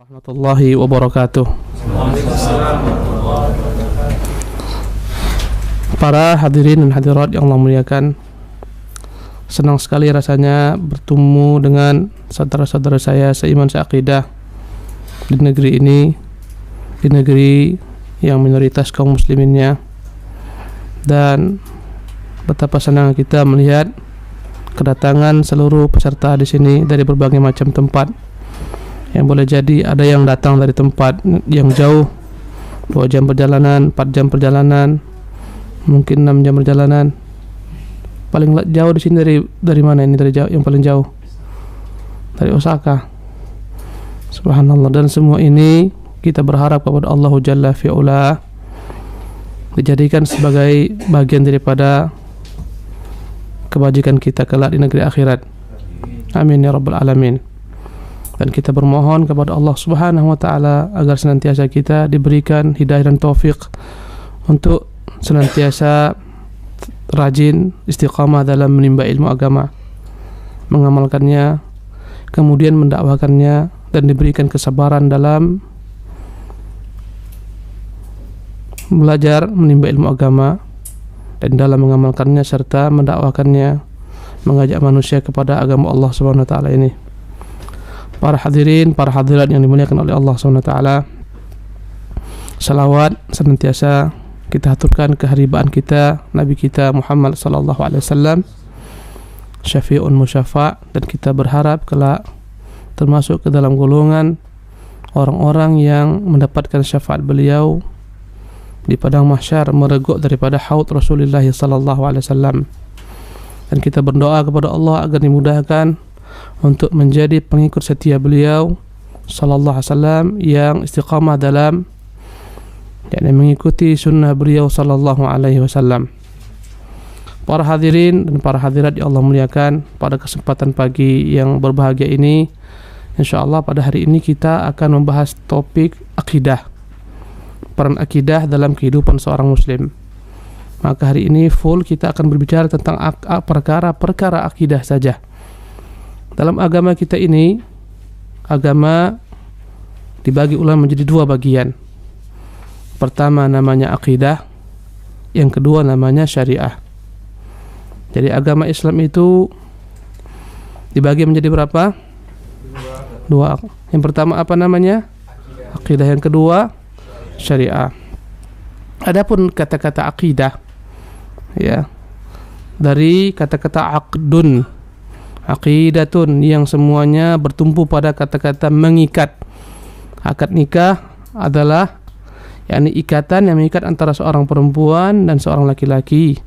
warahmatullahi wabarakatuh. Para hadirin dan hadirat yang Allah muliakan, senang sekali rasanya bertemu dengan saudara-saudara saya seiman seakidah di negeri ini, di negeri yang minoritas kaum musliminnya, dan betapa senang kita melihat kedatangan seluruh peserta di sini dari berbagai macam tempat. Yang boleh jadi ada yang datang dari tempat yang jauh, 2 jam perjalanan, 4 jam perjalanan, mungkin 6 jam perjalanan. Paling jauh di sini dari mana ini? Dari jauh, yang paling jauh dari Osaka. Subhanallah. Dan semua ini kita berharap kepada Allah Jalla fi'ula dijadikan sebagai bagian daripada kebajikan kita kelak di negeri akhirat. Amin ya rabbal alamin. Dan kita bermohon kepada Allah Subhanahu wa taala agar senantiasa kita diberikan hidayah dan taufik untuk senantiasa rajin istiqamah dalam menimba ilmu agama, mengamalkannya, kemudian mendakwakannya, dan diberikan kesabaran dalam belajar menimba ilmu agama dan dalam mengamalkannya serta mendakwakannya, mengajak manusia kepada agama Allah Subhanahu wa taala ini. Para hadirin, para hadirat yang dimuliakan oleh Allah Subhanahu wa taala, salawat senantiasa kita aturkan keharibaan kita Nabi kita Muhammad sallallahu alaihi wasallam, syafi'un musyafa', dan kita berharap kelak termasuk ke dalam golongan orang-orang yang mendapatkan syafaat beliau di padang mahsyar, mereguk daripada haud Rasulullah sallallahu alaihi wasallam. Dan kita berdoa kepada Allah agar dimudahkan untuk menjadi pengikut setia beliau sallallahu alaihi wasallam yang istiqamah dalam mengikuti sunnah beliau sallallahu alaihi wasallam. Para hadirin dan para hadirat yang Allah muliakan, pada kesempatan pagi yang berbahagia ini, insyaallah pada hari ini kita akan membahas topik akidah, peran akidah dalam kehidupan seorang muslim. Maka hari ini full kita akan berbicara tentang perkara-perkara akidah saja. Dalam agama kita ini, agama dibagi ulama menjadi 2 bagian. Pertama namanya akidah, yang kedua namanya syariah. Jadi agama Islam itu dibagi menjadi berapa? 2. Yang pertama apa namanya? Akidah. Yang kedua syariah. Adapun kata-kata akidah, ya, dari kata-kata aqdun, aqidatun, yang semuanya bertumpu pada kata-kata mengikat. Akad nikah adalah ikatan yang mengikat antara seorang perempuan dan seorang laki-laki,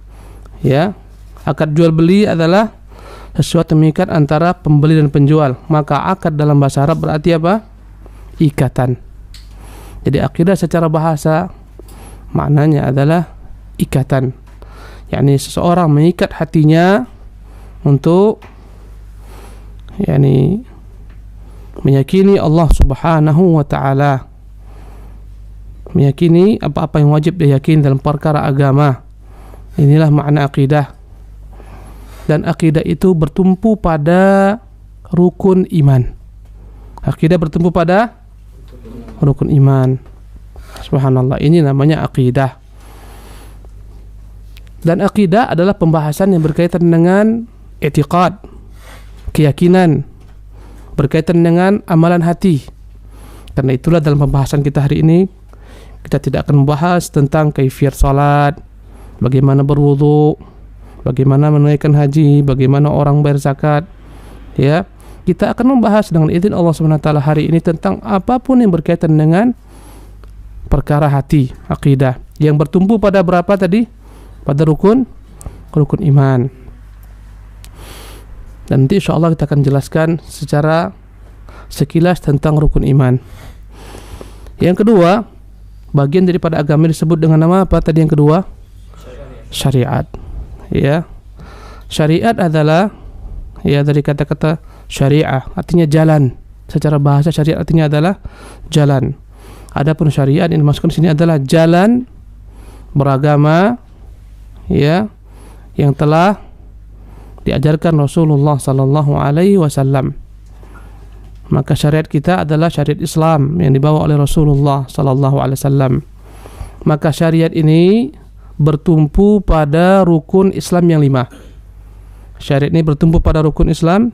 ya. Akad jual beli adalah sesuatu yang mengikat antara pembeli dan penjual. Maka akad dalam bahasa Arab berarti apa? Ikatan. Jadi akidah secara bahasa maknanya adalah ikatan, yakni seseorang mengikat hatinya untuk meyakini Allah Subhanahu wa taala, meyakini apa-apa yang wajib diyakini dalam perkara agama. Inilah makna akidah. Dan akidah itu bertumpu pada rukun iman. Akidah bertumpu pada rukun iman. Subhanallah, ini namanya akidah. Dan akidah adalah pembahasan yang berkaitan dengan i'tiqad, keyakinan, berkaitan dengan amalan hati. Karena itulah dalam pembahasan kita hari ini kita tidak akan membahas tentang kaifiyat salat, bagaimana berwudu, bagaimana menunaikan haji, bagaimana orang bayar zakat, ya. Kita akan membahas dengan izin Allah Subhanahu wa taala hari ini tentang apapun yang berkaitan dengan perkara hati, akidah, yang bertumpu pada berapa tadi? Pada rukun iman. Dan nanti insyaallah kita akan jelaskan secara sekilas tentang rukun iman. Yang kedua, bagian daripada agama disebut dengan nama apa tadi yang kedua? Syariat. Ya. Syariat adalah dari kata-kata syariah, artinya jalan. Secara bahasa syariat artinya adalah jalan. Adapun syariat yang dimasukkan di sini adalah jalan beragama, ya, yang telah diajarkan Rasulullah sallallahu alaihi wasallam. Maka syariat kita adalah syariat Islam yang dibawa oleh Rasulullah sallallahu alaihi wasallam. Maka syariat ini bertumpu pada rukun Islam yang 5. Syariat ini bertumpu pada rukun Islam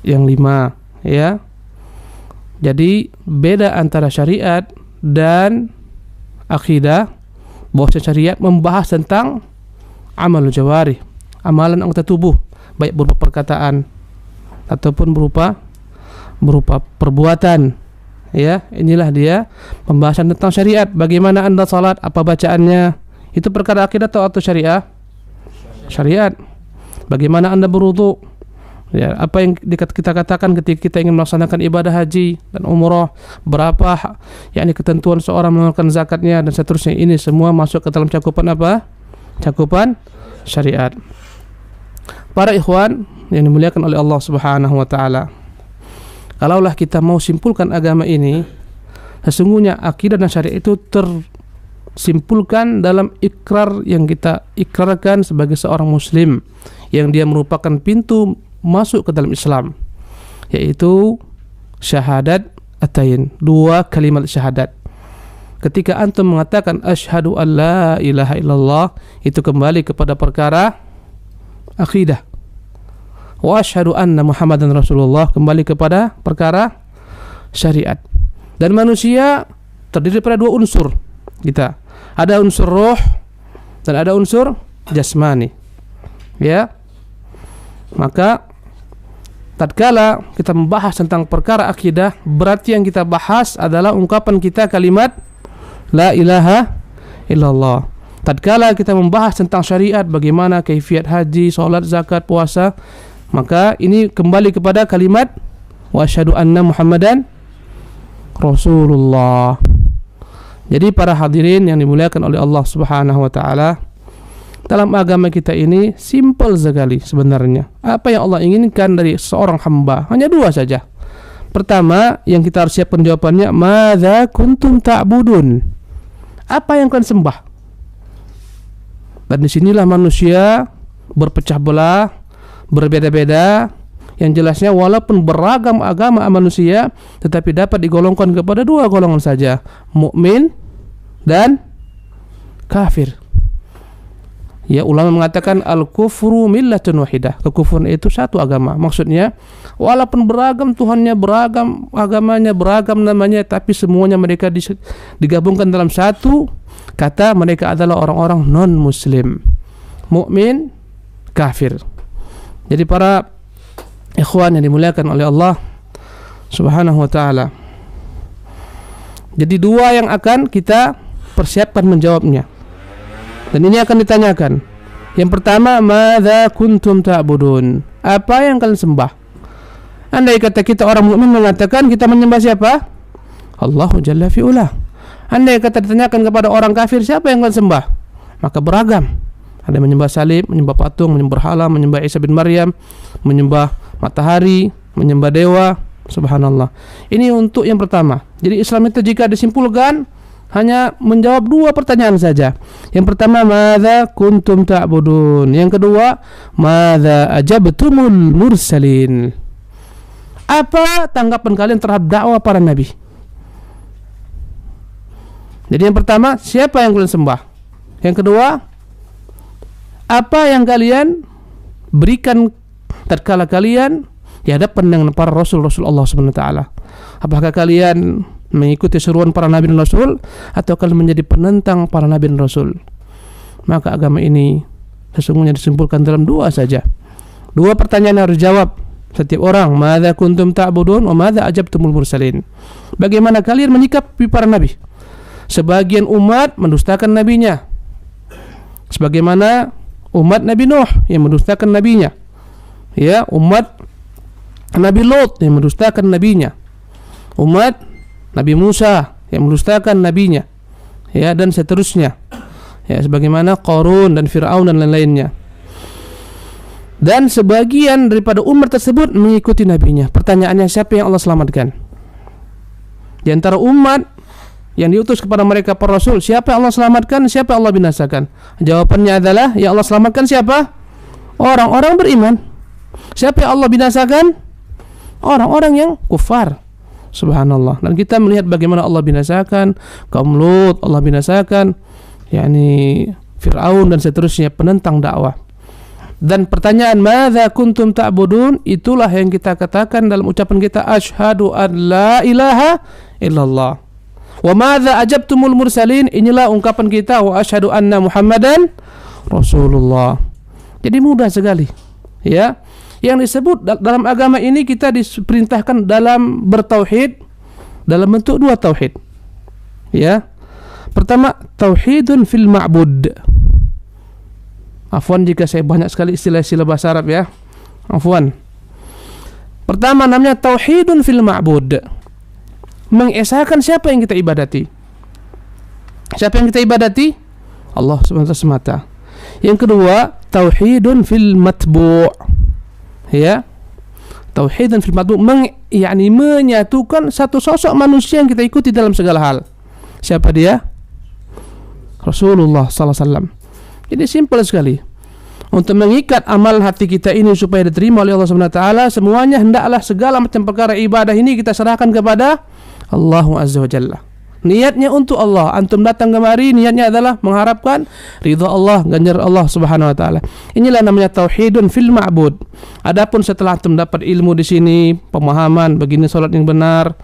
yang 5, ya. Jadi beda antara syariat dan akidah, bahwa syariat membahas tentang amal jawarih, amalan anggota tubuh, baik berupa perkataan ataupun berupa perbuatan. Ya, inilah dia pembahasan tentang syariat. Bagaimana Anda salat, apa bacaannya? Itu perkara akidah atau syariah? Syariat. Bagaimana Anda berwudu? Ya, apa yang kita katakan ketika kita ingin melaksanakan ibadah haji dan umrah, berapa yakni ketentuan seorang mengeluarkan zakatnya dan seterusnya, ini semua masuk ke dalam cakupan apa? Cakupan syariat. Para ikhwan yang dimuliakan oleh Allah Subhanahu wa taala, kalaulah kita mau simpulkan agama ini, sesungguhnya akidah dan syariat itu tersimpulkan dalam ikrar yang kita ikrarkan sebagai seorang muslim, yang dia merupakan pintu masuk ke dalam Islam, yaitu syahadat atain, 2 kalimat syahadat. Ketika antum mengatakan asyhadu an la ilaha illallah, itu kembali kepada perkara akidah. Wa asyhadu anna Muhammadan Rasulullah, kembali kepada perkara syariat. Dan manusia terdiri pada 2 unsur kita. Ada unsur roh dan ada unsur jasmani. Ya. Maka tatkala kita membahas tentang perkara akidah, berarti yang kita bahas adalah ungkapan kita kalimat la ilaha illallah. Tatkala kita membahas tentang syariat, bagaimana kaifiat haji, salat, zakat, puasa, maka ini kembali kepada kalimat wa asyhadu anna Muhammadan Rasulullah. Jadi para hadirin yang dimuliakan oleh Allah Subhanahu wa taala, dalam agama kita ini simple sekali sebenarnya. Apa yang Allah inginkan dari seorang hamba hanya 2 saja. Pertama, yang kita harus siapkan jawabannya, madza kuntum ta'budun? Apa yang kalian sembah? Dan disinilah manusia berpecah belah, berbeda-beda. Yang jelasnya walaupun beragam agama manusia, tetapi dapat digolongkan kepada 2 golongan saja, mukmin dan kafir. Ya, ulama mengatakan al-kufru millatun wahidah. Kekufuran itu satu agama. Maksudnya walaupun beragam Tuhannya, beragam agamanya, beragam namanya, tapi semuanya mereka digabungkan dalam satu kata, mereka adalah orang-orang non-muslim. Mukmin, kafir. Jadi para ikhwan yang dimuliakan oleh Allah Subhanahu wa taala, jadi 2 yang akan kita persiapkan menjawabnya. Dan ini akan ditanyakan. Yang pertama, madza kuntum ta'budun? Apa yang kalian sembah? Andai kata kita orang mukmin mengatakan kita menyembah siapa? Allahu Jalla fi'ula. Andai kata ditanyakan kepada orang kafir, siapa yang kalian sembah? Maka beragam. Ada yang menyembah salib, menyembah patung, menyembah berhala, menyembah Isa bin Maryam, menyembah matahari, menyembah dewa. Subhanallah. Ini untuk yang pertama. Jadi Islam itu jika disimpulkan hanya menjawab 2 pertanyaan saja. Yang pertama, madza kuntum ta'budun? Yang kedua, madza ajabtumul mursalin? Apa tanggapan kalian terhadap dakwah para nabi? Jadi yang pertama, siapa yang kalian sembah? Yang kedua, apa yang kalian berikan tatkala kalian di hadapan dengan para rasul-rasul Allah Subhanahu wa taala? Apakah kalian mengikuti seruan para nabi dan rasul, atau kalian menjadi penentang para nabi dan rasul? Maka agama ini sesungguhnya disimpulkan dalam 2 saja. 2 pertanyaan yang harus jawab setiap orang. Madza kuntum ta'budun wa madza ajabtumul mursalin? Bagaimana kalian menyikapi para nabi? Sebagian umat mendustakan nabinya, sebagaimana umat Nabi Nuh yang mendustakan nabinya. Ya, umat Nabi Lot yang mendustakan nabinya. Umat Nabi Musa yang mendustakan nabinya, ya, dan seterusnya, ya, sebagaimana Qarun dan Fir'aun dan lain-lainnya. Dan sebagian daripada umat tersebut mengikuti nabinya. Pertanyaannya, siapa yang Allah selamatkan? Di antara umat yang diutus kepada mereka para rasul, siapa yang Allah selamatkan, siapa yang Allah binasakan? Jawabannya adalah yang Allah selamatkan siapa? Orang-orang beriman. Siapa yang Allah binasakan? Orang-orang yang kufar, Subhanallah. Dan kita melihat bagaimana Allah binasakan kaum Lut, Allah binasakan yakni Fir'aun dan seterusnya penentang dakwah. Dan pertanyaan madza kuntum ta'budun, itulah yang kita katakan dalam ucapan kita asyhadu an la ilaha illallah. Wa madza ajabtumul mursalin, inilah ungkapan kita wa asyhadu anna Muhammadan Rasulullah. Jadi mudah sekali. Ya. Yang disebut dalam agama ini kita diperintahkan dalam bertauhid dalam bentuk dua tauhid. Ya. Pertama, tauhidun fil ma'bud. Afwan jika saya banyak sekali istilah-istilah bahasa Arab ya. Afwan. Pertama namanya tauhidun fil ma'bud. Mengesahkan siapa yang kita ibadati. Siapa yang kita ibadati? Allah Subhanahu wa ta'ala semata. Yang kedua, tauhidun fil matbu'. Ya, tauhid dan fil matbu' yakni menyatukan satu sosok manusia yang kita ikuti dalam segala hal. Siapa dia? Rasulullah sallallahu alaihi wasallam. Jadi simpel sekali. Untuk mengikat amal hati kita ini supaya diterima oleh Allah Subhanahu wa taala, semuanya hendaklah segala macam perkara ibadah ini kita serahkan kepada Allah Azza wa Jalla. Niatnya untuk Allah. Antum datang kemari niatnya adalah mengharapkan ridha Allah, ganjar Allah Subhanahu wa taala. Inilah namanya tauhidun fil ma'bud. Adapun setelah antum dapat ilmu di sini, pemahaman begini salat yang benar,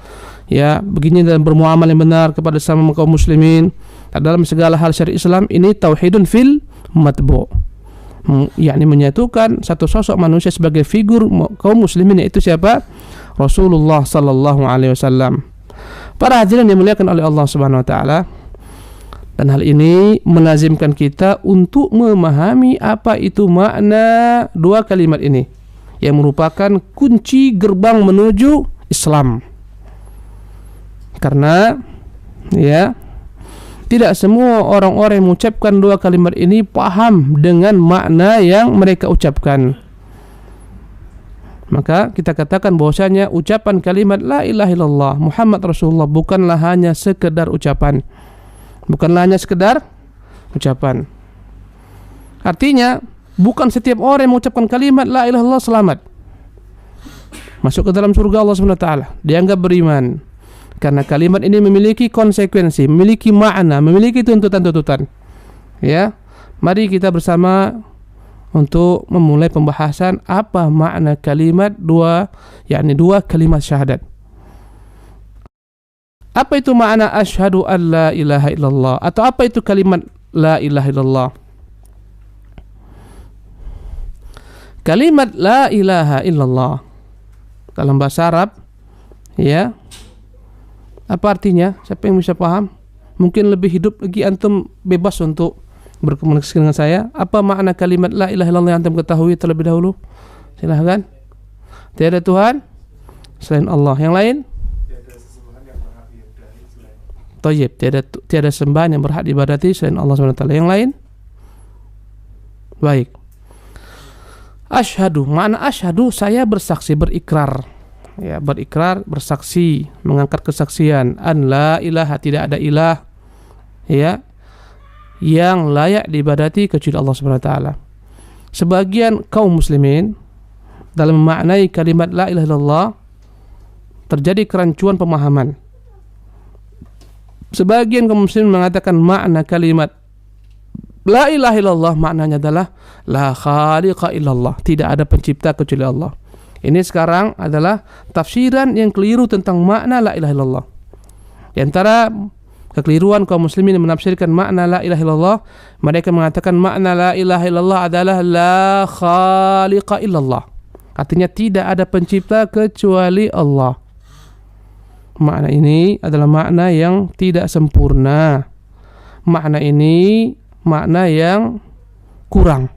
ya, begini dalam bermuamalah yang benar kepada sesama kaum muslimin, dalam segala hal syariat Islam, ini tauhidun fil matbu'. Yakni menyatukan satu sosok manusia sebagai figur kaum muslimin, yaitu siapa? Rasulullah sallallahu alaihi wasallam. Para hadirin yang dimuliakan oleh Allah Subhanahu wa taala, dan hal ini melazimkan kita untuk memahami apa itu makna dua kalimat ini yang merupakan kunci gerbang menuju Islam. Karena ya, tidak semua orang-orang yang mengucapkan dua kalimat ini paham dengan makna yang mereka ucapkan. Maka kita katakan bahwasanya ucapan kalimat la ilaha illallah Muhammad Rasulullah bukanlah hanya sekedar ucapan. Bukanlah hanya sekedar ucapan. Artinya bukan setiap orang yang mengucapkan kalimat la ilaha illallah selamat masuk ke dalam surga Allah Subhanahu wa taala, dianggap beriman. Karena kalimat ini memiliki konsekuensi, memiliki makna, memiliki tuntutan-tuntutan. Ya. Mari kita bersama untuk memulai pembahasan apa makna kalimat dua kalimat syahadat. Apa itu makna asyhadu an la ilaha illallah, atau apa itu kalimat la ilaha illallah? Kalimat la ilaha illallah dalam bahasa Arab, ya, apa artinya? Siapa yang bisa paham? Mungkin lebih hidup lagi antum bebas untuk berkomunikasi dengan saya. Apa makna kalimat la ilaha illallah yang antum ketahui terlebih dahulu? Silahkan. Tiada Tuhan selain Allah. Yang lain? Tiada sesembahan yang berhak diibadahi selain Allah. Thayyib, tiada sembahan yang berhak diibadati selain Allah Subhanahu wa taala. Yang lain? Baik. Asyhadu, makna asyhadu saya bersaksi, berikrar. Ya, berikrar, bersaksi, mengangkat kesaksian an la ilaha, tidak ada ilah, ya, yang layak diibadati kecuali Allah Subhanahu wa taala. Sebagian kaum muslimin dalam memaknai kalimat la ilaha illallah terjadi kerancuan pemahaman. Sebagian kaum muslimin mengatakan makna kalimat la ilaha illallah maknanya adalah la khaliqa illallah, tidak ada pencipta kecuali Allah. Ini sekarang adalah tafsiran yang keliru tentang makna la ilaha illallah. Di antara kekeliruan kaum muslimin yang menafsirkan makna la ilaha illallah, mereka mengatakan makna la ilaha illallah adalah la khaliqa illallah, artinya tidak ada pencipta kecuali Allah. Makna ini adalah makna yang tidak sempurna. Makna ini makna yang kurang.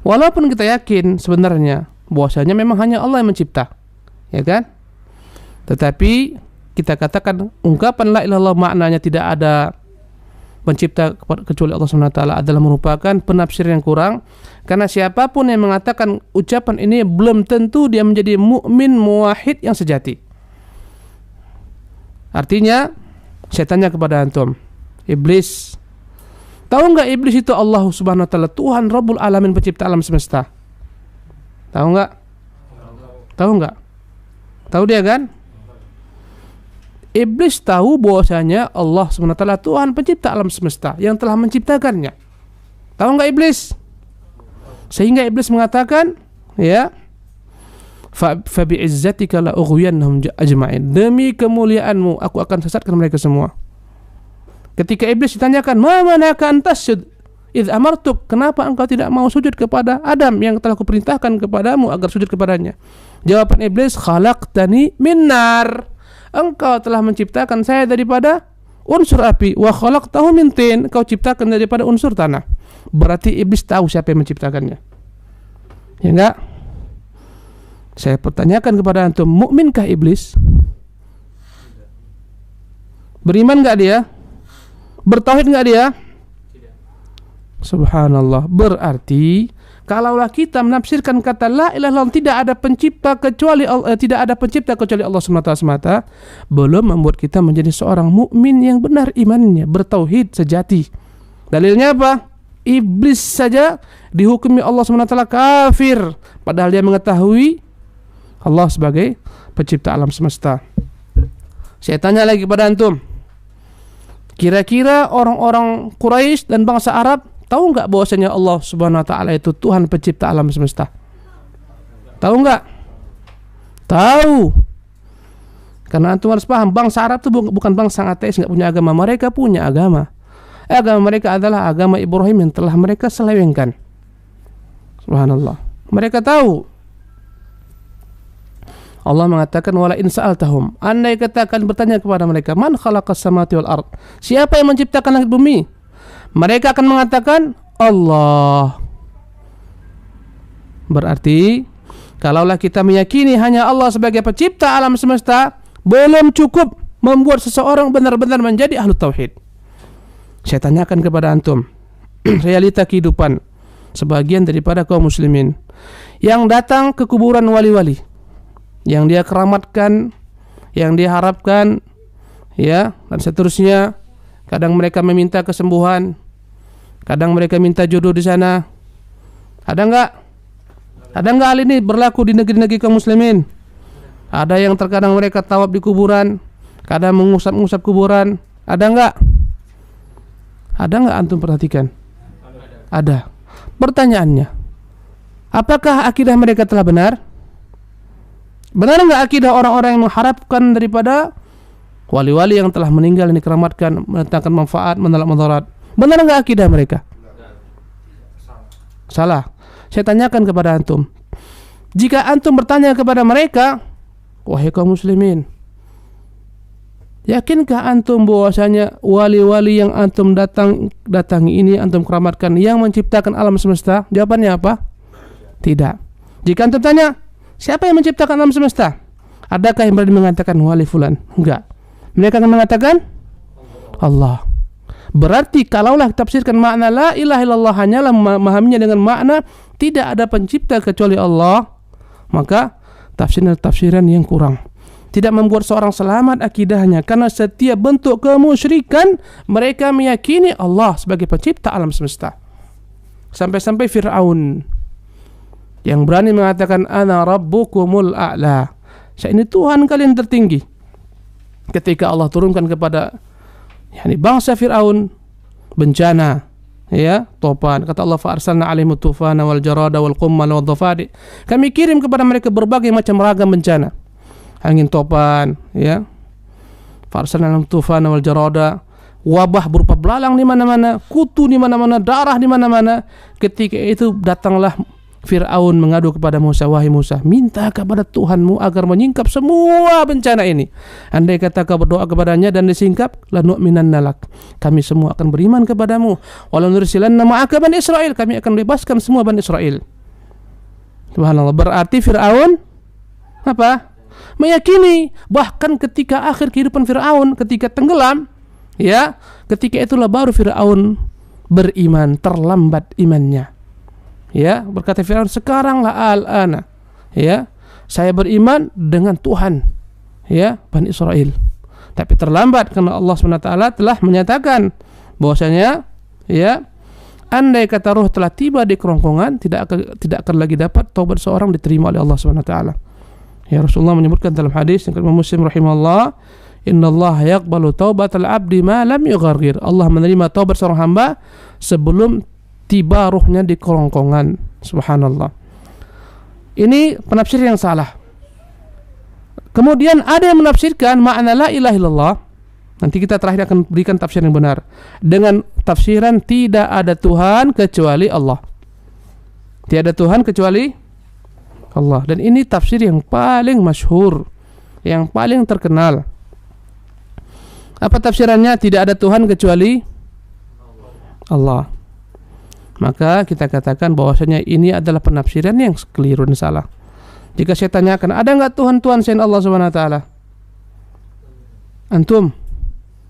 Walaupun kita yakin sebenarnya bahwasanya memang hanya Allah yang mencipta, ya kan? Tetapi kita katakan ungkapan la ilaha illallah maknanya tidak ada pencipta kecuali Allah Subhanahu wa taala adalah merupakan penafsiran yang kurang, karena siapapun yang mengatakan ucapan ini belum tentu dia menjadi mukmin muwahhid yang sejati. Artinya saya tanya kepada antum, iblis, tahu enggak iblis itu Allah Subhanahu wa taala, Tuhan Rabbul Alamin, pencipta alam semesta? Tahu enggak? Tahu enggak? Tahu dia kan? Iblis tahu bahwasanya Allah SWT Tuhan pencipta alam semesta yang telah menciptakannya. Tahu nggak iblis? Sehingga iblis mengatakan, ya, fa bi'izzatika la ughwiyannahum ajma'in. Demi kemuliaanmu aku akan sesatkan mereka semua. Ketika iblis ditanyakan, "Ma manaka an tasjud idz amartuk?" Kenapa engkau tidak mau sujud kepada Adam yang telah kuperintahkan kepadamu agar sujud kepadanya? Jawaban iblis, "Khalaqtani min nar." Engkau telah menciptakan saya daripada unsur api, wa khalaqtahu min tin. Engkau ciptakan daripada unsur tanah. Berarti iblis tahu siapa yang menciptakannya. Ya enggak? Saya pertanyakan kepada antum, mukminkah iblis? Beriman enggak dia? Bertauhid enggak dia? Subhanallah. Berarti kalaulah kita menafsirkan kata la ilaha illallah tidak ada pencipta kecuali Allah, tidak ada pencipta kecuali Allah semata, belum membuat kita menjadi seorang mukmin yang benar imannya, bertauhid sejati. Dalilnya apa? Iblis saja dihukumi Allah SWT kafir, padahal dia mengetahui Allah sebagai pencipta alam semesta. Saya tanya lagi pada antum, kira-kira orang-orang Quraisy dan bangsa Arab tahu nggak bahwasanya Allah Subhanahu Wa Taala itu Tuhan pencipta alam semesta? Tahu nggak? Tahu. Karena antum harus paham, bangsa Arab itu bukan bangsa ateis, nggak punya agama. Mereka punya agama. Agama mereka adalah agama Ibrahim yang telah mereka selewengkan. Subhanallah. Mereka tahu. Allah mengatakan, wala in sa'altahum, andai kata akan bertanya kepada mereka, man khalaqas samawati wal ard, siapa yang menciptakan langit bumi? Mereka akan mengatakan Allah. Berarti kalaulah kita meyakini hanya Allah sebagai pencipta alam semesta, belum cukup membuat seseorang benar-benar menjadi ahlu tauhid. Saya tanyakan kepada antum, realita kehidupan sebagian daripada kaum muslimin yang datang ke kuburan wali-wali, yang dia keramatkan, yang dia harapkan, ya, dan seterusnya. Kadang mereka meminta kesembuhan, kadang mereka minta jodoh di sana. Ada enggak? Ada enggak hal ini berlaku di negeri-negeri kaum muslimin? Ada yang terkadang mereka tawaf di kuburan, kadang mengusap-ngusap kuburan. Ada enggak? Ada enggak antum perhatikan? Ada. Pertanyaannya, apakah akidah mereka telah benar? Benar enggak akidah orang-orang yang mengharapkan daripada wali-wali yang telah meninggal yang dikeramatkan, mendatangkan manfaat, menolak mudarat? Benar enggak akidah mereka? Salah. Saya tanyakan kepada antum, jika antum bertanya kepada mereka, wahai kaum muslimin, yakinkah antum bahwasanya wali-wali yang antum datangi ini, antum keramatkan, yang menciptakan alam semesta? Jawabannya apa? Tidak. Jika antum tanya, siapa yang menciptakan alam semesta? Adakah yang berani mengatakan wali fulan? Enggak. Mereka akan mengatakan Allah. Berarti kalaulah tafsirkan makna la ilaha illallah hanyalah memahaminya dengan makna tidak ada pencipta kecuali Allah, maka tafsiran yang kurang. Tidak membuat seorang selamat akidahnya, karena setiap bentuk kemusyrikan mereka meyakini Allah sebagai pencipta alam semesta. Sampai-sampai Fir'aun yang berani mengatakan ana rabbukumul a'la, saya ini Tuhan kalian tertinggi. Ketika Allah turunkan kepada bangsa Fir'aun bencana, ya, topan, kata Allah, fa arsalna 'alaihim tufana wal jarada wal qummal wad dhafadi, kami kirim kepada mereka berbagai macam ragam bencana, angin topan, ya, fa arsalna 'alaihim tufana wal jarada, wabah berupa belalang di mana-mana, kutu di mana-mana, darah di mana-mana. Ketika itu datanglah Fir'aun mengadu kepada Musa, wahai Musa, minta kepada Tuhanmu agar menyingkap semua bencana ini. Andai kata kau berdoa kepadanya dan disingkap, lanu'minanna lak, kami semua akan beriman kepadamu. Walau nursilanna ma'aka Bani Israel, kami akan bebaskan semua Bani Israel. Subhanallah. Berarti Fir'aun apa? Meyakini, bahkan ketika akhir kehidupan Fir'aun, ketika tenggelam, ya, ketika itulah baru Fir'aun beriman, terlambat imannya. Ya, berkata Fir'aun, sekaranglah al-ana, ya, saya beriman dengan Tuhan, ya, Bani Israel. Tapi terlambat karena Allah SWT telah menyatakan bahwasanya, ya, andai kata roh telah tiba di kerongkongan, tidak akan lagi dapat taubat seorang diterima oleh Allah SWT. Ya, Rasulullah menyebutkan dalam hadis yang Imam Muslim rahimahullah, Innallaha yaqbalu taubatal abdi ma lam yughargir. Allah menerima taubat seorang hamba sebelum tiba ruhnya di kerongkongan. Subhanallah. Ini penafsir yang salah. Kemudian ada yang menafsirkan makna la ilaha illallah. Nanti kita terakhir akan berikan tafsir yang benar. Dengan tafsiran tidak ada Tuhan kecuali Allah. Tiada Tuhan kecuali Allah. Dan ini tafsir yang paling masyhur, yang paling terkenal. Apa tafsirannya? Tidak ada Tuhan kecuali Allah. Maka kita katakan bahwasanya ini adalah penafsiran yang keliru dan salah. Jika saya tanyakan, ada nggak Tuhan selain Allah Subhanahu Wa Taala? Antum,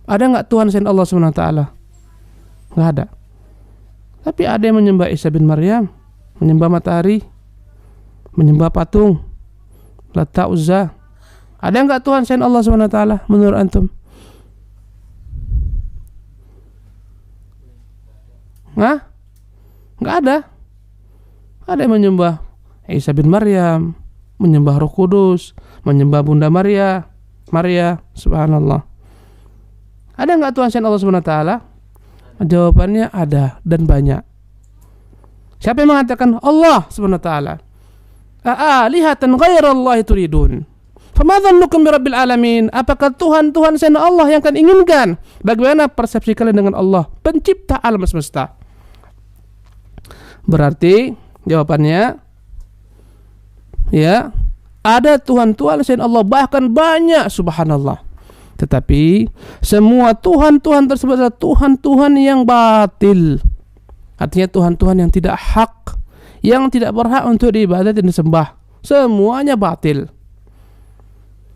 ada nggak Tuhan selain Allah Subhanahu Wa Taala? Nggak ada. Tapi ada yang menyembah Isa bin Maryam, menyembah matahari, menyembah patung, Lata, Uzza. Ada nggak Tuhan selain Allah Subhanahu Wa Taala menurut antum? Hah? Nggak ada. Ada yang menyembah Isa bin Maryam, menyembah Roh Kudus, menyembah Bunda Maria, subhanallah. Ada nggak Tuhan selain Allah Subhanahu Wa Taala? Jawabannya ada dan banyak. Siapa yang mengatakan Allah Subhanahu Wa Taala? Alihatan ghairallahi turidun. Fama dhannukum birabbil alamin? Apakah Tuhan selain Allah yang kalian inginkan? Bagaimana persepsi kalian dengan Allah, pencipta alam semesta? Berarti jawabannya ya, ada Tuhan selain Allah, bahkan banyak, subhanallah. Tetapi semua Tuhan tersebut adalah Tuhan yang batil. Artinya Tuhan yang tidak hak, yang tidak berhak untuk diibadat dan disembah. Semuanya batil.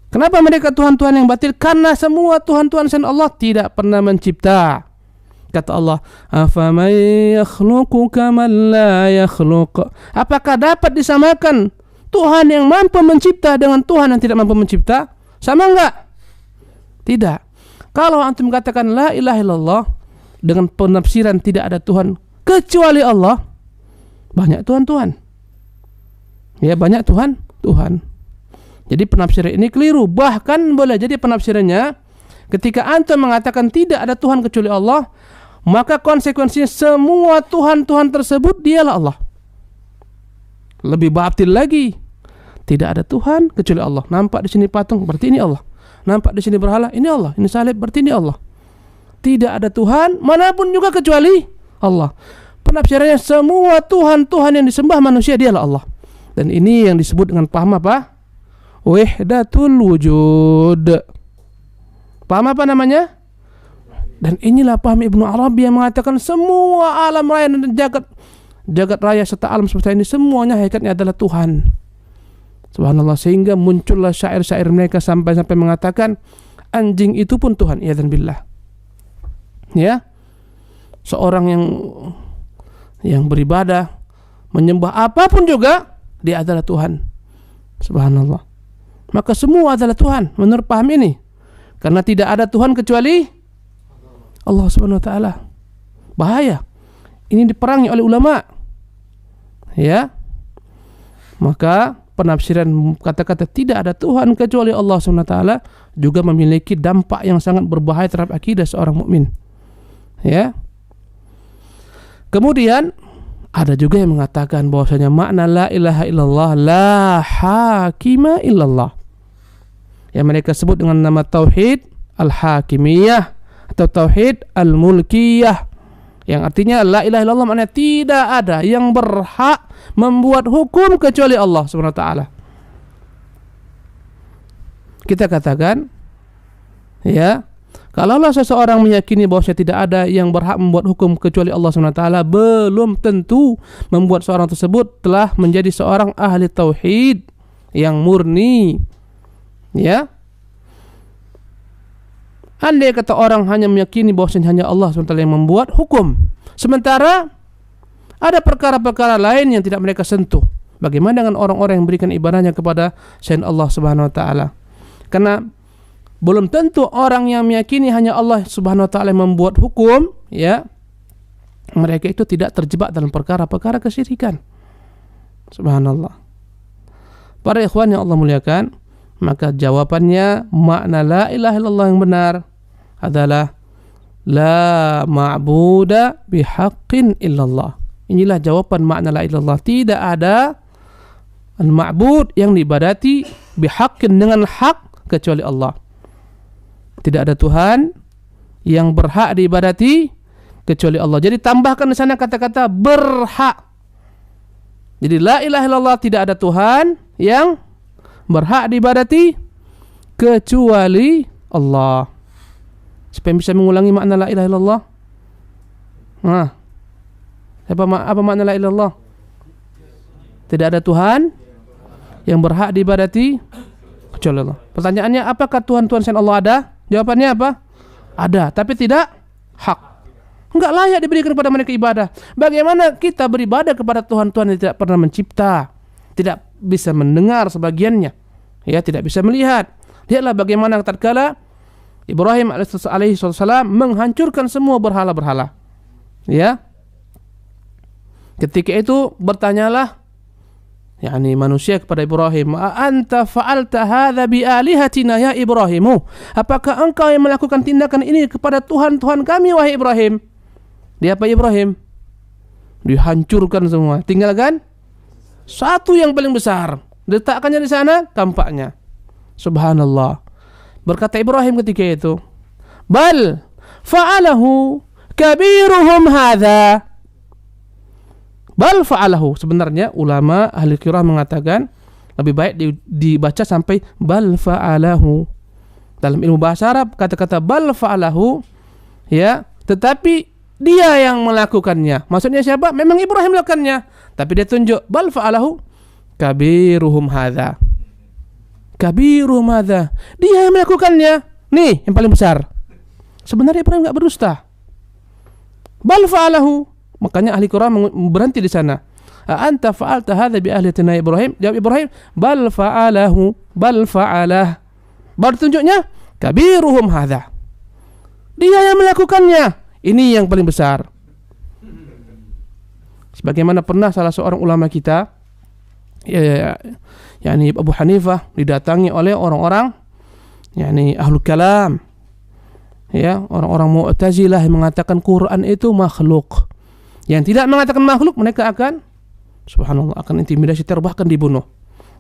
Kenapa mereka Tuhan yang batil? Karena semua Tuhan selain Allah tidak pernah mencipta. Kata Allah, afaman yakhluqu kaman la yakhluq. Apakah dapat disamakan Tuhan yang mampu mencipta dengan Tuhan yang tidak mampu mencipta? Sama enggak? Tidak. Kalau antum katakan la ilaha illallah dengan penafsiran tidak ada Tuhan kecuali Allah, banyak Tuhan. Ya, banyak Tuhan. Jadi penafsiran ini keliru. Bahkan boleh jadi penafsirannya ketika antum mengatakan tidak ada Tuhan kecuali Allah, maka konsekuensinya semua Tuhan tersebut dialah Allah. Lebih batil lagi. Tidak ada Tuhan kecuali Allah. Nampak di sini patung, berarti ini Allah. Nampak di sini berhala, ini Allah. Ini salib, berarti ini Allah. Tidak ada Tuhan manapun juga kecuali Allah. Penafsirannya semua Tuhan yang disembah manusia dialah Allah. Dan ini yang disebut dengan paham apa? Wahdatul wujud. Paham apa namanya? Dan inilah paham Ibnu Arabi yang mengatakan semua alam raya dan jagat raya serta alam semesta ini semuanya hakikatnya adalah Tuhan. Subhanallah, sehingga muncullah syair-syair mereka sampai mengatakan anjing itu pun Tuhan. Iyadzan billah. Ya. Seorang yang beribadah, menyembah apapun juga, dia adalah Tuhan. Subhanallah. Maka semua adalah Tuhan menurut paham ini. Karena tidak ada Tuhan kecuali Allah Subhanahu Wa Taala. Bahaya. Ini diperangi oleh ulama. Ya. Maka penafsiran kata-kata tidak ada Tuhan kecuali Allah Subhanahu Wa Taala juga memiliki dampak yang sangat berbahaya terhadap akidah seorang mukmin. Ya. Kemudian ada juga yang mengatakan bahwasanya makna la ilaha illallah la hakima illallah. Yang mereka sebut dengan nama tauhid al-hakimiyah atau tauhid al-mulkiyah, yang artinya la ilaha illallah maknanya tidak ada yang berhak membuat hukum kecuali Allah Subhanahu Wa Taala. Kita katakan ya, kalau seseorang meyakini bahwa tidak ada yang berhak membuat hukum kecuali Allah Subhanahu Wa Taala, belum tentu membuat seorang tersebut telah menjadi seorang ahli tauhid yang murni. Ya. Andai kata orang hanya meyakini bahwasanya hanya Allah SWT yang membuat hukum, sementara ada perkara-perkara lain yang tidak mereka sentuh, bagaimana dengan orang-orang yang memberikan ibadahnya kepada selain Allah Subhanahu Wa Taala? Karena belum tentu orang yang meyakini hanya Allah Subhanahu Wa Taala yang membuat hukum, ya, mereka itu tidak terjebak dalam perkara-perkara kesyirikan. Subhanallah. Para ikhwan yang Allah muliakan, Maka jawabannya, makna la ilaha illallah yang benar adalah la ma'buda bihaqqin illallah. Inilah jawaban makna la ilaha illallah. Tidak ada al-ma'bud yang diibadati bihaqqin dengan hak kecuali Allah. Tidak ada Tuhan yang berhak diibadati kecuali Allah. Jadi tambahkan di sana kata-kata berhak. Jadi la ilaha illallah, tidak ada Tuhan yang berhak diibadati kecuali Allah. Supaya bisa mengulangi makna la ilaha illallah. Nah, apa makna la ilaha illallah? Tidak ada Tuhan yang berhak diibadati kecuali Allah. Pertanyaannya, apakah Tuhan-Tuhan selain Allah ada? Jawabannya apa? Ada, tapi tidak hak. Enggak layak diberikan kepada mereka ibadah. Bagaimana kita beribadah kepada Tuhan-Tuhan yang tidak pernah mencipta, tidak bisa mendengar sebagiannya, ya, tidak bisa melihat. Lihatlah bagaimana tatkala Ibrahim alaihi salam menghancurkan semua berhala-berhala. Ya. Ketika itu bertanyalah yakni manusia kepada Ibrahim, "Anta fa'alta hadza bi alihatina ya Ibrahimu?" Apakah engkau yang melakukan tindakan ini kepada Tuhan-Tuhan kami wahai Ibrahim? Dia apa Ibrahim? Dihancurkan semua. Tinggalkan satu yang paling besar. Letakkannya di sana, tampaknya. Subhanallah. Berkata Ibrahim ketika itu, "Bal fa'alahu kabiruhum hadza." Bal fa'alahu. Sebenarnya ulama ahli qiraah mengatakan lebih baik dibaca sampai bal fa'alahu. Dalam ilmu bahasa Arab kata-kata bal fa'alahu, ya, tetapi dia yang melakukannya. Maksudnya siapa? Memang Ibrahim melakukannya, tapi dia tunjuk bal fa'alahu kabiruhum hadza. Kabiruhum hadza. Dia yang melakukannya. Nih, yang paling besar. Sebenarnya Ibrahim enggak berdusta. Bal fa'alahu. Makanya ahli Quran berhenti di sana. Anta fa'alta hadza bi ahliyatina Ibrahim? Jawab Ibrahim, bal fa'alahu, bal fa'alah. Baru tunjuknya kabiruhum hadza. Dia yang melakukannya. Ini yang paling besar. Sebagaimana pernah salah seorang ulama kita, yakni Abu Hanifah, didatangi oleh orang-orang yakni ahlul kalam, ya, orang-orang Mu'tazilah yang mengatakan Quran itu makhluk. Yang tidak mengatakan makhluk, mereka akan subhanallah akan intimidasi, bahkan dibunuh.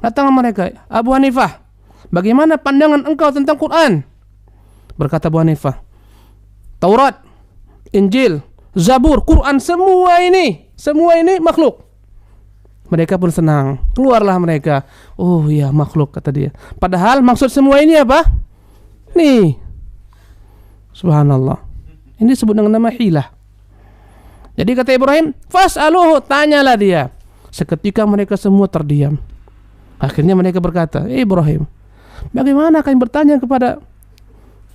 Datang mereka, Abu Hanifah, bagaimana pandangan engkau tentang Quran? Berkata Abu Hanifah, Taurat, Injil, Zabur, Quran, semua ini makhluk. Mereka pun senang. Keluarlah mereka. Oh ya, makhluk, kata dia. Padahal maksud semua ini apa? Nih. Subhanallah. Ini disebut dengan nama hilah. Jadi kata Ibrahim, fas'aluhu, tanyalah dia. Seketika mereka semua terdiam. Akhirnya mereka berkata, Ibrahim, bagaimana kalian bertanya kepada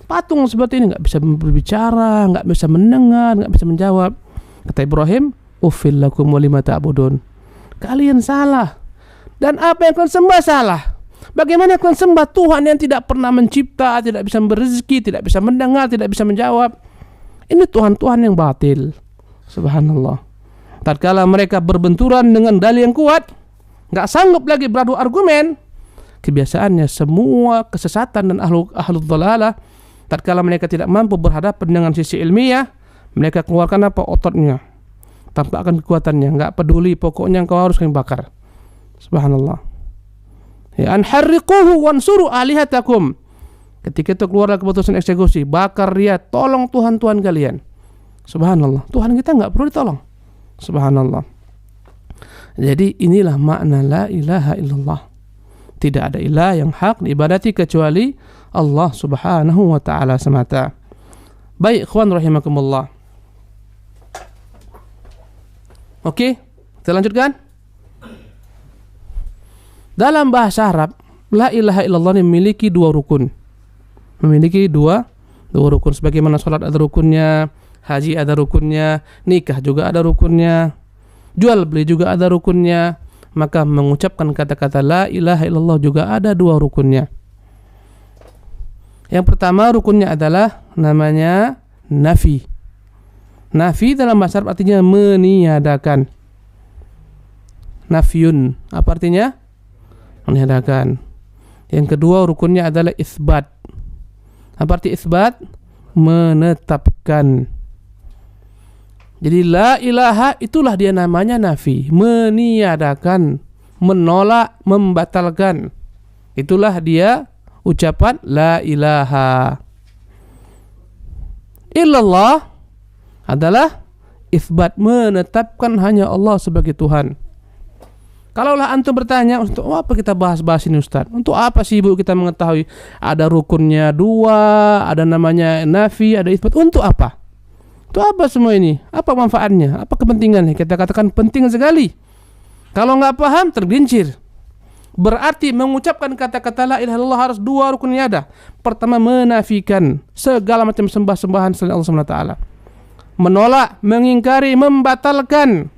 patung seperti ini? Nggak bisa berbicara, nggak bisa mendengar, nggak bisa menjawab. Kata Ibrahim, uffil lakum wa lima ta'budun. Kalian salah. Dan apa yang kalian sembah salah. Bagaimana kalian sembah Tuhan yang tidak pernah mencipta, tidak bisa berezeki, tidak bisa mendengar, tidak bisa menjawab? Ini Tuhan-Tuhan yang batil. Subhanallah. Tatkala mereka berbenturan dengan dalil yang kuat, nggak sanggup lagi beradu argumen. Kebiasaannya semua kesesatan dan ahlul dhalalah, tatkala mereka tidak mampu berhadapan dengan sisi ilmiah, mereka keluarkan apa? Ototnya. Tampakkan kekuatannya, nggak peduli, pokoknya engkau harus kami bakar. Subhanallah. Ya, anharriquhu wansuru alihatakum. Ketika itu keluarlah keputusan eksekusi, bakar dia, tolong Tuhan-Tuhan kalian. Subhanallah, Tuhan kita nggak perlu ditolong. Subhanallah. Jadi inilah makna la ilaha illallah. Tidak ada ilah yang hak diibadati kecuali Allah subhanahu wa ta'ala semata. Baik, ikhwan rahimakumullah. Oke, kita lanjutkan. Dalam bahasa Arab, la ilaha illallah memiliki dua rukun. Memiliki dua rukun. Sebagaimana sholat ada rukunnya, haji ada rukunnya, nikah juga ada rukunnya, jual beli juga ada rukunnya. Maka mengucapkan kata-kata la ilaha illallah juga ada dua rukunnya. Yang pertama rukunnya adalah namanya nafi. Nafi dalam bahasa Arab artinya meniadakan. Nafyun, apa artinya? Meniadakan. Yang kedua rukunnya adalah isbat. Apa arti isbat? Menetapkan. Jadi la ilaha itulah dia namanya nafi, meniadakan, menolak, membatalkan. Itulah dia ucapan la ilaha. Illallah adalah isbat, menetapkan hanya Allah sebagai Tuhan. Kalaulah antum bertanya, untuk apa kita bahas-bahas ini Ustaz? Untuk apa sih ibu kita mengetahui ada rukunnya dua, ada namanya nafi, ada isbat? Untuk apa? Untuk apa semua ini? Apa manfaatnya? Apa kepentingannya? Kita katakan penting sekali. Kalau nggak paham, tergelincir. Berarti mengucapkan kata-kata la ilaha illallah harus dua rukunnya ada. Pertama, menafikan segala macam sembah-sembahan selain Allah SWT. Menolak, mengingkari, membatalkan.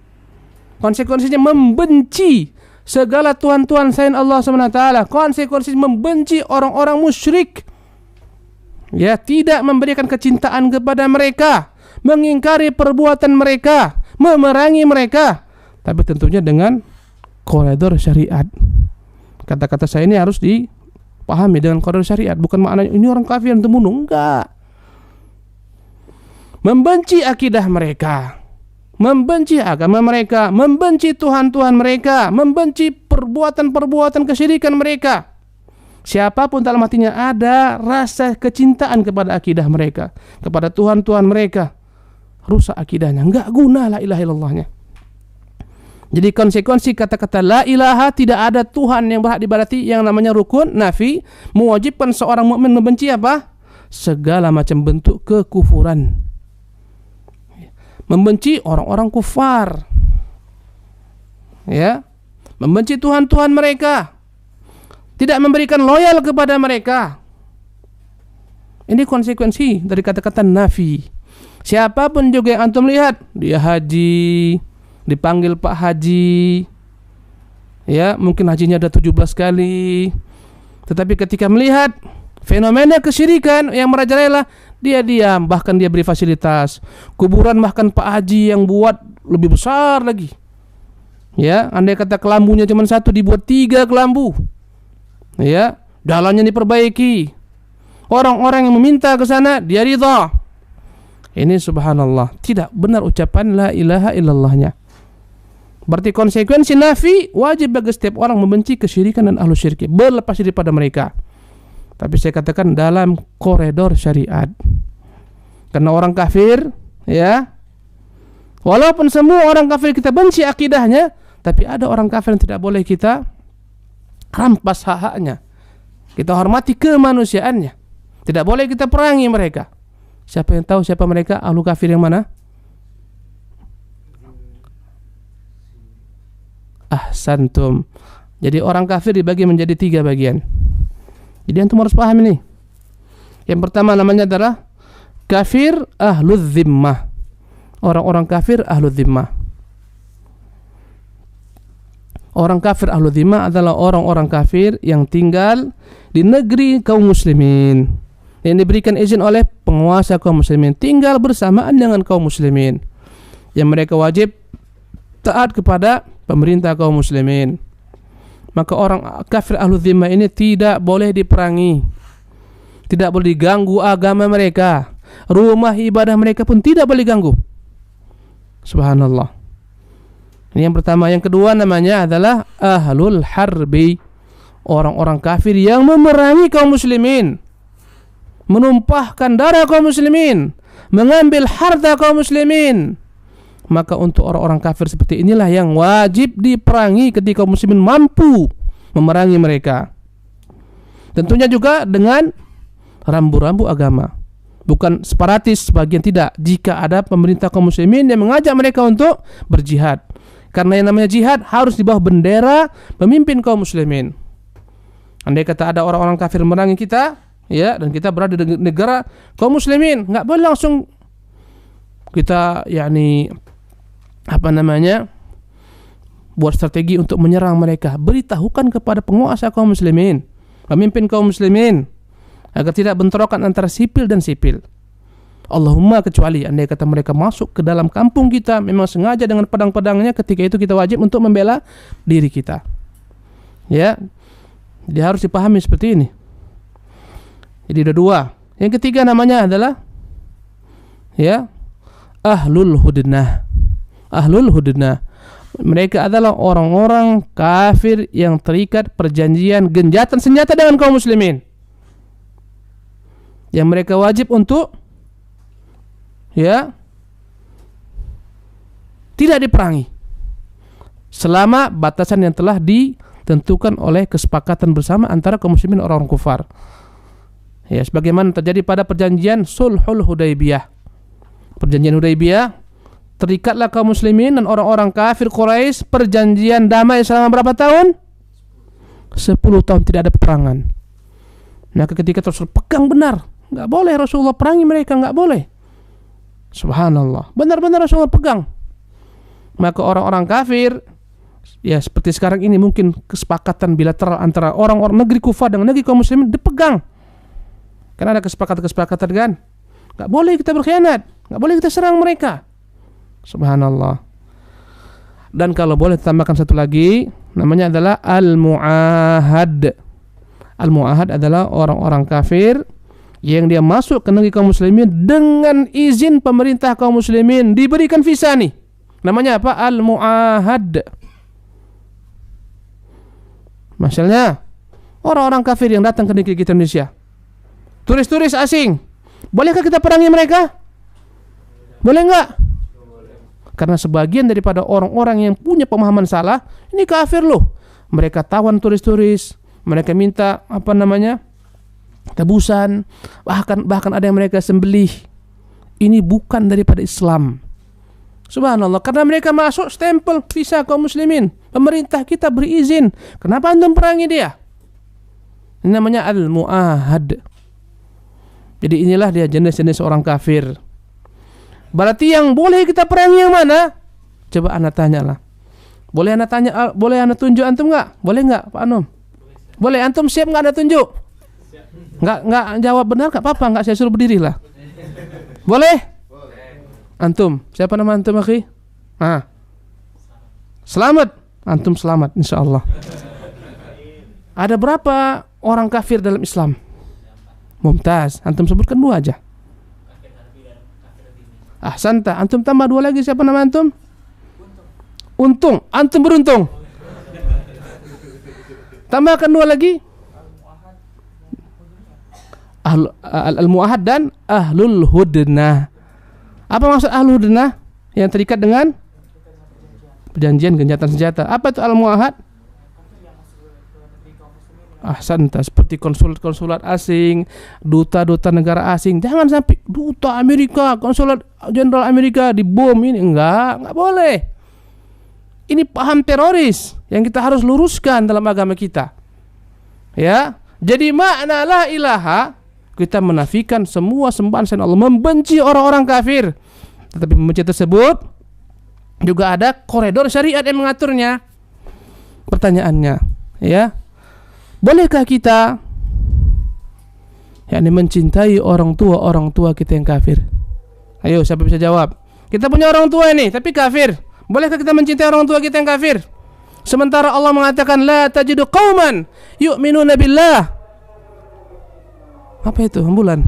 Konsekuensinya membenci segala tuhan-tuhan selain Allah SWT. Konsekuensinya membenci orang-orang musyrik. Ya, tidak memberikan kecintaan kepada mereka, mengingkari perbuatan mereka, memerangi mereka. Tapi tentunya dengan koridor syariat. Kata-kata saya ini harus dipahami dengan koridor syariat. Bukan maknanya ini orang kafir yang membunuh. Enggak. Membenci akidah mereka, membenci agama mereka, membenci Tuhan-Tuhan mereka, membenci perbuatan-perbuatan kesyirikan mereka. Siapapun dalam hatinya ada rasa kecintaan kepada akidah mereka, kepada Tuhan-Tuhan mereka, rusak akidahnya, enggak guna la ilaha illallahnya. Jadi konsekuensi kata-kata la ilaha, tidak ada Tuhan yang berhak diibadati, yang namanya rukun nafi, mewajibkan seorang mukmin membenci apa? Segala macam bentuk kekufuran. Membenci orang-orang kufar, ya, membenci Tuhan-Tuhan mereka, tidak memberikan loyal kepada mereka. Ini konsekuensi dari kata-kata nafi. Siapapun juga yang antum lihat, dia haji, dipanggil Pak Haji, ya, mungkin hajinya ada 17 kali, tetapi ketika melihat fenomena kesyirikan yang merajalela, dia diam, bahkan dia beri fasilitas. Kuburan bahkan Pak Haji yang buat lebih besar lagi. Ya, andai kata kelambunya cuma satu, dibuat 3 kelambu. Ya, jalannya diperbaiki. Orang-orang yang meminta ke sana, dia ridha. Ini subhanallah, tidak benar ucapan la ilaha illallahnya. Berarti konsekuensi nafi, wajib bagi setiap orang membenci kesyirikan dan ahlu syirki, berlepas daripada mereka. Tapi saya katakan dalam koridor syariat. Karena orang kafir, ya, walaupun semua orang kafir kita benci akidahnya, tapi ada orang kafir yang tidak boleh kita rampas hak-haknya. Kita hormati kemanusiaannya. Tidak boleh kita perangi mereka. Siapa yang tahu siapa mereka? Ahlu kafir yang mana? Ahsantum. Jadi orang kafir dibagi menjadi 3 bagian. Jadi antum harus paham ini. Yang pertama namanya adalah kafir ahlul zimmah. Orang-orang kafir ahlul zimmah. Orang kafir ahlul zimmah adalah orang-orang kafir yang tinggal di negeri kaum muslimin, yang diberikan izin oleh penguasa kaum muslimin, tinggal bersamaan dengan kaum muslimin, yang mereka wajib taat kepada pemerintah kaum muslimin. Maka orang kafir ahlul zimmah ini tidak boleh diperangi, tidak boleh diganggu agama mereka, rumah ibadah mereka pun tidak boleh diganggu. Subhanallah. Ini yang pertama. Yang kedua namanya adalah ahlul harbi, orang-orang kafir yang memerangi kaum muslimin, menumpahkan darah kaum muslimin, mengambil harta kaum muslimin. Maka untuk orang-orang kafir seperti inilah yang wajib diperangi ketika kaum muslimin mampu memerangi mereka. Tentunya juga dengan rambu-rambu agama, bukan separatis sebagian, tidak. Jika ada pemerintah kaum muslimin yang mengajak mereka untuk berjihad, karena yang namanya jihad harus di bawah bendera pemimpin kaum muslimin. Andai kata ada orang-orang kafir memerangi kita, ya, dan kita berada di negara kaum muslimin, nggak boleh langsung kita buat strategi untuk menyerang mereka. Beritahukan kepada penguasa kaum muslimin, pemimpin kaum muslimin, agar tidak bentrokan antara sipil dan sipil. Allahumma kecuali andai kata mereka masuk ke dalam kampung kita memang sengaja dengan pedang-pedangnya, ketika itu kita wajib untuk membela diri kita. Ya. Jadi harus dipahami seperti ini. Jadi ada dua. Yang ketiga namanya adalah ya ahlul hudnah. Ahlul hudnah. Mereka adalah orang-orang kafir yang terikat perjanjian gencatan senjata dengan kaum muslimin. Yang mereka wajib untuk ya tidak diperangi selama batasan yang telah ditentukan oleh kesepakatan bersama antara kaum muslimin dan orang-orang kufar. Ya, sebagaimana terjadi pada perjanjian Sulhul Hudaybiyah. Perjanjian Hudaybiyah, terikatlah kaum muslimin dan orang-orang kafir Quraisy perjanjian damai selama berapa tahun? 10 tahun tidak ada peperangan. Maka ketika Rasul pegang benar, enggak boleh Rasulullah perangi mereka, enggak boleh. Subhanallah. Benar-benar Rasulullah pegang. Maka orang-orang kafir ya seperti sekarang ini mungkin kesepakatan bilateral antara orang-orang negeri kufar dengan negeri kaum muslimin dipegang. Karena ada kesepakatan kan? Enggak boleh kita berkhianat, enggak boleh kita serang mereka. Subhanallah. Dan kalau boleh tambahkan satu lagi, namanya adalah al-mu'ahad. Al-mu'ahad adalah orang-orang kafir yang dia masuk ke negeri kaum muslimin dengan izin pemerintah kaum muslimin, diberikan visa nih. Namanya apa? Al-mu'ahad. Misalnya orang-orang kafir yang datang ke negeri kita Indonesia, turis-turis asing, bolehkah kita perangi mereka? Boleh enggak? Karena sebagian daripada orang-orang yang punya pemahaman salah, ini kafir loh. Mereka tawan turis-turis, mereka minta tebusan, bahkan ada yang mereka sembelih. Ini bukan daripada Islam. Subhanallah, karena mereka masuk stempel visa kaum muslimin, pemerintah kita berizin. Kenapa antum perangi dia? Ini namanya al-mu'ahad. Jadi inilah dia jenis-jenis orang kafir. Berarti yang boleh kita perangi yang mana? Coba anda tanyalah. Boleh anda tunjuk antum enggak? Boleh enggak Pak Anum? Boleh, antum siap enggak anda tunjuk? Enggak jawab benar enggak apa-apa, enggak saya suruh berdiri lah. Boleh? Antum, siapa nama antum akhi? Selamat. Antum selamat insyaallah. Ada berapa orang kafir dalam Islam? Mumtaz, antum sebutkan 2 aja. Ahsanta, antum tambah 2 lagi, siapa nama antum? Untung, antum beruntung. Tambahkan 2 lagi. Al-mu'ahad dan ahlul hudnah. Apa maksud ahlul hudnah? Yang terikat dengan perjanjian gencatan senjata. Apa itu al-mu'ahad? Ahsanta, seperti konsulat-konsulat asing, duta-duta negara asing. Jangan sampai duta Amerika, konsulat jenderal Amerika dibom ini. Enggak boleh. Ini paham teroris yang kita harus luruskan dalam agama kita. Ya, jadi makna la ilaha, kita menafikan semua sembahan selain Allah, membenci orang-orang kafir. Tetapi membenci tersebut juga ada koridor syariat yang mengaturnya. Pertanyaannya, ya, bolehkah kita mencintai orang tua kita yang kafir? Ayo, siapa bisa jawab? Kita punya orang tua ini tapi kafir. Bolehkah kita mencintai orang tua kita yang kafir? Sementara Allah mengatakan la tajidu qauman yu'minuna billah. Apa itu? Bulan.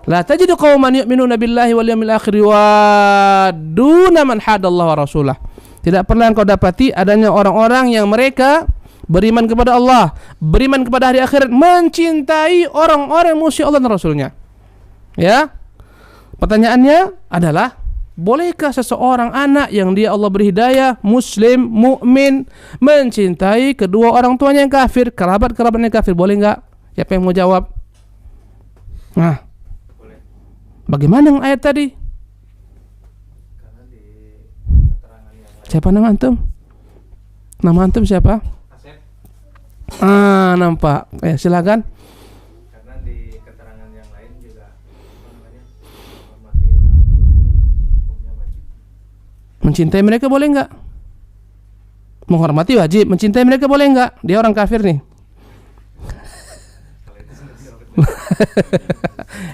La tajidu qauman yu'minuna billahi wal yawmil akhir wa duna man hadallahu wa rasulah. Tidak pernah engkau dapati adanya orang-orang yang mereka beriman kepada Allah, beriman kepada hari akhirat, mencintai orang-orang musuh Allah dan Rasulnya. Ya. Pertanyaannya adalah, bolehkah seseorang anak yang dia Allah beri hidayah, muslim, mukmin, mencintai kedua orang tuanya yang kafir, kerabat-kerabatnya kafir? Boleh enggak? Siapa yang mau jawab? Nah, boleh. Bagaimana yang ayat tadi? Karena di keterangan yang siapa nama antum? Nama antum siapa? Asep. Nampak. Silakan. Karena di keterangan yang lain juga menghormati hukumnya wajib. Mencintai mereka boleh enggak? Menghormati wajib. Mencintai mereka boleh enggak? Dia orang kafir nih.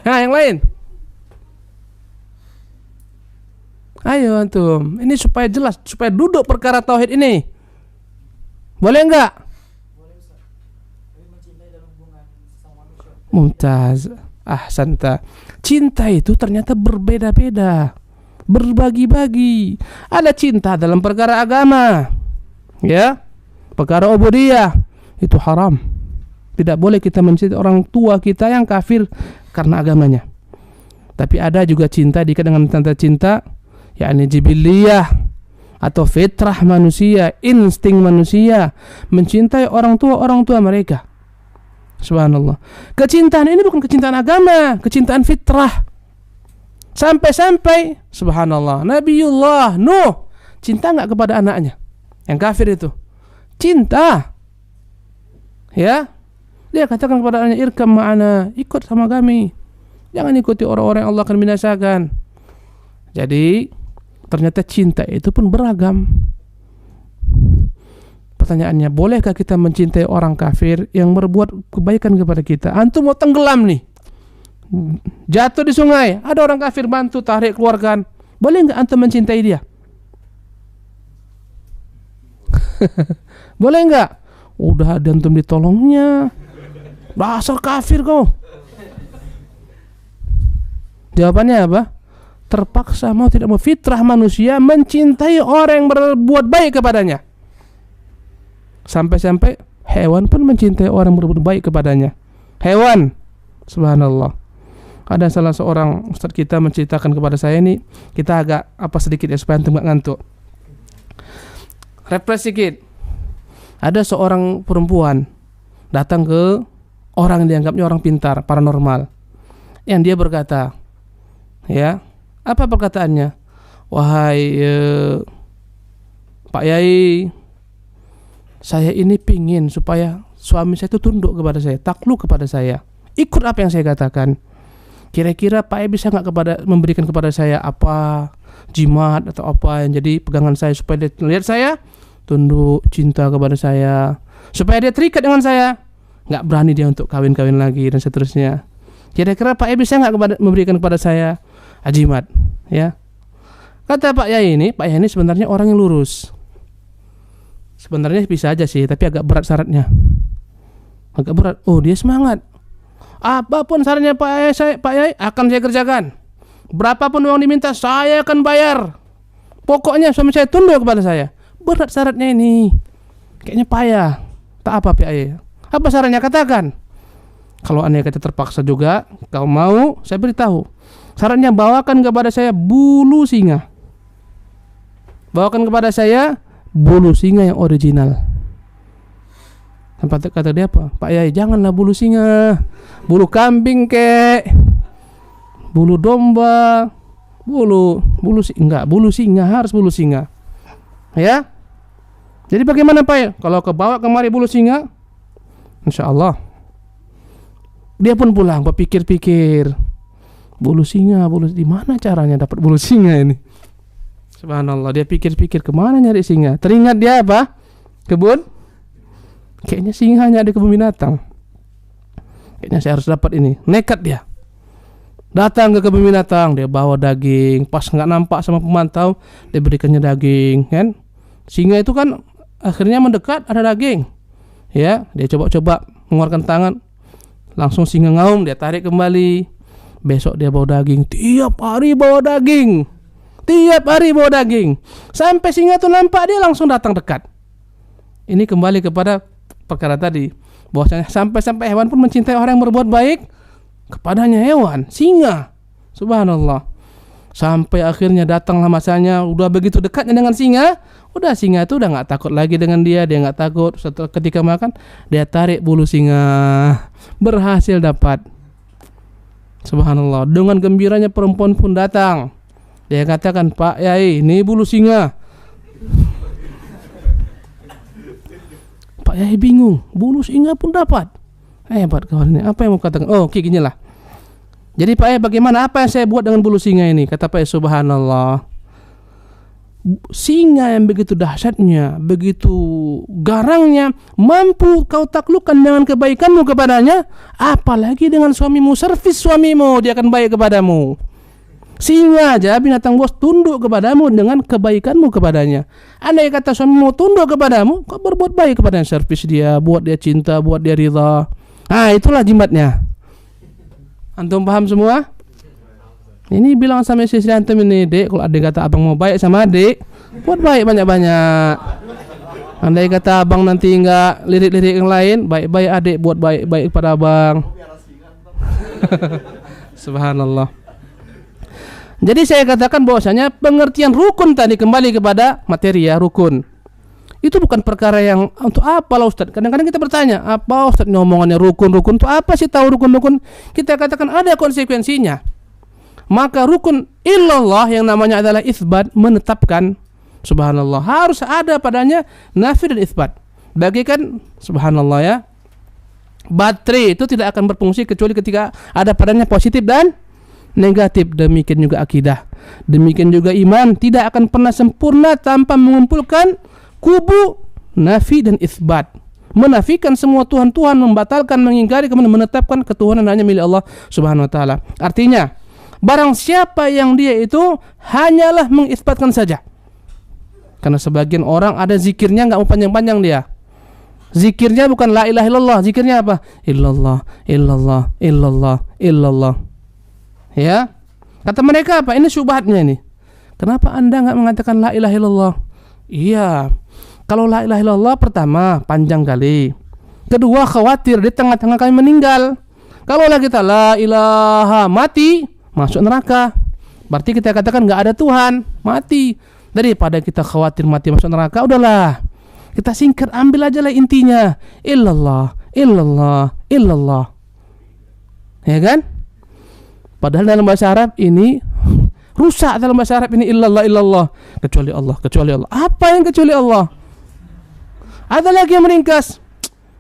Nah, yang lain. Ayo antum, ini supaya jelas, supaya duduk perkara tauhid ini. Boleh enggak? Mumtaz. Ahsanta. Cinta itu ternyata berbeda-beda, berbagi-bagi. Ada cinta dalam perkara agama, ya, perkara ubudiyah, itu haram. Tidak boleh kita mencintai orang tua kita yang kafir karena agamanya. Tapi ada juga cinta diikat dengan tanda cinta, yakni jibiliyah atau fitrah manusia, insting manusia, mencintai orang tua mereka. Subhanallah. Kecintaan ini bukan kecintaan agama, kecintaan fitrah. Sampai-sampai subhanallah, Nabiullah Nuh cinta enggak kepada anaknya yang kafir itu? Cinta. Ya. Dia katakan kepada anaknya, "Irkam ma'ana, ikut sama kami. Jangan ikuti orang-orang yang Allah akan binasakan." Jadi, ternyata cinta itu pun beragam. Pertanyaannya, bolehkah kita mencintai orang kafir yang berbuat kebaikan kepada kita? Antum mau tenggelam nih, jatuh di sungai, ada orang kafir bantu, tarik, keluarkan. Boleh nggak antum mencintai dia? Boleh nggak? Udah ada antum ditolongnya, dasar kafir kau. Jawabannya apa? Terpaksa mau tidak mau, fitrah manusia mencintai orang yang berbuat baik kepadanya. Sampai-sampai hewan pun mencintai orang yang berbuat baik kepadanya. Hewan, subhanallah. Ada salah seorang ustaz kita menceritakan kepada saya ini, kita agak sedikit ya supaya antum gak ngantuk. Refresh sedikit. Ada seorang perempuan datang ke orang yang dianggapnya orang pintar, paranormal. Yang dia berkata, ya, apa perkataannya? "Wahai Pak Yai, saya ini pingin supaya suami saya itu tunduk kepada saya, takluk kepada saya, ikut apa yang saya katakan. Kira-kira Pak Yai bisa nggak memberikan kepada saya apa, jimat atau apa yang jadi pegangan saya supaya dia lihat saya tunduk, cinta kepada saya, supaya dia terikat dengan saya, nggak berani dia untuk kawin-kawin lagi dan seterusnya. Kira-kira Pak Yai bisa nggak memberikan kepada saya jimat?" Ya, kata Pak Yai ini sebenarnya orang yang lurus. Sebenarnya bisa aja sih, tapi agak berat syaratnya. Agak berat. Oh, dia semangat. Apapun syaratnya Pak Yai akan saya kerjakan. Berapapun uang diminta saya akan bayar. Pokoknya suami saya tunduk kepada saya. Berat syaratnya ini. Kayaknya payah. Tak apa Pak Yai. Apa syaratnya, katakan. Kalau anda kata terpaksa juga, kau mau, saya beritahu. Syaratnya bawakan kepada saya bulu singa. Bawakan kepada saya bulu singa yang original. Tempat kata dia apa? "Pak Yai, janganlah bulu singa, bulu kambing kek, bulu domba, bulu singa, harus bulu singa." Ya. Jadi bagaimana Pak Yai? Kalau kebawa kemari bulu singa, insya Allah. Dia pun pulang berpikir-pikir, bulu singa, di mana caranya dapat bulu singa ini? Subhanallah, dia pikir-pikir kemana nyari singa. Teringat dia apa? Kebun. Kayaknya singanya ada kebun binatang. Kayaknya saya harus dapat ini. Nekat dia. Datang ke kebun binatang, dia bawa daging. Pas nggak nampak sama pemantau, dia berikannya daging, kan? Singa itu kan akhirnya mendekat, ada daging. Ya, dia coba-coba mengeluarkan tangan, langsung singa ngaum, dia tarik kembali. Besok dia bawa daging. Tiap hari bawa daging. Sampai singa itu nampak, dia langsung datang dekat. Ini kembali kepada perkara tadi, bahwasanya sampai-sampai hewan pun mencintai orang yang berbuat baik kepadanya. Hewan, singa, subhanallah. Sampai akhirnya datanglah masanya, udah begitu dekatnya dengan singa, udah singa itu udah nggak takut lagi dengan dia nggak takut. Setelah ketika makan, dia tarik bulu singa, berhasil dapat. Subhanallah, dengan gembiranya perempuan pun datang. Dia katakan, "Pak Yai, ini bulu singa." Pak Yai bingung, bulu singa pun dapat. Hebat kawan ini. Apa yang mau katakan? Oh, oke, gini lah. Jadi Pak Yai, bagaimana, apa yang saya buat dengan bulu singa ini? Kata Pak Yai, subhanallah, singa yang begitu dahsyatnya, begitu garangnya, mampu kau taklukkan dengan kebaikanmu kepadanya, apalagi dengan suamimu, servis suamimu, dia akan baik kepadamu. Singa aja, binatang buas, tunduk kepadamu dengan kebaikanmu kepadanya. Andai kata suamimu tunduk kepadamu, kau berbuat baik kepadanya, servis dia, buat dia cinta, buat dia ridha. Nah, itulah jimatnya. Antum paham semua? Ini bilang sama istri antum ini, Dek, kalau adik kata abang mau baik sama adik, buat baik banyak-banyak. Andai kata abang nanti enggak lirik-lirik yang lain, baik-baik adik buat baik-baik pada abang. Subhanallah. Jadi saya katakan bahwasanya pengertian rukun tadi kembali kepada materi ya, rukun. Itu bukan perkara yang untuk apa lah Ustaz. Kadang-kadang kita bertanya, apa Ustaz ngomongannya rukun-rukun itu apa sih, tahu rukun-rukun? Kita katakan ada konsekuensinya. Maka rukun illallah yang namanya adalah isbat, menetapkan. Subhanallah, harus ada padanya nafi dan isbat. Bagikan subhanallah ya, baterai itu tidak akan berfungsi kecuali ketika ada padanya positif dan negatif. Demikian juga akidah, demikian juga iman tidak akan pernah sempurna tanpa mengumpulkan kubu nafi dan isbat. Menafikan semua Tuhan-Tuhan, membatalkan, mengingkari, kemudian menetapkan ketuhanan hanya milik Allah Subhanahu wa taala. Artinya, barang siapa yang dia itu hanyalah mengisbatkan saja. Karena sebagian orang ada zikirnya enggak mau panjang-panjang dia. Zikirnya bukan la ilaha illallah, zikirnya apa? Illallah, illallah, illallah, illallah. Ya. Kata mereka apa? Ini syubhatnya ini. Kenapa Anda enggak mengatakan la ilaha illallah? Iya. Kalau la ilaha illallah pertama panjang kali. Kedua khawatir di tengah-tengah kami meninggal. Kalau kita la ilaha mati, masuk neraka. Berarti kita katakan enggak ada Tuhan, mati. Daripada kita khawatir mati masuk neraka, udahlah. Kita singkat, ambil aja lah intinya. Illallah, illallah, illallah. Ya kan? Padahal dalam bahasa Arab ini rusak, dalam bahasa Arab ini illallah, illallah. Kecuali Allah, kecuali Allah. Apa yang kecuali Allah? Ada lagi yang meringkas.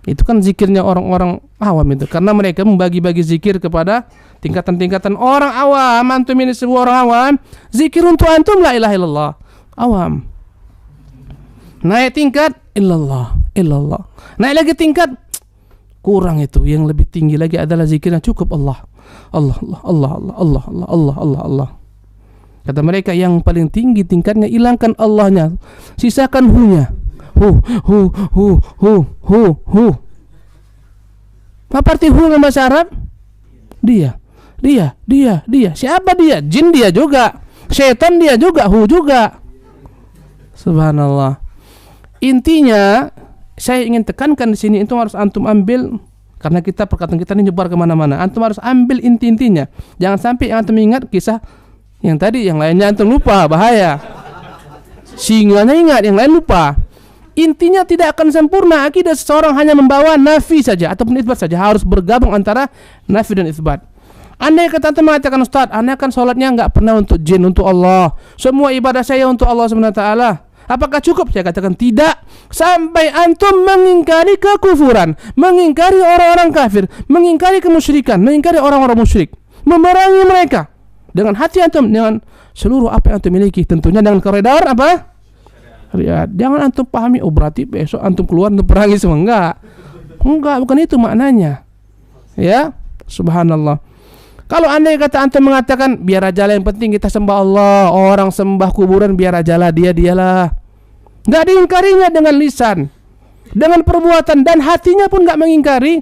Itu kan zikirnya orang-orang awam itu. Karena mereka membagi-bagi zikir kepada tingkatan-tingkatan orang awam. Antum ini sebuah orang awam. Zikir untuk antum la ilaha illallah. Awam. Naik tingkat illallah, illallah. Naik lagi tingkat kurang itu. Yang lebih tinggi lagi adalah zikirnya cukup Allah. Allah, Allah, Allah, Allah, Allah, Allah, Allah, Allah, Allah. Kata mereka yang paling tinggi tingkatnya hilangkan Allahnya, sisakan hu-nya. Hu. Apa arti hu dalam bahasa Arab? Dia. Siapa dia? Jin dia juga. Syaitan dia juga, hu juga. Subhanallah. Intinya saya ingin tekankan di sini, itu harus antum ambil, karena kita perkataan kita ini nyebar kemana-mana. Antum harus ambil inti-intinya. Jangan sampai antum ingat kisah yang tadi, yang lainnya antum lupa, bahaya. Singanya ingat, yang lain lupa. Intinya tidak akan sempurna akidah seseorang hanya membawa nafi saja ataupun isbat saja. Harus bergabung antara nafi dan isbat. Andai kata antum mengatakan, Ustaz, anda kan sholatnya enggak pernah untuk jin, untuk Allah. Semua ibadah saya untuk Allah Subhanahu wa taala. Apakah cukup? Saya katakan tidak. Sampai antum mengingkari kekufuran, mengingkari orang-orang kafir, mengingkari kemusyrikan, mengingkari orang-orang musyrik, memerangi mereka dengan hati antum, dengan seluruh apa yang antum miliki, tentunya dengan koridor apa? Ya, jangan antum pahami, oh berarti besok antum keluar untuk perangi semua. Enggak, bukan itu maknanya. Ya, subhanallah. Kalau andai kata antum mengatakan biar aja lah, yang penting kita sembah Allah, orang sembah kuburan biar aja lah, dialah. Enggak diingkarinya dengan lisan, dengan perbuatan, dan hatinya pun enggak mengingkari.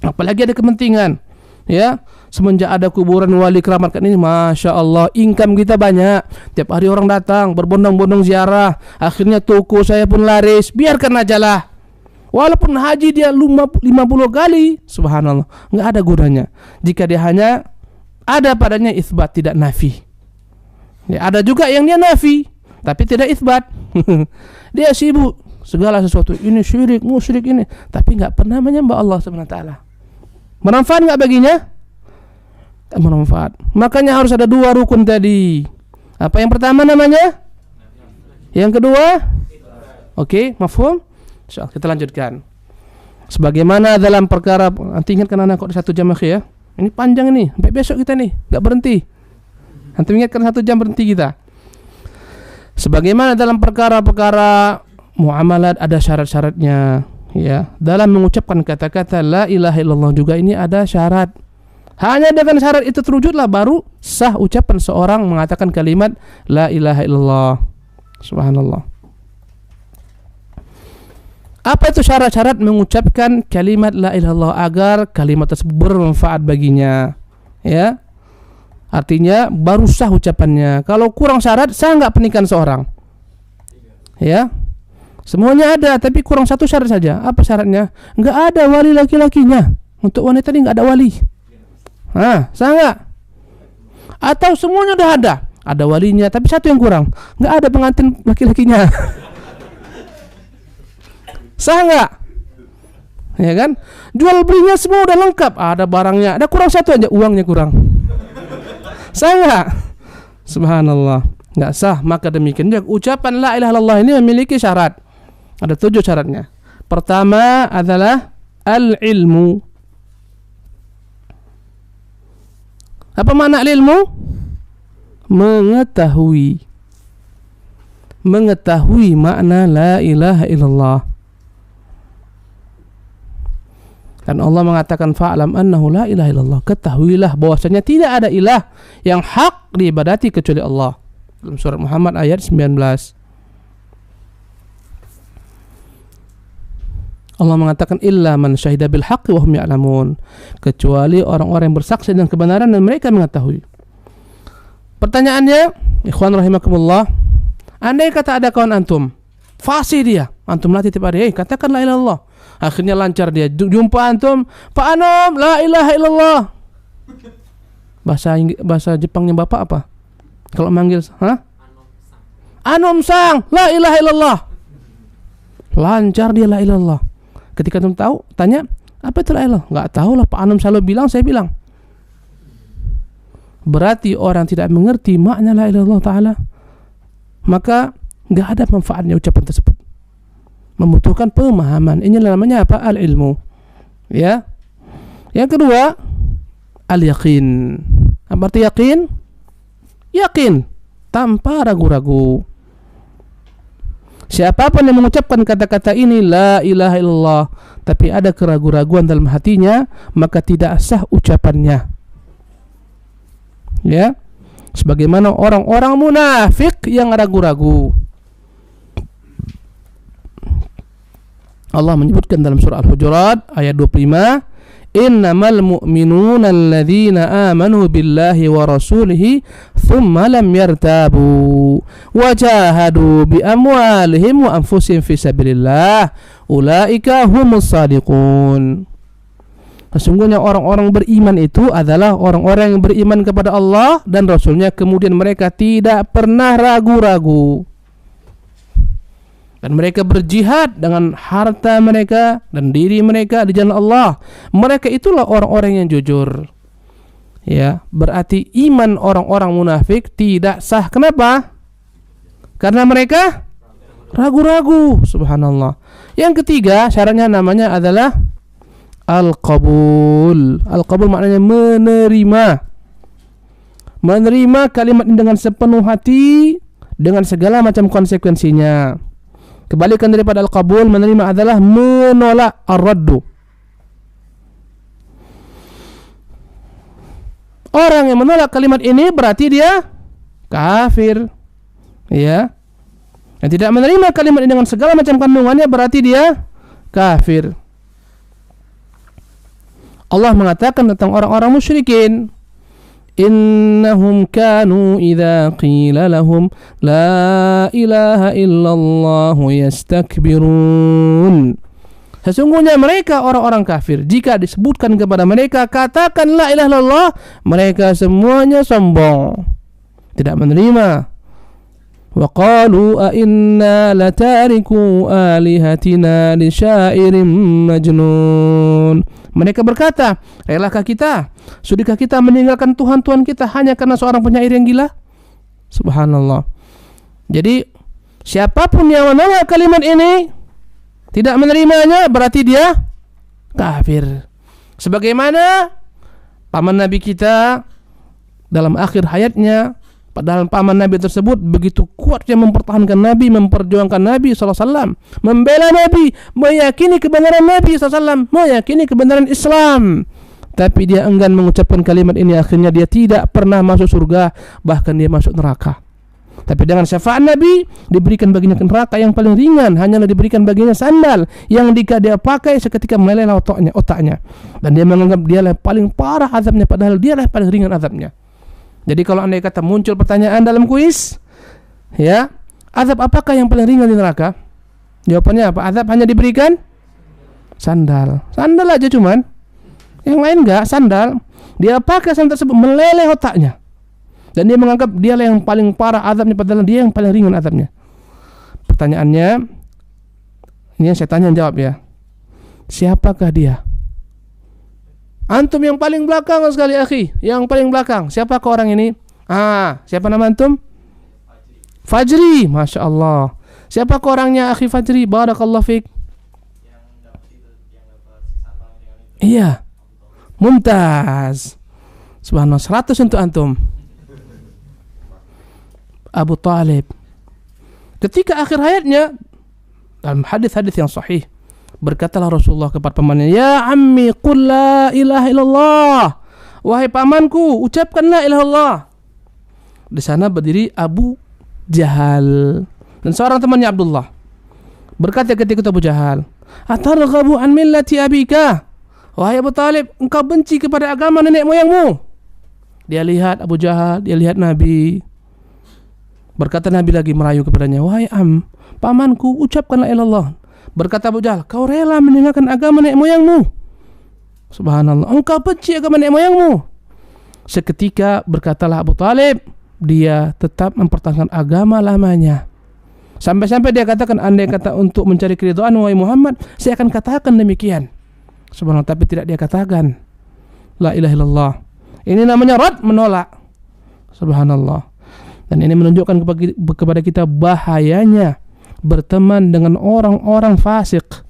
Apalagi ada kepentingan. Ya, semenjak ada kuburan wali keramat ini, masya Allah, income kita banyak. Tiap hari orang datang berbondong-bondong ziarah. Akhirnya toko saya pun laris. Biarkan aja lah. Walaupun haji dia 50 kali, subhanallah, nggak ada gunanya jika dia hanya ada padanya isbat, tidak nafi. Ya, ada juga yang dia nafi tapi tidak isbat. Dia sibuk segala sesuatu, ini syirik, musyrik ini, tapi nggak pernah menyembah Allah Subhanahu wa taala. Bermanfaat nggak baginya? Bermanfaat. Makanya harus ada dua rukun tadi. Apa yang pertama namanya? Yang kedua? Oke, mafhum? Insyaallah kita lanjutkan. Sebagaimana dalam perkara, nanti ingatkan anak kok 1 jam ya. Ini panjang ini, sampai besok kita nih, enggak berhenti. Nanti ingatkan 1 jam berhenti kita. Sebagaimana dalam perkara-perkara muamalat ada syarat-syaratnya, ya. Dalam mengucapkan kata-kata la ilaha illallah juga ini ada syarat. Hanya dengan syarat itu terwujudlah baru sah ucapan seorang mengatakan kalimat la ilaha illallah. Subhanallah. Apa itu syarat-syarat mengucapkan kalimat la ilaha illallah agar kalimat tersebut bermanfaat baginya? Ya, artinya baru sah ucapannya. Kalau kurang syarat, sah nggak pernikahan seorang? Ya, semuanya ada, tapi kurang satu syarat saja. Apa syaratnya? Nggak ada wali laki-lakinya. Untuk wanita ini nggak ada wali. Sah nggak? Atau semuanya udah ada walinya, tapi satu yang kurang, nggak ada pengantin laki-lakinya. Sah nggak? Ya kan? Jual belinya semua udah lengkap, ada barangnya, ada kurang satu aja, uangnya kurang. Sah nggak? Subhanallah, nggak sah. Maka demikian juga ucapan la ilaha illallah ini memiliki syarat. Ada 7 syaratnya. Pertama adalah al-ilmu. Apa makna ilmu? Mengetahui makna la ilaha illallah. Dan Allah mengatakan fa'lam annahu la ilaha illallah. Ketahuilah bahwasanya tidak ada ilah yang hak diibadati kecuali Allah. Dalam surat Muhammad ayat 19. Allah mengatakan illa man syahida bil haqqi wa hum ya'lamun. Kecuali orang-orang yang bersaksi dengan kebenaran dan mereka mengetahui. Pertanyaannya, ikhwan rahimakumullah, andai kata ada kawan antum, fasih dia, antum latih tiap hari, katakan la ilaha illallah. Akhirnya lancar dia, jumpa antum, Pak Anom, la ilaha illallah. Bahasa Jepangnya Bapak apa? Kalau manggil, Anom sang, la ilaha illallah. Lancar dia la ilaha illallah. Ketika antum tahu, tanya, apa itu la ilaha? Enggak tahu lah, Pak Anom selalu bilang, saya bilang. Berarti orang tidak mengerti makna la ilaha illallah ta'ala, maka enggak ada manfaatnya ucapan tersebut. Membutuhkan pemahaman. Ini namanya apa? Al-ilmu. Ya. Yang kedua, al-yaqin. Apa arti yakin? Yakin tanpa ragu-ragu. Siapapun yang mengucapkan kata-kata ini la ilaha illallah tapi ada keraguan-raguan dalam hatinya, maka tidak sah ucapannya. Ya. Sebagaimana orang-orang munafik yang ragu-ragu. Allah menyebutkan dalam surah Al-Hujurat ayat 25, innamal mu'minuna alladzina amanu billahi wa rasulihi thumma lam yartabu wa jahadu bi amwalihim wa anfusihim fi sabilillah ulaika humus shadiqun. Sesungguhnya orang-orang beriman itu adalah orang-orang yang beriman kepada Allah dan Rasulnya, kemudian mereka tidak pernah ragu-ragu. Dan mereka berjihad dengan harta mereka dan diri mereka di jalan Allah. Mereka itulah orang-orang yang jujur. Ya, berarti iman orang-orang munafik tidak sah. Kenapa? Karena mereka ragu-ragu. Subhanallah. Yang ketiga, syaratnya namanya adalah al-qabul. Al-qabul maknanya menerima. Menerima kalimat ini dengan sepenuh hati, dengan segala macam konsekuensinya. Kebalikan daripada al-qabul, menerima adalah menolak, ar-raddu. Orang yang menolak kalimat ini berarti dia kafir. Ya. Yang tidak menerima kalimat ini dengan segala macam kandungannya berarti dia kafir. Allah mengatakan tentang orang-orang musyrikin, innahum kanu idza qila lahum la ilaha illallah yastakbirun. Sesungguhnya mereka orang-orang kafir, jika disebutkan kepada mereka katakan la ilaha illallah, mereka semuanya sombong, tidak menerima. Wa qalu a inna latariku alihatina li syairin majnun. Mereka berkata, relakah kita, sudahkah kita meninggalkan Tuhan-Tuhan kita hanya karena seorang penyair yang gila? Subhanallah. Jadi siapapun yang menolak kalimat ini, tidak menerimanya, berarti dia kafir. Sebagaimana paman Nabi kita dalam akhir hayatnya, padahal paman Nabi tersebut begitu kuatnya mempertahankan Nabi, memperjuangkan Nabi SAW, membela Nabi, meyakini kebenaran Nabi SAW, meyakini kebenaran Islam. Tapi dia enggan mengucapkan kalimat ini, akhirnya dia tidak pernah masuk surga, bahkan dia masuk neraka. Tapi dengan syafaat Nabi diberikan baginya neraka yang paling ringan, hanyalah diberikan baginya sandal yang jika dia pakai seketika meleleh otaknya. Dan dia menganggap dialah paling parah azabnya, padahal dialah paling ringan azabnya. Jadi kalau andai kata muncul pertanyaan dalam kuis, ya, azab apakah yang paling ringan di neraka? Jawabannya apa? Azab hanya diberikan sandal. Sandal aja cuman. Yang lain enggak, sandal. Dia pakai sandal tersebut meleleh otaknya. Dan dia menganggap dialah yang paling parah azabnya, padahal dia yang paling ringan azabnya. Pertanyaannya, ini yang saya tanya jawab ya. Siapakah dia? Antum yang paling belakang sekali akhi, yang paling belakang. Siapakah orang ini? Siapa nama antum? Fajri, Masya Allah. Siapakah orangnya akhi Fajri? Barakallahu fiik. Iya, Mumtaz. Subhanallah, 100 untuk antum. Abu Talib. Ketika akhir hayatnya, dalam hadis-hadis yang sahih, berkatalah Rasulullah kepada pamannya, "Ya ammi, qul la ilaha illallah." Wahai pamanku, ucapkan la ilaha illallah. Di sana berdiri Abu Jahal dan seorang temannya Abdullah. Berkata ketika itu Abu Jahal, "Atarghabu an millati abika?" Wahai Abu Talib, engkau benci kepada agama nenek moyangmu? Dia lihat Abu Jahal, dia lihat Nabi. Berkata Nabi lagi merayu kepadanya, "Wahai pamanku, ucapkan la ilaha illallah." Berkata Abu Jahal, "Kau rela meninggalkan agama nenek moyangmu?" Subhanallah, engkau benci agama nenek moyangmu. Seketika berkatalah Abu Talib, dia tetap mempertahankan agama lamanya. Sampai-sampai dia katakan, andai kata untuk mencari keridhaan wahai Muhammad, saya akan katakan demikian. Subhanallah, tapi tidak dia katakan la ilaha illallah. Ini namanya rad, menolak. Subhanallah. Dan ini menunjukkan kepada kita bahayanya berteman dengan orang-orang fasik,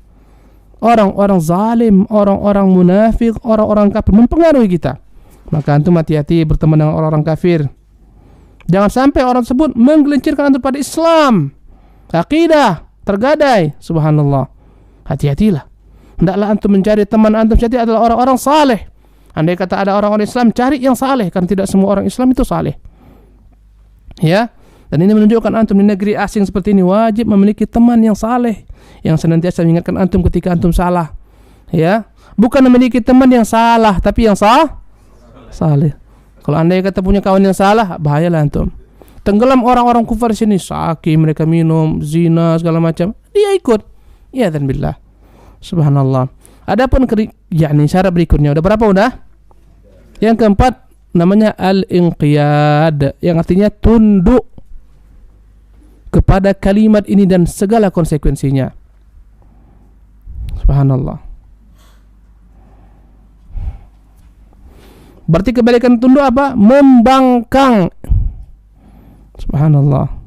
orang-orang zalim, orang-orang munafik, orang-orang kafir, mempengaruhi kita. Maka antum hati-hati berteman dengan orang-orang kafir. Jangan sampai orang tersebut menggelincirkan antum pada Islam, akidah tergadai. Subhanallah. Hati-hatilah. Hendaklah antum mencari teman antum jadi adalah orang-orang saleh. Andai kata ada orang-orang Islam, cari yang saleh, karena tidak semua orang Islam itu saleh. Ya, dan ini menunjukkan antum di negeri asing seperti ini wajib memiliki teman yang saleh, yang senantiasa mengingatkan antum ketika antum salah. Ya, bukan memiliki teman yang salah, tapi yang saleh. Kalau andai kata punya kawan yang salah, bahayalah antum. Tenggelam orang-orang kufar di sini, saki, mereka minum, zina, segala macam, dia ikut. Ya dan billah. Subhanallah. Adapun syarat berikutnya, udah berapa udah? Yang keempat namanya al-inqiyad, yang artinya tunduk kepada kalimat ini dan segala konsekuensinya. Subhanallah. Berarti kebalikan tunduk apa? Membangkang. Subhanallah.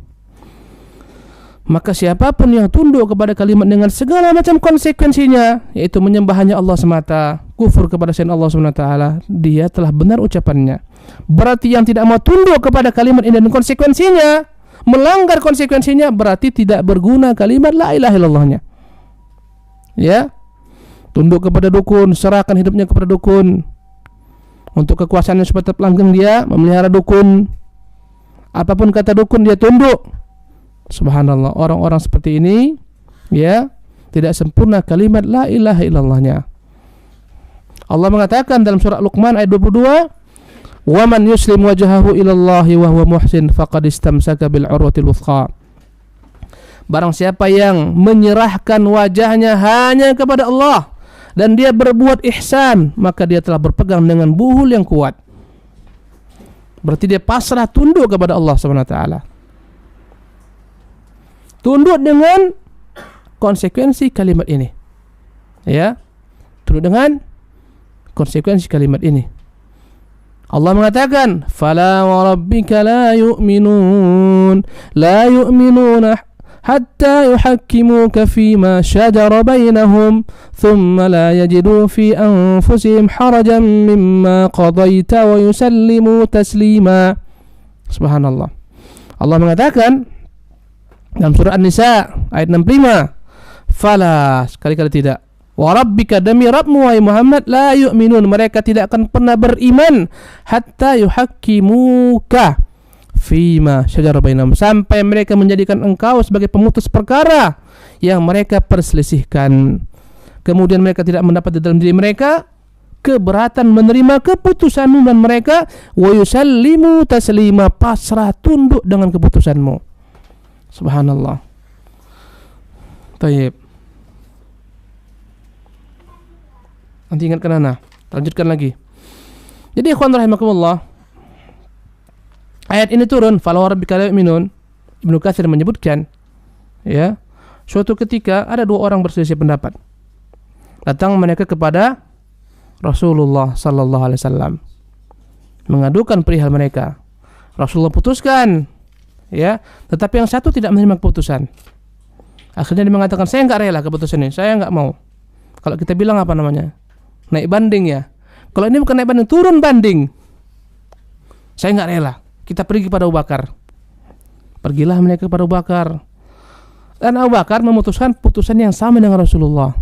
Maka siapapun yang tunduk kepada kalimat dengan segala macam konsekuensinya, yaitu menyembah hanya Allah semata, kufur kepada selain Allah SWT, dia telah benar ucapannya. Berarti yang tidak mau tunduk kepada kalimat ini dan konsekuensinya, melanggar konsekuensinya, berarti tidak berguna kalimat la ilaha illallahnya. Ya, tunduk kepada dukun, serahkan hidupnya kepada dukun. Untuk kekuasaannya supaya tetap langgeng, dia memelihara dukun. Apapun kata dukun dia tunduk. Subhanallah, orang-orang seperti ini ya tidak sempurna kalimat la ilaha illallahnya. Allah mengatakan dalam surah Luqman ayat 22, "Wa man yuslim wajhahu ilallahi wa huwa muhsin faqad istamsaka bil urwatil wuthqa." Barang siapa yang menyerahkan wajahnya hanya kepada Allah dan dia berbuat ihsan, maka dia telah berpegang dengan buhul yang kuat. Berarti dia pasrah tunduk kepada Allah Subhanahu wa taala. Tunduk dengan konsekuensi kalimat ini. Ya. Tunduk dengan konsekuensi kalimat ini. Allah mengatakan, "Fala wa rabbika la yu'minuna hatta yuhakkimuka fima shajara bainahum thumma la yajidu fi anfusihim harajan mimma qadaita wa yusallimu taslima." Subhanallah. Allah mengatakan dalam surah An-Nisa ayat 65, "Fala," sekali-kali tidak, "wa rabbika," demi Rabbmu wahai Muhammad, "la yu'minun," mereka tidak akan pernah beriman, "hatta yuhakkimuka fima syajara bainahum, sampai mereka menjadikan engkau sebagai pemutus perkara yang mereka perselisihkan. Kemudian mereka tidak mendapat di dalam diri mereka keberatan menerima keputusanmu, dan mereka wa yusallimu taslima, pasrah tunduk dengan keputusanmu. Subhanallah. Tayyib. Nanti ingatkan ana. Lanjutkan lagi. Jadi ikhwan rahimakumullah, ayat ini turun fala rabbika la yu'minun. Ibnu Katsir menyebutkan, ya, suatu ketika ada dua orang berselisih pendapat. Datang mereka kepada Rasulullah sallallahu alaihi wasallam mengadukan perihal mereka. Rasulullah putuskan, ya, tetapi yang satu tidak menerima keputusan. Akhirnya dia mengatakan, saya enggak rela keputusan ini, saya enggak mau. Kalau kita bilang apa namanya? Naik banding, ya. Kalau ini bukan naik banding, turun banding. Saya enggak rela. Kita pergi kepada Abu Bakar. Pergilah mereka kepada Abu Bakar. Dan Abu Bakar memutuskan putusan yang sama dengan Rasulullah.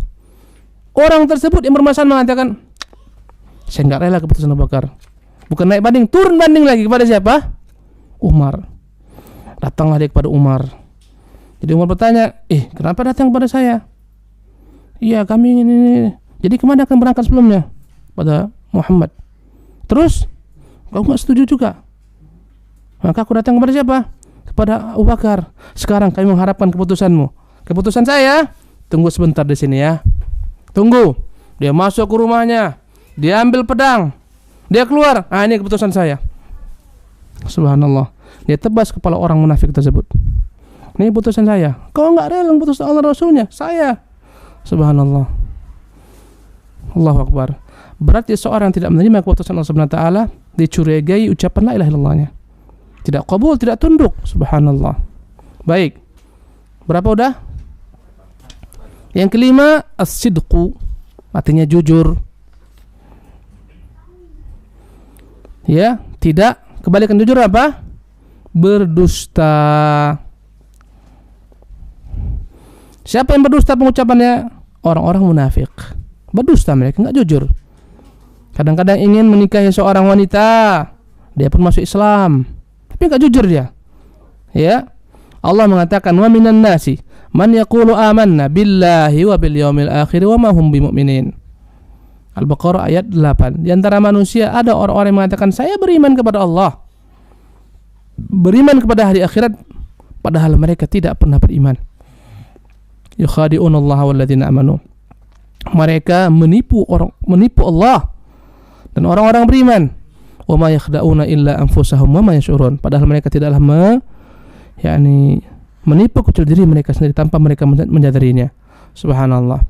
Orang tersebut yang bermasalah mengatakan, saya enggak rela keputusan Abu Bakar. Bukan naik banding, turun banding lagi kepada siapa? Umar. Datanglah dia kepada Umar. Jadi Umar bertanya, kenapa datang kepada saya? Iya, kami ini. Jadi kemana akan berangkat sebelumnya? Pada Muhammad. Terus kau enggak setuju juga. Maka aku datang kepada siapa? Kepada Abu Bakar. Sekarang kami mengharapkan keputusanmu. Keputusan saya, tunggu sebentar di sini ya. Tunggu. Dia masuk ke rumahnya. Dia ambil pedang. Dia keluar. Ini keputusan saya. Subhanallah. Dia tebas kepala orang munafik tersebut. Ini keputusan saya. Kau enggak rela keputusan Allah Rasulnya? Saya. Subhanallah. Allahu Akbar. Berarti seorang yang tidak menerima keputusan Allah Subhanahu wa taala dicurigai ucapan la ilaha illallahnya. Tidak qabul, tidak tunduk. Subhanallah. Baik. Berapa udah? Yang kelima, as-sidqu. Artinya jujur. Ya, tidak. Kebalikan jujur apa? Berdusta. Siapa yang berdusta pengucapannya? Orang-orang munafik. Berdusta mereka, enggak jujur. Kadang-kadang ingin menikahi seorang wanita, dia pun masuk Islam, tapi enggak jujur dia. Ya. Allah mengatakan, "Wa minan nasi man yaqulu amanna billahi wa bil yaumil akhir wa ma hum bimumin." Al-Baqarah ayat 8. Di antara manusia ada orang-orang yang mengatakan, saya beriman kepada Allah, beriman kepada hari akhirat, padahal mereka tidak pernah beriman. Yukhadi'unallaha walladzina amanu. Mereka menipu Allah dan orang-orang beriman. Wa ma yakhda'una illa anfusahum wa ma yash'urun. Padahal mereka tidaklah menipu kecuali diri mereka sendiri tanpa mereka menyadarinya. Subhanallah.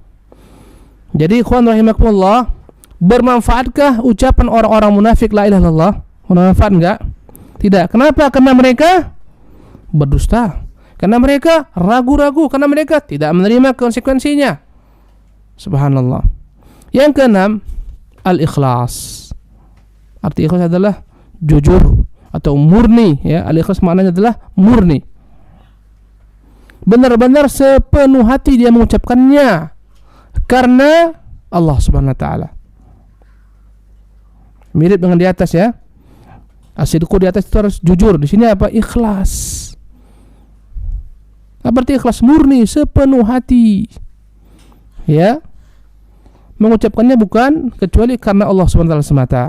Jadi ikhwan rahimakumullah, bermanfaatkah ucapan orang-orang munafik la ilaha illallah? Bermanfaat enggak? Tidak. Kenapa? Karena mereka berdusta. Karena mereka ragu-ragu, karena mereka tidak menerima konsekuensinya. Subhanallah. Yang keenam, al-ikhlas. Arti ikhlas adalah jujur atau murni, ya. Al-ikhlas maknanya adalah murni. Benar-benar sepenuh hati dia mengucapkannya karena Allah Subhanahu wa taala. Mirip dengan di atas, ya. As-sidqu di atas itu harus jujur. Di sini apa? Ikhlas. Berarti ikhlas murni, sepenuh hati. Ya. Mengucapkannya bukan kecuali karena Allah Subhanahu wa taala semata.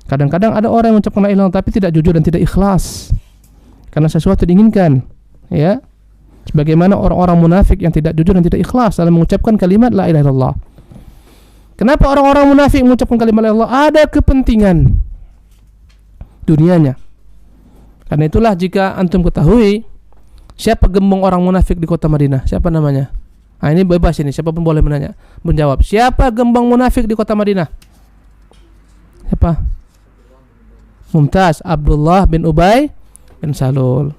Kadang-kadang ada orang yang mengucapkan la ilaha illallah tapi tidak jujur dan tidak ikhlas karena sesuatu diinginkan, ya. Sebagaimana orang-orang munafik yang tidak jujur dan tidak ikhlas dalam mengucapkan kalimat la ilaha illallah. Kenapa orang-orang munafik mengucapkan kalimat la ilaha illallah? Ada kepentingan dunianya. Karena itulah jika antum ketahui siapa gembong orang munafik di kota Madinah, siapa namanya? Ini bebas ini, siapapun boleh menjawab. Siapa gembong munafik di kota Madinah? Siapa? Mumtaz, Abdullah bin Ubay bin Salul.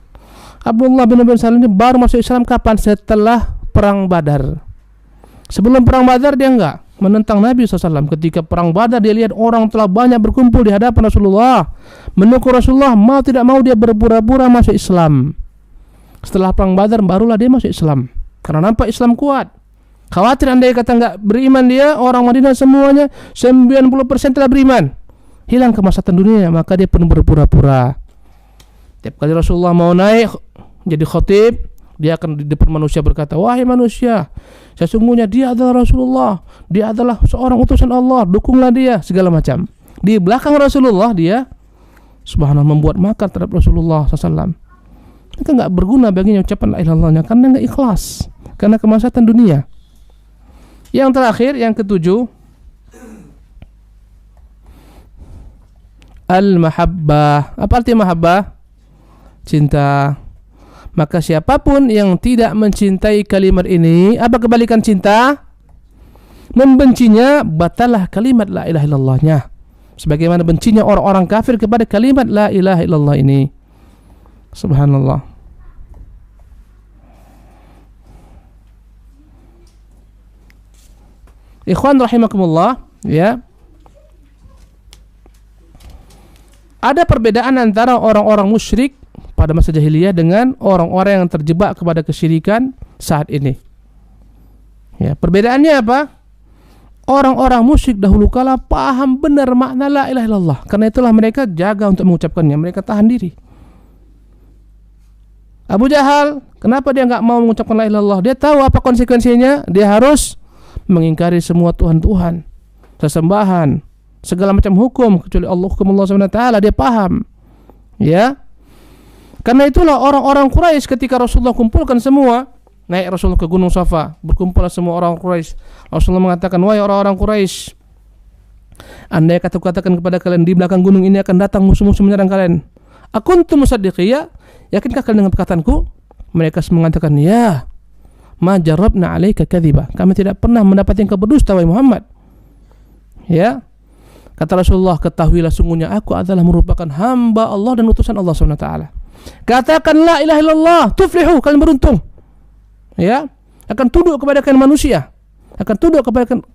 Abdullah bin Ubay bin Salul ini baru masuk Islam kapan? Setelah perang Badar. Sebelum perang Badar dia enggak menentang Nabi SAW. Ketika perang Badar dia lihat orang telah banyak berkumpul di hadapan Rasulullah, mendukung Rasulullah, mau tidak mau dia berpura-pura masuk Islam. Setelah perang Badar barulah dia masuk Islam karena nampak Islam kuat. Khawatir andai kata enggak beriman dia, orang Madinah semuanya 90% telah beriman. hilang kemaslahatan dunia, maka dia penuh berpura-pura. Tiap kali Rasulullah mau naik jadi khatib, dia akan di depan manusia berkata, wahai manusia, sesungguhnya dia adalah Rasulullah, dia adalah seorang utusan Allah, dukunglah dia, segala macam. Di belakang Rasulullah dia subhanallah membuat makar terhadap Rasulullah SAW. Maka nggak berguna baginya ucapan la ilaha illallahnya, karena nggak ikhlas, karena kemaslahatan dunia. Yang terakhir, yang ketujuh, al-mahabbah. Apa arti mahabbah? Cinta. Maka siapapun yang tidak mencintai kalimat ini, apa kebalikan cinta? Membencinya, batalah kalimat la ilaha illallahnya. Sebagaimana bencinya orang-orang kafir kepada kalimat la ilaha illallah ini. Subhanallah. Ikhwan rahimakumullah, ya. Ada perbedaan antara orang-orang musyrik pada masa jahiliyah dengan orang-orang yang terjebak kepada kesyirikan saat ini. Ya, perbedaannya apa? Orang-orang musyrik dahulu kala paham benar makna la ilaha illallah. Karena itulah mereka jaga untuk mengucapkannya, mereka tahan diri. Abu Jahal, kenapa dia enggak mau mengucapkan la ilaha illallah? Dia tahu apa konsekuensinya, dia harus mengingkari semua Tuhan-Tuhan, sesembahan, segala macam hukum kecuali hukum Allah SWT. Dia paham, ya. Karena itulah orang-orang Quraisy ketika Rasulullah kumpulkan semua, naik Rasulullah ke Gunung Safa, berkumpul semua orang Quraisy. Rasulullah mengatakan, wahai orang-orang Quraisy, andai katakan kepada kalian di belakang gunung ini akan datang musuh-musuh menyerang kalian, akuntum musaddiqiyya, yakinkah kalian dengan perkataanku? Mereka mengatakan, ya, ma jarabna alaika kadhiba, kami tidak pernah mendapati engkau berdusta wahai Muhammad. Ya, kata Rasulullah, ketahuilah sungguhnya aku adalah merupakan hamba Allah dan utusan Allah SWT. Katakan la ilaha illallah, tuflihu, kalian beruntung. Ya, akan tunduk kepada kalian manusia, akan tunduk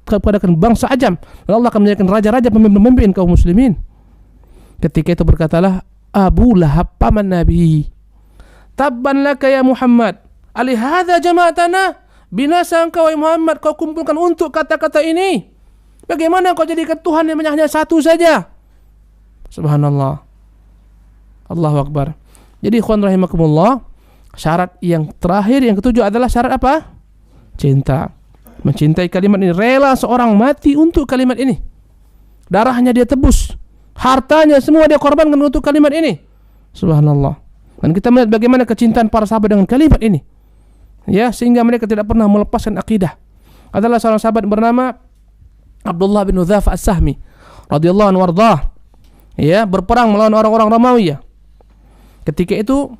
kepada kalian bangsa ajam, dan Allah akan menjadikan raja-raja, pemimpin-pemimpin kaum muslimin. Ketika itu berkatalah Abu Lahab paman Nabi, tabban laka ya Muhammad, alihadza jama'atana, binasa engkau wahai Muhammad, kau kumpulkan untuk kata-kata ini. Bagaimana kau jadikan Tuhan yang hanya satu saja? Subhanallah. Allahu Akbar. Jadi ikhwan rahimakumullah, syarat yang terakhir, yang ketujuh adalah syarat apa? Cinta. Mencintai kalimat ini, rela seorang mati untuk kalimat ini. Darahnya dia tebus, hartanya semua dia korbankan untuk kalimat ini. Subhanallah. Dan kita melihat bagaimana kecintaan para sahabat dengan kalimat ini. Ya, sehingga mereka tidak pernah melepaskan akidah. Adalah seorang sahabat bernama Abdullah bin Hudzafah As-Sahmi radhiyallahu anhu warḍah. Ya, berperang melawan orang-orang Romawi. Ketika itu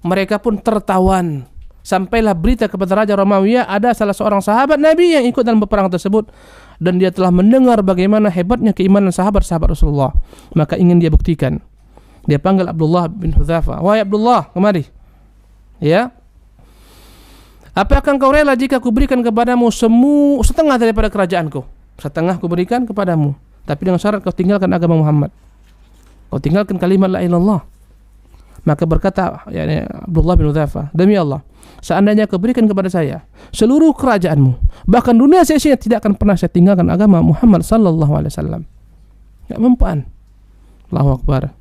mereka pun tertawan. Sampailah berita kepada Raja Romawi, ada salah seorang sahabat Nabi yang ikut dalam peperangan tersebut, dan dia telah mendengar bagaimana hebatnya keimanan sahabat-sahabat Rasulullah. Maka ingin dia buktikan. Dia panggil Abdullah bin Hudzafah, wahai Abdullah, kemari. Ya, apakah engkau rela jika kuberikan kepadamu setengah daripada kerajaanku? Setengah kuberikan kepadamu, tapi dengan syarat kau tinggalkan agama Muhammad, kau tinggalkan kalimat la ilaha illallah. Maka berkata Abdullah bin Hudzafah, demi Allah, seandainya kau berikan kepada saya seluruh kerajaanmu, bahkan dunia saya tidak akan pernah saya tinggalkan agama Muhammad sallallahu alaihi wasallam. Enggak mempan. Allahu Akbar.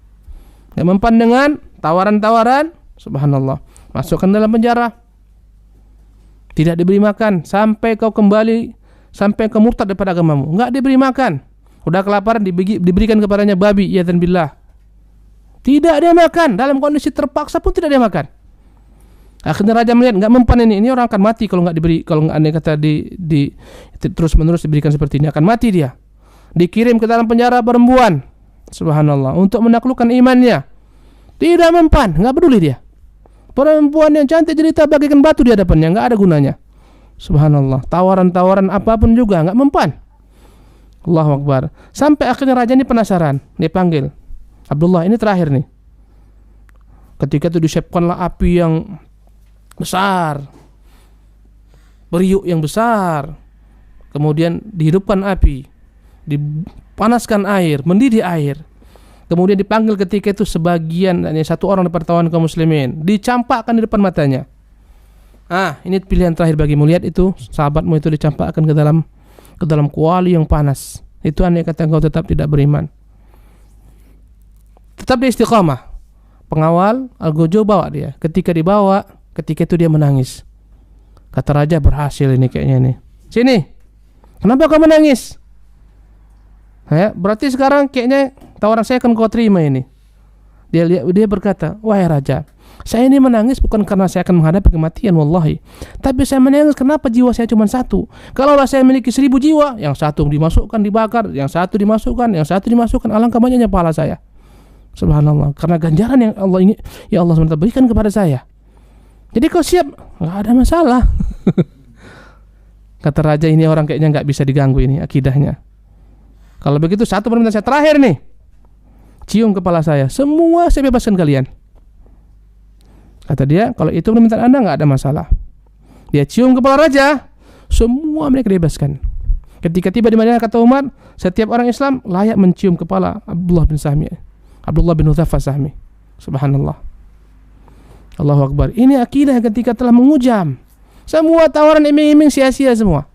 Enggak mempan dengan tawaran-tawaran, subhanallah. Masukkan dalam penjara, tidak diberi makan sampai kau kembali, sampai kau murtad daripada agamamu. Enggak diberi makan. Udah kelaparan diberikan kepadanya babi, ya dan billah. Tidak dia makan, dalam kondisi terpaksa pun tidak dia makan. Akhirnya raja melihat enggak mempan ini orang akan mati kalau enggak diberi, kalau enggak andai kata di terus-menerus diberikan seperti ini, akan mati dia. Dikirim ke dalam penjara perempuan, subhanallah, untuk menaklukkan imannya. Tidak mempan, enggak peduli dia. Perempuan yang cantik jelita bagaikan batu di hadapannya, enggak ada gunanya. Subhanallah, tawaran-tawaran apapun juga enggak mempan. Allahu Akbar. Sampai akhirnya raja ini penasaran, dia panggil Abdullah, ini terakhir nih. Ketika itu disiapkanlah api yang besar, beriuk yang besar, kemudian dihidupkan api, dipanaskan air, mendidih air, kemudian dipanggil ketika itu sebagian, satu orang dari kaum muslimin, dicampakkan di depan matanya. Ini pilihan terakhir bagimu, lihat itu sahabatmu itu dicampakkan ke dalam kuali yang panas. Itu andai kata engkau tetap tidak beriman. Tetap dia istiqamah. Pengawal Al-Gojo bawa dia. Ketika itu dia menangis. Kata raja, berhasil ini kayaknya nih. Sini. Kenapa kau menangis? Ya, berarti sekarang kayaknya tawaran saya akan kau terima ini. Dia berkata, wahai raja, saya ini menangis bukan karena saya akan menghadapi kematian, wallahi. Tapi saya menangis kenapa jiwa saya cuma satu. Kalau saya memiliki 1000 jiwa, yang satu dimasukkan dibakar, yang satu dimasukkan, alangkah banyaknya pahala saya. Subhanallah, karena ganjaran yang Allah SWT berikan kepada saya. Jadi kau siap? Nggak ada masalah. Kata raja, ini orang kayaknya nggak bisa diganggu ini akidahnya. Kalau begitu satu permintaan saya terakhir nih, cium kepala saya, semua saya bebaskan kalian. Kata dia, kalau itu permintaan Anda nggak ada masalah. Dia cium kepala raja, semua mereka dibebaskan. Ketika tiba di Madinah, kata Umar, setiap orang Islam layak mencium kepala Abdullah bin Hudzafah Sahmi. Subhanallah. Allahu Akbar. Ini akidah ketika telah mengujam. Semua tawaran iming-iming sia-sia semua.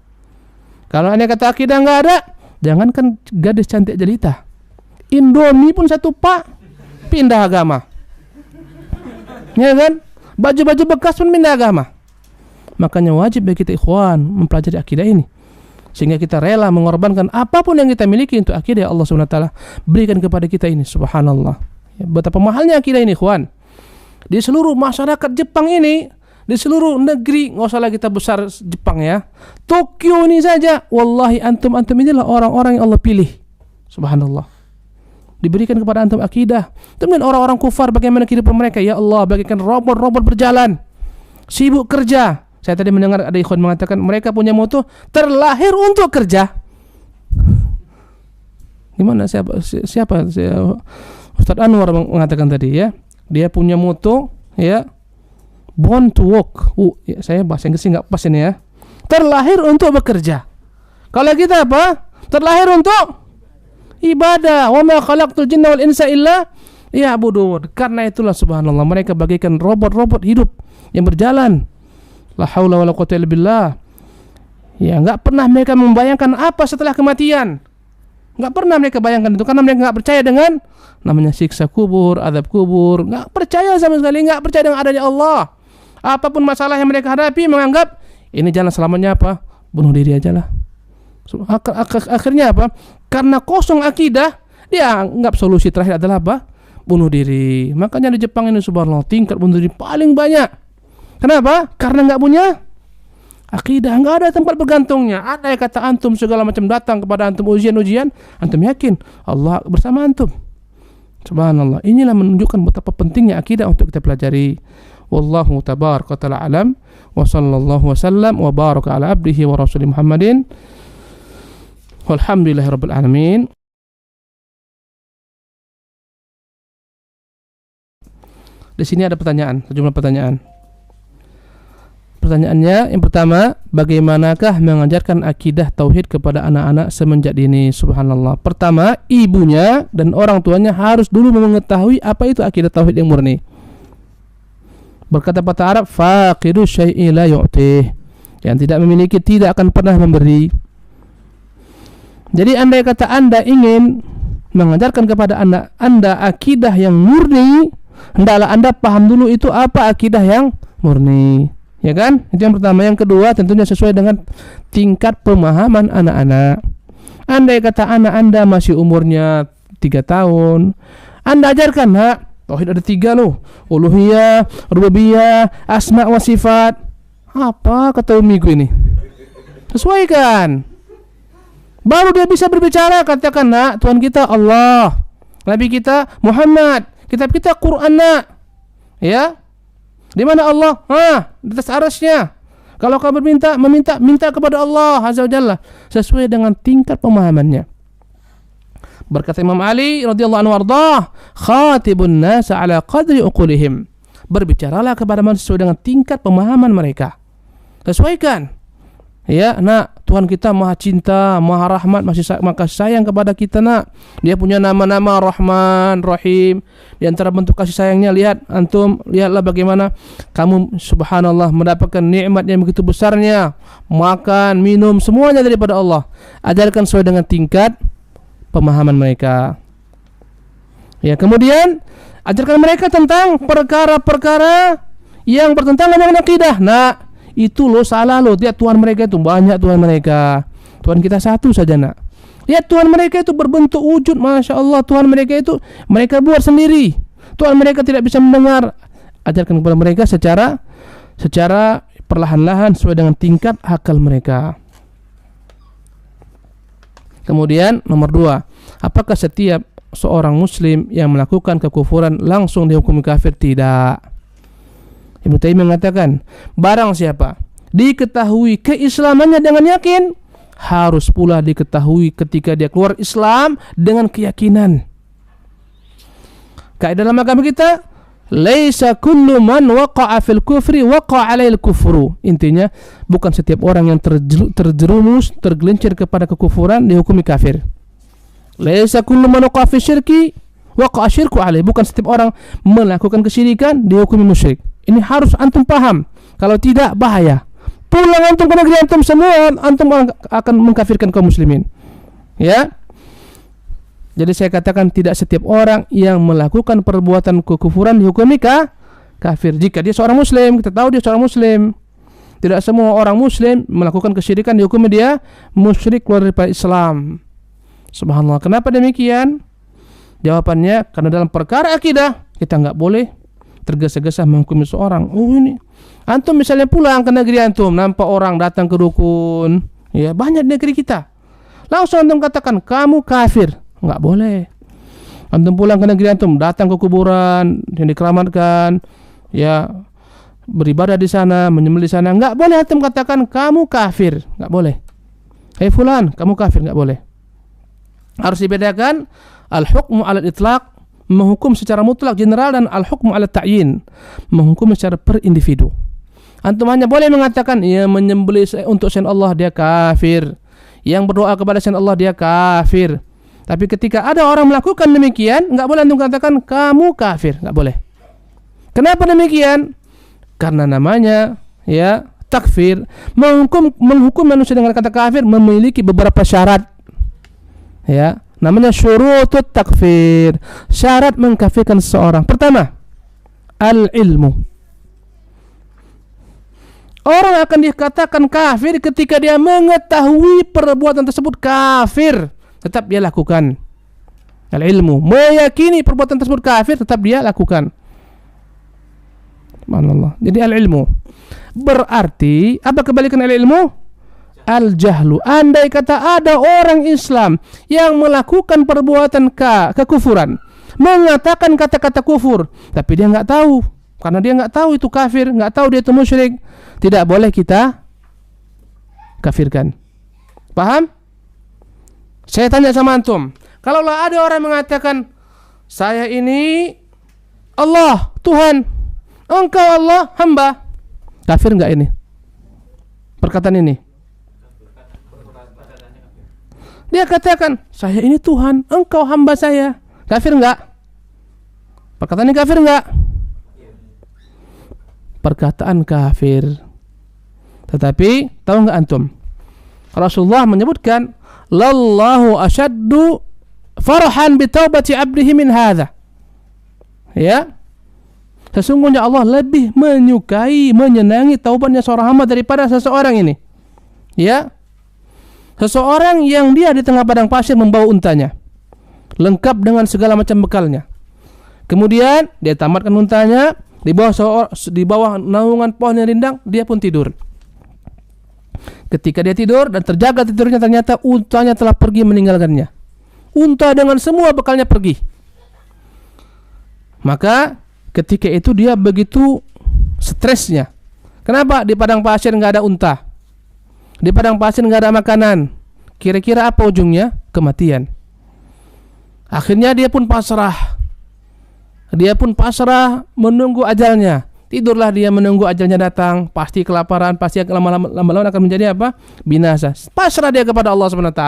Kalau Anda kata akidah nggak ada, jangankan gadis cantik jelita, Indomie pun satu pak pindah agama. Ya kan? Baju-baju bekas pun pindah agama. Makanya wajib bagi kita ikhwan mempelajari akidah ini, sehingga kita rela mengorbankan apapun yang kita miliki untuk akidah Allah SWT berikan kepada kita ini. Subhanallah. Ya, betapa mahalnya akidah ini ikhwan. Di seluruh masyarakat Jepang ini, di seluruh negeri, nggak usah lagi kita besar Jepang ya, Tokyo ini saja, wallahi antum inilah orang-orang yang Allah pilih. Subhanallah. Diberikan kepada antum akidah. Kemudian orang-orang kufar bagaimana kehidupan mereka? Ya Allah, bagaikan robot-robot berjalan, sibuk kerja. Saya tadi mendengar ada ikhwan mengatakan mereka punya moto terlahir untuk kerja. Gimana siapa Ustaz Anwar mengatakan tadi ya, dia punya moto ya, born to work. Ya, saya bahasa Inggris nggak pas ini ya. Terlahir untuk bekerja. Kalau kita apa? Terlahir untuk ibadah. Wa ma khalaqtul jinna wal insa illa liya'budun. Karena itulah subhanallah mereka bagaikan robot-robot hidup yang berjalan. La haula wala quwwata illa billah. Ya, enggak pernah mereka membayangkan apa setelah kematian. Enggak pernah mereka bayangkan itu karena mereka enggak percaya dengan namanya siksa kubur, azab kubur. Enggak percaya sama sekali, enggak percaya dengan adanya Allah. Apapun masalah yang mereka hadapi menganggap ini jalan selamatnya apa? Bunuh diri aja lah. Akhirnya apa? Karena kosong akidah, dia anggap solusi terakhir adalah apa? Bunuh diri. Makanya di Jepang ini subhanallah tingkat bunuh diri paling banyak. Kenapa? Karena nggak punya akidah, nggak ada tempat bergantungnya. Andai kata antum segala macam datang kepada antum ujian-ujian, antum yakin Allah bersama antum. Subhanallah. Inilah menunjukkan betapa pentingnya akidah untuk kita pelajari. Wallahu tabaraka ta'ala alam wa sallallahu wasallam wa baraka ala abdihi wa rasuli Muhammadin. Walhamdulillahirabbil alamin. Di sini ada pertanyaan, sejumlah pertanyaan. Pertanyaannya yang pertama, bagaimanakah mengajarkan akidah tauhid kepada anak-anak semenjak dini? Subhanallah. Pertama, ibunya dan orang tuanya harus dulu mengetahui apa itu akidah tauhid yang murni. Berkata patah Arab, faqidu syai'i la yu'tih. Yang tidak memiliki tidak akan pernah memberi. Jadi andai kata Anda ingin mengajarkan kepada anak Anda akidah yang murni, hendaklah Anda paham dulu itu apa akidah yang murni. Ya kan? Itu yang pertama. Yang kedua, tentunya sesuai dengan tingkat pemahaman anak-anak. Andai kata anak Anda masih umurnya 3 tahun, Anda ajarkan, nak, tauhid ada 3 loh. Uluhiyah, rububiyah, asma wa sifat. Apa kata umiku ini? Sesuaikan. Baru dia bisa berbicara, katakan, nak, Tuhan kita Allah, Nabi kita Muhammad, kitab kita Quran, nak. Ya? Di mana Allah? Di atas arasnya. Kalau kamu minta kepada Allah Azza wa Jalla sesuai dengan tingkat pemahamannya. Berkata Imam Ali radhiyallahu anhu warḍah, khatibun nas ala qadri uqulihim. Berbicaralah kepada manusia sesuai dengan tingkat pemahaman mereka. Sesuaikan. Ya, nak, Tuhan kita Maha Cinta, Maha Rahmat, masih sayang kepada kita, nak. Dia punya nama-nama Rahman, Rahim. Di antara bentuk kasih sayangnya, lihatlah bagaimana kamu subhanallah mendapatkan nikmat yang begitu besarnya, makan, minum, semuanya daripada Allah. Ajarkan sesuai dengan tingkat pemahaman mereka. Ya, kemudian ajarkan mereka tentang perkara-perkara yang bertentangan dengan akidah. Nah, itu lo salah lo. Lihat Tuhan mereka itu banyak Tuhan mereka. Tuhan kita satu saja, nak. Lihat Tuhan mereka itu berbentuk wujud, Masya Allah. Tuhan mereka itu mereka buat sendiri. Tuhan mereka tidak bisa mendengar. Ajarkan kepada mereka secara perlahan-lahan sesuai dengan tingkat akal mereka. Kemudian nomor 2, apakah setiap seorang muslim yang melakukan kekufuran langsung dihukumi kafir? Tidak. Ibnu Taimiyah mengatakan, barang siapa diketahui keislamannya dengan yakin, harus pula diketahui ketika dia keluar Islam dengan keyakinan. Kaidah dalam agama kita, laisa kullu man waqa'a fil kufri waqa'a 'alail kufru. Intinya, bukan setiap orang yang terjerumus, tergelincir kepada kekufuran dihukumi kafir. Laisa kullu man waqa'a fi syirki waqa'a syirku 'alaih. Bukan setiap orang melakukan kesyirikan dihukumi musyrik. Ini harus antum paham. Kalau tidak, bahaya. Pulang antum ke negeri antum, semua antum akan mengkafirkan kaum muslimin. Ya. Jadi saya katakan tidak setiap orang yang melakukan perbuatan kekufuran dihukumi kafir. Jika dia seorang muslim, kita tahu dia seorang muslim. Tidak semua orang muslim melakukan kesyirikan dihukumi dia musyrik, keluar dari Islam. Subhanallah. Kenapa demikian? Jawabannya, karena dalam perkara akidah kita nggak boleh tergesa-gesa menghukumi seorang. Oh, ini antum misalnya pulang ke negeri antum, nampak orang datang ke dukun, ya banyak di negeri kita, langsung antum katakan kamu kafir. Nggak boleh. Antum pulang ke negeri antum, datang ke kuburan yang dikeramatkan, ya beribadah di sana, menyembelih di sana, nggak boleh antum katakan kamu kafir. Nggak boleh. Hei fulan, kamu kafir, nggak boleh. Harus dibedakan al-hukmu 'alal itlaq, menghukum secara mutlak general, dan al-hukmu 'alat ta'yin, menghukum secara per individu. Antum hanya boleh mengatakan ya menyembelih untuk selain Allah dia kafir, yang berdoa kepada selain Allah dia kafir. Tapi ketika ada orang melakukan demikian, nggak boleh antum katakan kamu kafir, nggak boleh. Kenapa demikian? Karena namanya ya takfir, menghukum manusia dengan kata kafir memiliki beberapa syarat. Ya, namanya syurutut takfir, syarat mengkafirkan seseorang. Pertama, al-ilmu. Orang akan dikatakan kafir ketika dia mengetahui perbuatan tersebut kafir, tetap dia lakukan. Al-ilmu, meyakini perbuatan tersebut kafir, tetap dia lakukan. Subhanallah. Jadi al-ilmu berarti apa kebalikan al-ilmu? Al-jahlu. Andai kata ada orang Islam yang melakukan perbuatan kekufuran, mengatakan kata-kata kufur, tapi dia nggak tahu, karena dia nggak tahu itu kafir, nggak tahu dia itu musyrik, tidak boleh kita kafirkan. Paham? Saya tanya sama antum, kalaulah ada orang mengatakan saya ini Allah, Tuhan, engkau Allah, hamba, kafir nggak ini? Perkataan ini. Dia katakan saya ini Tuhan, engkau hamba saya, kafir nggak? Perkataan ini kafir nggak? Perkataan kafir. Tetapi tahu nggak antum, Rasulullah menyebutkan lallahu asyaddu farhan bi taubati abdihi min hadza. Ya, sesungguhnya Allah lebih menyukai, menyenangi taubatnya seorang hamba daripada seseorang ini. Ya, seseorang yang dia di tengah padang pasir membawa untanya, lengkap dengan segala macam bekalnya. Kemudian dia tamatkan untanya di bawah naungan pohon yang rindang, dia pun tidur. Ketika dia tidur dan terjaga tidurnya, ternyata untanya telah pergi meninggalkannya. Unta dengan semua bekalnya pergi. Maka ketika itu dia begitu stresnya. Kenapa? Di padang pasir nggak ada unta, di padang pasir nggak ada makanan. Kira-kira apa ujungnya? Kematian. Akhirnya dia pun pasrah. Dia pun pasrah menunggu ajalnya. Tidurlah dia menunggu ajalnya datang. Pasti kelaparan, pasti lama-lama akan menjadi apa? Binasa. Pasrah dia kepada Allah SWT.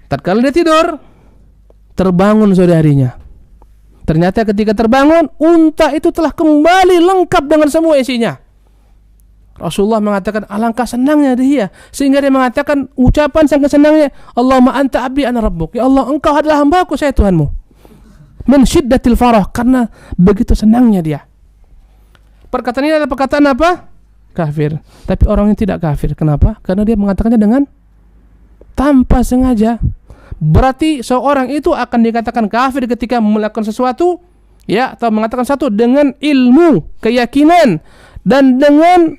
Tatkala dia tidur, terbangun sore harinya. Ternyata ketika terbangun, unta itu telah kembali lengkap dengan semua isinya. Rasulullah mengatakan alangkah senangnya dia, sehingga dia mengatakan ucapan sangat senangnya, Allahumma anta abdi ana rabbuk, ya Allah engkau adalah hambaku, saya Tuhanmu. Min syiddatil farah, karena begitu senangnya dia. Perkataan ini adalah perkataan apa? Kafir. Tapi orang yang tidak kafir, kenapa? Karena dia mengatakannya dengan tanpa sengaja. Berarti seorang itu akan dikatakan kafir ketika melakukan sesuatu, ya, atau mengatakan sesuatu dengan ilmu, keyakinan, dan dengan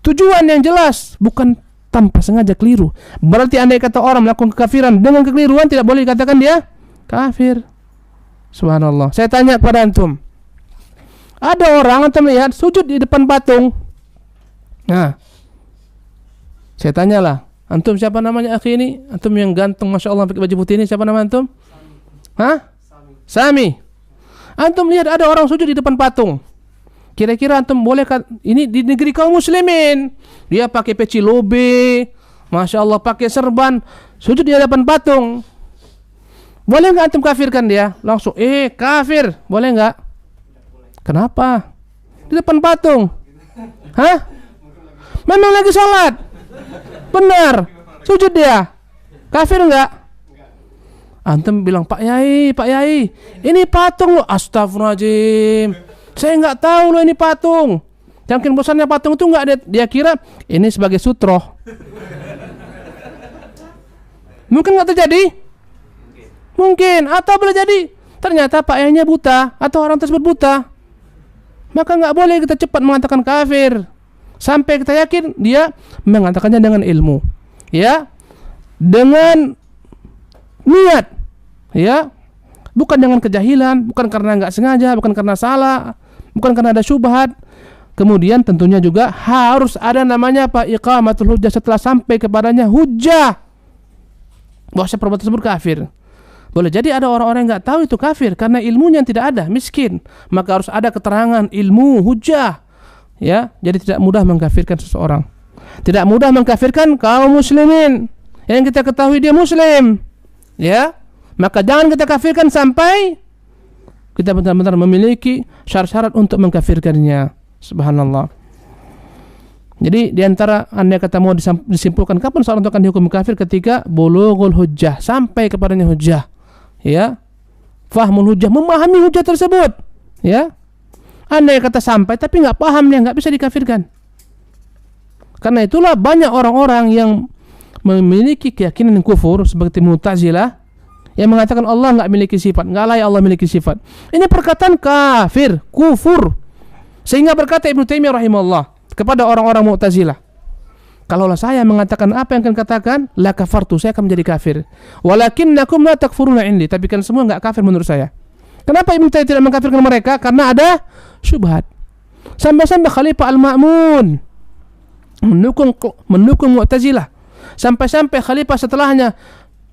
tujuan yang jelas, bukan tanpa sengaja keliru. Berarti andai kata orang melakukan kekafiran dengan kekeliruan, tidak boleh dikatakan dia kafir. Subhanallah. Saya tanya kepada antum, ada orang antum lihat sujud di depan patung. Nah, saya tanyalah, antum siapa namanya akhi ini? Antum yang ganteng Masya Allah pakai baju putih ini, siapa nama antum? Hah? Sami. Antum lihat ada orang sujud di depan patung. Kira-kira antum boleh kan? Ini di negeri kaum muslimin, dia pakai peci lobe, Masya Allah pakai serban, sujud di hadapan patung. Boleh nggak antum kafirkan dia? Langsung, kafir, boleh nggak? Kenapa? Di depan patung. Hah? Memang lagi sholat. Benar. Sujud dia. Kafir nggak? Antum bilang, Pak Yai, ini patung loh. Astagfirullahaladzim. Saya nggak tahu loh ini patung. Jangan bosannya patung itu nggak, dia kira ini sebagai sutroh. Mungkin nggak terjadi? Mungkin. Atau boleh jadi ternyata Pak Yainya buta, atau orang tersebut buta. Maka nggak boleh kita cepat mengatakan kafir sampai kita yakin dia mengatakannya dengan ilmu, ya, dengan niat, ya, bukan dengan kejahilan, bukan karena nggak sengaja, bukan karena salah, bukan karena ada syubhat. Kemudian tentunya juga harus ada namanya apa? Iqamatul hujjah, setelah sampai kepadanya hujjah bahwa perbuatan tersebut kafir. Boleh jadi ada orang-orang yang nggak tahu itu kafir karena ilmunya yang tidak ada, miskin. Maka harus ada keterangan ilmu, hujjah, ya. Jadi tidak mudah mengkafirkan seseorang, tidak mudah mengkafirkan kaum muslimin yang kita ketahui dia muslim, ya. Maka jangan kita kafirkan sampai kita benar-benar memiliki syarat-syarat untuk mengkafirkannya. Subhanallah. Jadi diantara andai kata mau disimpulkan kapan seorang itu akan dihukum kafir, ketika bulughul hujjah, sampai kepadanya hujjah, ya, fahmul hujjah, memahami hujjah tersebut, ya. Andai kata sampai tapi nggak paham, dia nggak bisa dikafirkan. Karena itulah banyak orang-orang yang memiliki keyakinan kufur seperti Mu'tazilah yang mengatakan Allah nggak memiliki sifat, nggak layak Allah memiliki sifat. Ini perkataan kafir, kufur. Sehingga berkata Ibnu Taimiyah rahimahullah kepada orang-orang Mu'tazilah, kalaulah saya mengatakan apa yang akan katakan, la kafartu, saya akan menjadi kafir. Walakinnakum la takfuruna indi, tapi kan semua enggak kafir menurut saya. Kenapa Ibnu Taimiyah tidak mengkafirkan mereka? Karena ada syubhat. Sampai-sampai Khalifah Al-Ma'mun mendukung Mu'tazilah. Sampai-sampai Khalifah setelahnya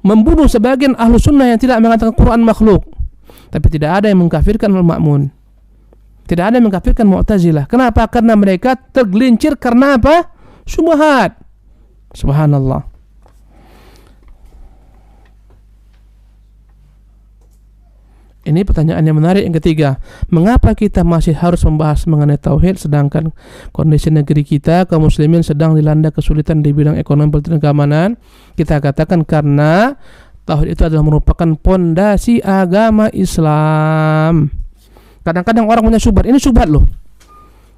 membunuh sebagian ahlu sunnah yang tidak mengatakan Quran makhluk. Tapi tidak ada yang mengkafirkan Al-Ma'mun. Tidak ada yang mengkafirkan Mu'tazilah. Kenapa? Karena mereka tergelincir karena apa? Syubhat. Subhanallah. Ini pertanyaan yang menarik yang ketiga. Mengapa kita masih harus membahas mengenai tauhid sedangkan kondisi negeri kita kaum muslimin sedang dilanda kesulitan di bidang ekonomi, politik, dan keamanan? Kita katakan karena tauhid itu adalah merupakan pondasi agama Islam. Kadang-kadang orang punya syubhat. Ini syubhat loh.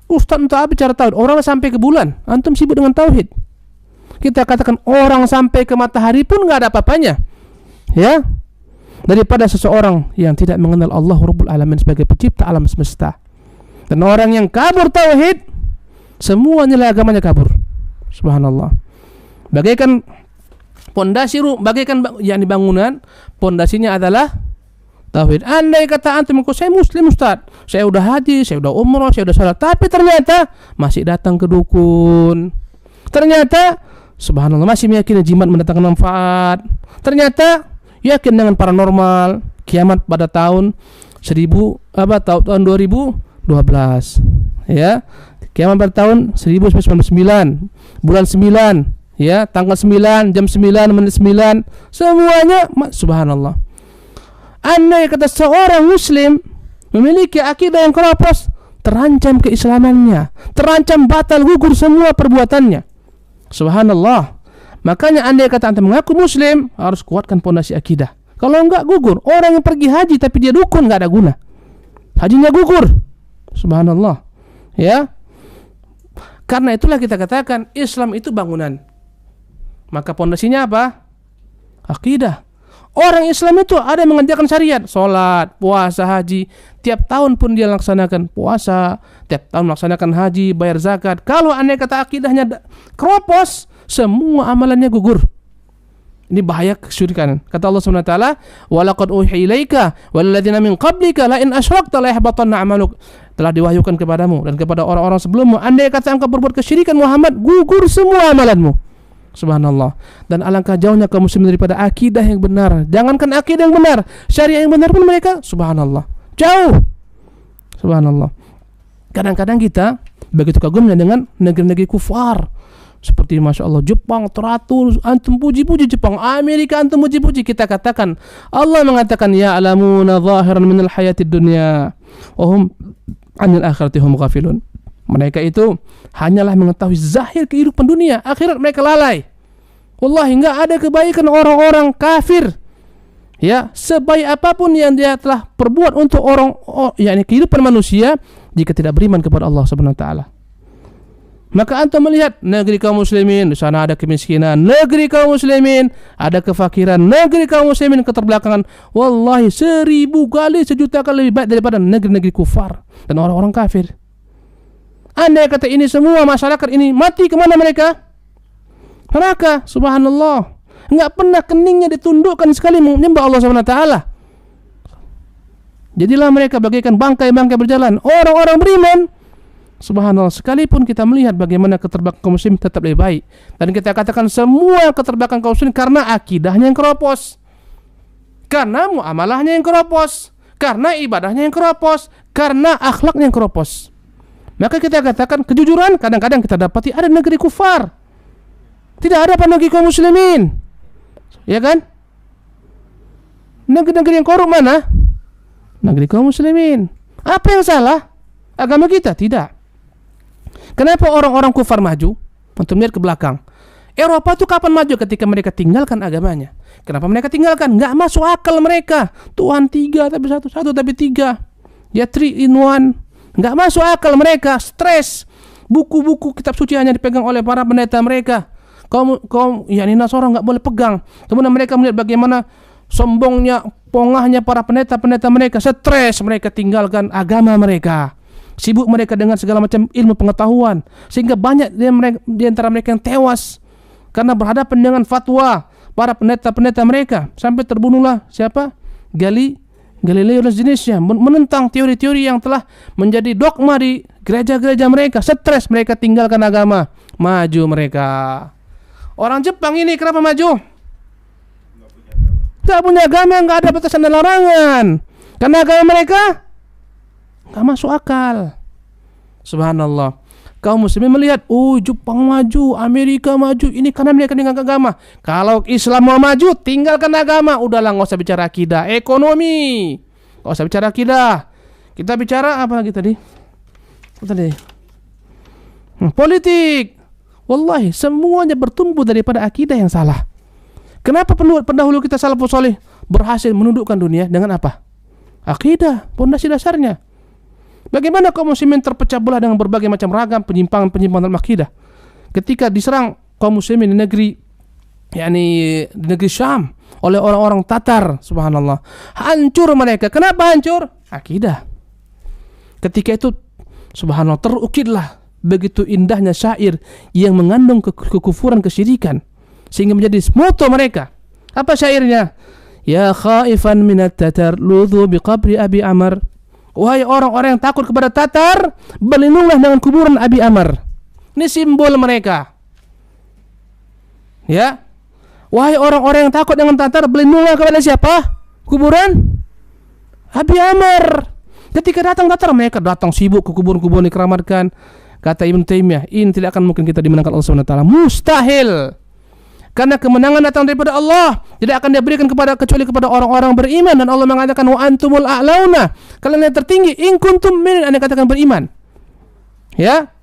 Ustaz, untuk apa bicara tauhid? Orang sampai ke bulan, antum sibuk dengan tauhid. Kita katakan orang sampai ke matahari pun nggak ada apa-apanya, ya, daripada seseorang yang tidak mengenal Allah Rabbul Alamin sebagai pencipta alam semesta. Dan orang yang kabur tauhid, semua nilai agamanya kabur. Subhanallah. Bagaikan pondasi, bagaikan yakni bangunan, pondasinya adalah tauhid. Andai kata antum, saya muslim Ustaz, saya udah haji, saya udah umrah, saya udah salat, tapi ternyata masih datang ke dukun. Ternyata subhanallah masih meyakini jimat mendatangkan manfaat. Ternyata yakin dengan paranormal, kiamat pada tahun 2012, ya. Kiamat pada tahun 1999, bulan 9, ya, tanggal 9, jam 9, menit 9, semuanya subhanallah. Andai kata seorang muslim memiliki akidah yang keropos, terancam keislamannya, terancam batal gugur semua perbuatannya. Subhanallah. Makanya andai kata antum mengaku muslim, harus kuatkan pondasi akidah. Kalau enggak gugur. Orang yang pergi haji tapi dia dukun enggak ada guna. Hajinya gugur. Subhanallah. Ya. Karena itulah kita katakan Islam itu bangunan. Maka pondasinya apa? Akidah. Orang Islam itu ada yang mengerjakan syariat, sholat, puasa, haji. Tiap tahun pun dia laksanakan puasa, tiap tahun melaksanakan haji, bayar zakat. Kalau andai kata akidahnya keropos, semua amalannya gugur. Ini bahaya kesyirikan. Kata Allah Subhanahu wa taala, "Wa laqad uhiya ilaika wal ladzina min qablika la in asyrakta la yahbatanna 'amaluk." Telah diwahyukan kepadamu dan kepada orang-orang sebelummu, andai kata engkau berbuat kesyirikan Muhammad, gugur semua amalanmu. Subhanallah. Dan alangkah jauhnya kaum muslimin daripada akidah yang benar. Jangankan akidah yang benar, syariat yang benar pun mereka, subhanallah, jauh. Subhanallah. Kadang-kadang kita begitu kagumnya dengan negeri-negeri kufar. Seperti Masya Allah Jepang teratur, antum puji-puji Jepang, Amerika antum puji-puji. Kita katakan, Allah mengatakan, ya alamuna zahiran minal hayatid dunya wa hum anil akhirati hum ghafilun. Mereka itu hanyalah mengetahui zahir kehidupan dunia, akhirat mereka lalai. Wallahi enggak ada kebaikan orang-orang kafir. Ya, sebaik apapun yang dia telah perbuat untuk yakni kehidupan manusia, jika tidak beriman kepada Allah Subhanahu wa taala. Maka antum melihat negeri kaum muslimin, di sana ada kemiskinan, negeri kaum muslimin ada kefakiran, negeri kaum muslimin keterbelakangan. Wallahi 1000 kali, 1.000.000 kali lebih baik daripada negeri-negeri kufar dan orang-orang kafir. Andai kata ini semua masyarakat ini mati, kemana mereka? Neraka. Subhanallah. Enggak pernah keningnya ditundukkan sekali menyembah Allah Subhanahu wa taala. Jadilah mereka bagaikan bangkai-bangkai berjalan. Orang-orang beriman, subhanallah, sekalipun kita melihat bagaimana keterbelakangan kaum muslim tetap lebih baik. Dan kita katakan semua keterbelakangan kaum muslim karena akidahnya yang keropos, karena muamalahnya yang keropos, karena ibadahnya yang keropos, karena akhlaknya yang keropos. Maka kita katakan kejujuran kadang-kadang kita dapati ada negeri kufar, tidak ada pada negeri kaum muslimin, ya kan? Negeri-negeri yang korup mana? Negeri kaum muslimin. Apa yang salah? Agama kita? Tidak. Kenapa orang-orang kufar maju? Untuk melihat ke belakang, Eropa itu kapan maju? Ketika mereka tinggalkan agamanya. Kenapa mereka tinggalkan? Nggak masuk akal mereka. Tuhan 3 tapi satu tapi 3. Ya 3 in 1. Nggak masuk akal mereka, stres. Buku-buku kitab suci hanya dipegang oleh para pendeta mereka. Kaum yakni Nasara nggak boleh pegang. Kemudian mereka melihat bagaimana sombongnya, pongahnya para pendeta-pendeta mereka, stres mereka tinggalkan agama mereka. Sibuk mereka dengan segala macam ilmu pengetahuan, sehingga banyak di antara mereka yang tewas karena berhadapan dengan fatwa para pendeta-pendeta mereka. Sampai terbunuhlah siapa? Galileo dan jenisnya, menentang teori-teori yang telah menjadi dogma di gereja-gereja mereka. Stres mereka tinggalkan agama, maju mereka. Orang Jepang ini kenapa maju? Gak punya agama, gak ada batasan dan larangan. Karena agama mereka gak masuk akal. Subhanallah. Kaum muslimin melihat, oh Jepang maju, Amerika maju, ini karena mereka tinggalkan agama. Kalau Islam mau maju, tinggalkan agama. Udahlah, gak usah bicara akidah, ekonomi, gak usah bicara akidah. Kita bicara apa lagi tadi? Politik. Wallahi, semuanya bertumbuh daripada akidah yang salah. Kenapa pendahulu kita salafus saleh berhasil menundukkan dunia dengan apa? Akidah, pondasi dasarnya. Bagaimana kaum muslimin terpecah belah dengan berbagai macam ragam penyimpangan dalam akidah. Ketika diserang kaum muslimin di negeri Syam oleh orang-orang Tatar, subhanallah, hancur mereka. Kenapa hancur? Akidah. Ketika itu, subhanallah, terukirlah begitu indahnya syair yang mengandung kekufuran, kesyirikan, sehingga menjadi moto mereka. Apa syairnya? Ya khaifan minat tatar ludhu biqabri Abi Amr. Wahai orang-orang yang takut kepada Tatar, berlindunglah dengan kuburan Abi Amr. Ini simbol mereka. Ya. Wahai orang-orang yang takut dengan Tatar, berlindunglah kepada siapa? Kuburan Abi Amr. Ketika datang Tatar, mereka datang sibuk ke kuburan-kuburan dikeramatkan. Kata Ibnu Taimiyah, ini tidak akan mungkin kita dimenangkan Allah Subhanahu wa taala. Mustahil. Karena kemenangan datang daripada Allah, tidak akan diberikan kecuali kepada orang-orang beriman. Dan Allah mengatakan wa antumul a'launa, kalian yang tertinggi in kuntum mu'minin, Anda katakan beriman. Ya.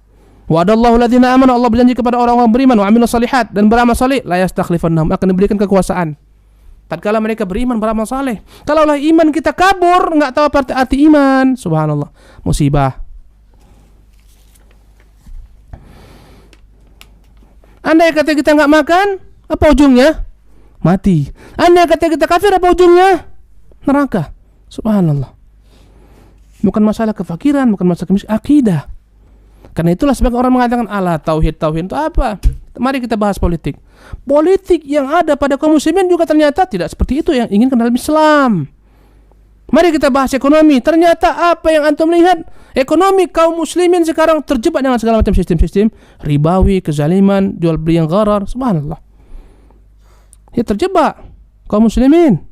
Wa'adallahu alladziina aamanu, Allah berjanji kepada orang-orang beriman wa amilus shalihat, dan beramal saleh, la yastakhlifannahum, akan diberikan kekuasaan. Tatkala mereka beriman beramal saleh. Kalaulah iman kita kabur, enggak tahu arti iman, subhanallah, musibah. Andai kata kita enggak makan, apa ujungnya? Mati. Andai kata kita kafir, apa ujungnya? Neraka. Subhanallah. Bukan masalah kefakiran, bukan masalah akidah. Karena itulah sebagian orang mengatakan ala tauhid itu apa? Mari kita bahas politik. Politik yang ada pada kaum muslimin juga ternyata tidak seperti itu yang inginkan dalam Islam. Mari kita bahas ekonomi. Ternyata apa yang antum lihat, ekonomi kaum muslimin sekarang terjebak dengan segala macam sistem-sistem ribawi, kezaliman, jual beli yang gharar. Subhanallah. Ya terjebak kaum muslimin.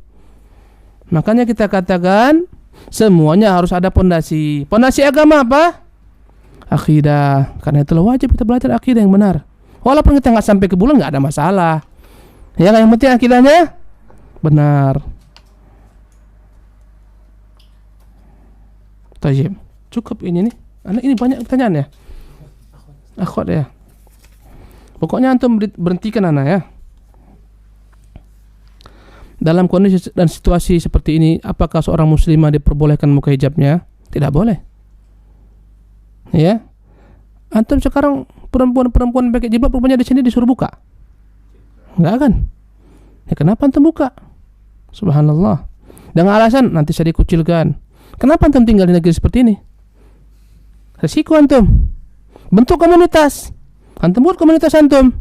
Makanya kita katakan semuanya harus ada pondasi. Pondasi agama apa? Akidah. Karena itulah wajib kita belajar akidah yang benar. Walaupun kita nggak sampai ke bulan nggak ada masalah. Ya, yang penting akidahnya benar. Tayyib. Cukup ini nih. Anak ini banyak pertanyaan ya. Akhwat ya. Pokoknya antum berhentikan anak ya. Dalam kondisi dan situasi seperti ini, apakah seorang muslimah diperbolehkan buka hijabnya? Tidak boleh. Ya, antum sekarang perempuan pakai jilbab rupanya di sini disuruh buka, enggak kan? Ya kenapa antum buka? Subhanallah. Dengan alasan nanti saya dikucilkan. Kenapa antum tinggal di negeri seperti ini? Resiko antum. Bentuk komunitas. Antum buat komunitas antum.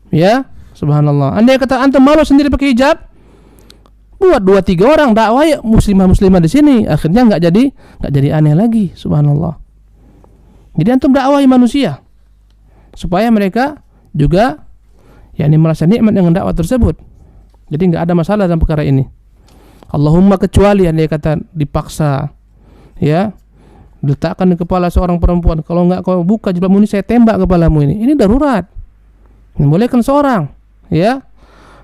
Ya, subhanallah. Andai kata antum malu sendiri pakai hijab, buat 2-3 orang dakwah ya muslimah di sini. Akhirnya enggak jadi aneh lagi. Subhanallah. Jadi antum dakwahi manusia supaya mereka juga merasa nikmat dengan dakwah tersebut. Jadi enggak ada masalah dalam perkara ini. Allahumma kecuali yang dia kata dipaksa, ya, diletakkan di kepala seorang perempuan. Kalau enggak kau buka jilbabmu ini saya tembak kepalamu ini. Ini darurat. Membolehkan seorang, ya.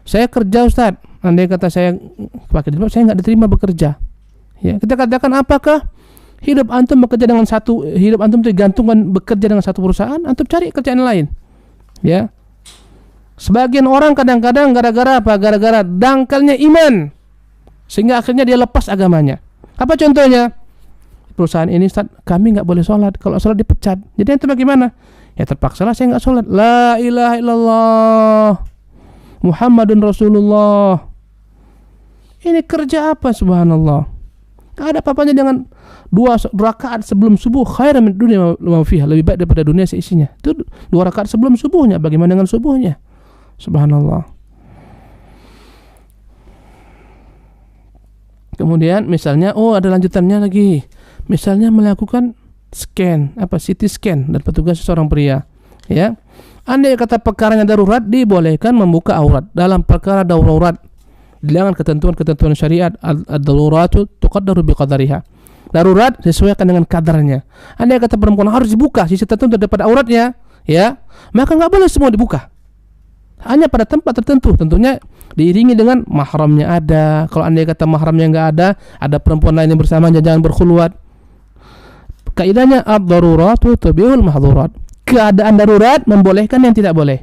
Saya kerja Ustaz. Andai kata saya pakai jilbab saya enggak diterima bekerja. Ya, kita katakan apakah hidup antum tergantungkan bekerja dengan satu perusahaan, antum cari kerjaan lain. Ya. Sebagian orang kadang-kadang gara-gara apa? Gara-gara dangkalnya iman. Sehingga akhirnya dia lepas agamanya. Apa contohnya? Perusahaan ini Ustaz, kami enggak boleh sholat. Kalau sholat dipecat. Jadi antum bagaimana? Ya terpaksalah saya enggak sholat. La ilaha illallah Muhammadun Rasulullah. Ini kerja apa subhanallah? Enggak ada apa-apanya dengan 2 rakaat sebelum subuh, khairan min dunya wa fiha, lebih baik daripada dunia seisinya. Itu 2 rakaat sebelum subuhnya. Bagaimana dengan subuhnya? Subhanallah. Kemudian misalnya ada lanjutannya lagi. Misalnya melakukan CT scan dan petugas seorang pria, ya. Andai kata perkaranya darurat, dibolehkan membuka aurat. Dalam perkara darurat dengan ketentuan syariat, ad-daruratu tuqaddaru biqadariha. Darurat disesuaikan dengan kadarnya. Andai kata perempuan harus dibuka sisi tertentu daripada auratnya, ya, maka enggak boleh semua dibuka. Hanya pada tempat tertentu, tentunya diiringi dengan mahramnya ada. Kalau andai kata mahramnya enggak ada perempuan lain yang bersamanya, jangan berkhulwat. Kaidahnya ad-daruratu tubihul mahdzurat. Keadaan darurat membolehkan yang tidak boleh.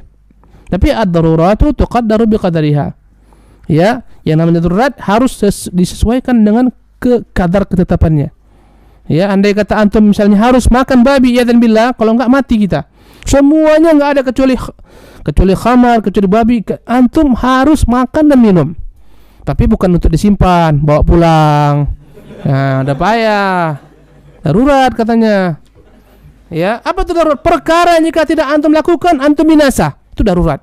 Tapi ad-daruratu tuqaddaru biqadariha. Ya, yang namanya darurat harus disesuaikan dengan kadar ketetapannya. Ya, andai kata antum misalnya harus makan babi, ya dan billah, kalau enggak mati kita. Semuanya enggak ada kecuali khamar, kecuali babi, antum harus makan dan minum. Tapi bukan untuk disimpan, bawa pulang. Nah, ada payah. Darurat katanya. Ya, apa itu darurat? Perkara jika tidak antum lakukan, antum binasa. Itu darurat.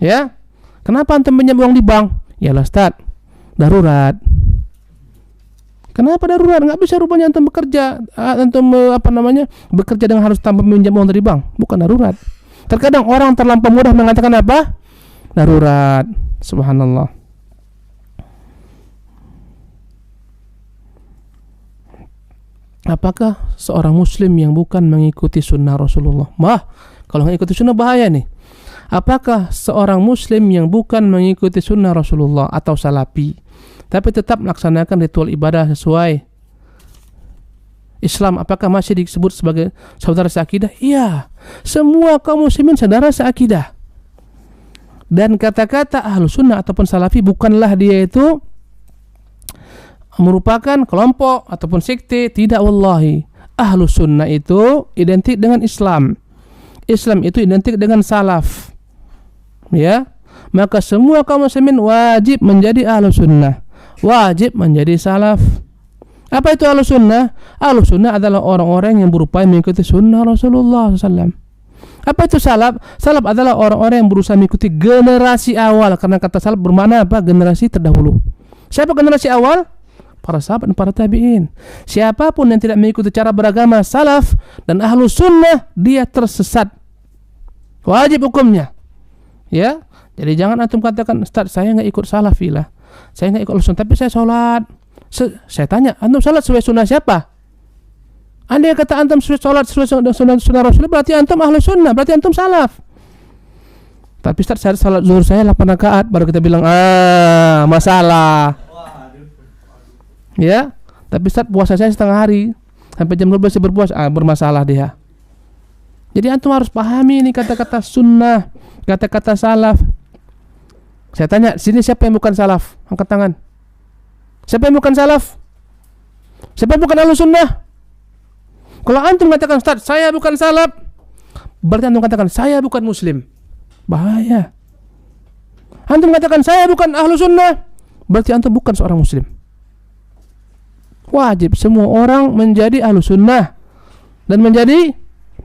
Ya. Kenapa antum pinjam uang di bank? Yalah Ustaz, darurat. Kenapa darurat? Nggak bisa rupanya antum bekerja, bekerja dengan harus tanpa meminjam uang dari bank. Bukan darurat. Terkadang orang terlampau mudah mengatakan apa? Darurat. Subhanallah. Apakah seorang muslim yang bukan mengikuti sunnah Rasulullah? Kalau mengikuti sunnah bahaya nih. Apakah seorang muslim yang bukan mengikuti sunnah Rasulullah atau salafi, tapi tetap melaksanakan ritual ibadah sesuai Islam, apakah masih disebut sebagai saudara seakidah? Iya, semua kaum muslimin saudara seakidah. Dan kata-kata ahlu sunnah ataupun salafi bukanlah dia itu merupakan kelompok ataupun sekte. Tidak, wallahi. Ahlu sunnah itu identik dengan Islam. Islam itu identik dengan salaf. Ya, maka semua kaum muslimin wajib menjadi ahlu sunnah, wajib menjadi salaf. Apa itu ahlu sunnah? Ahlu sunnah adalah orang-orang yang berupaya mengikuti sunnah Rasulullah SAW. Apa itu salaf? Salaf adalah orang-orang yang berusaha mengikuti generasi awal. Karena kata salaf bermakna apa? Generasi terdahulu. Siapa generasi awal? Para sahabat dan para tabi'in. Siapapun yang tidak mengikuti cara beragama salaf dan ahlu sunnah, dia tersesat. Wajib hukumnya. Ya, jadi jangan antum katakan, Ustaz, saya nggak ikut salafi lah, saya nggak ikut ahlu sunnah, tapi saya sholat. Saya tanya, antum sholat sesuai sunnah siapa? Andai kata antum sholat sesuai sunnah Rasul, berarti antum ahlu sunnah, berarti antum salaf. Tapi Ustaz, saya sholat zuhur saya 8 rakaat, baru kita bilang masalah. Ya, tapi Ustaz, puasa saya setengah hari sampai jam 12 berpuasa, bermasalah dia. Jadi antum harus pahami ini kata-kata sunnah, kata-kata salaf. Saya tanya, sini siapa yang bukan salaf? Angkat tangan. Siapa yang bukan salaf? Siapa yang bukan ahlu sunnah? Kalau antum katakan, Ustaz, saya bukan salaf, berarti antum katakan, saya bukan muslim. Bahaya. Antum katakan, saya bukan ahlu sunnah, berarti antum bukan seorang muslim. Wajib semua orang menjadi ahlu sunnah dan menjadi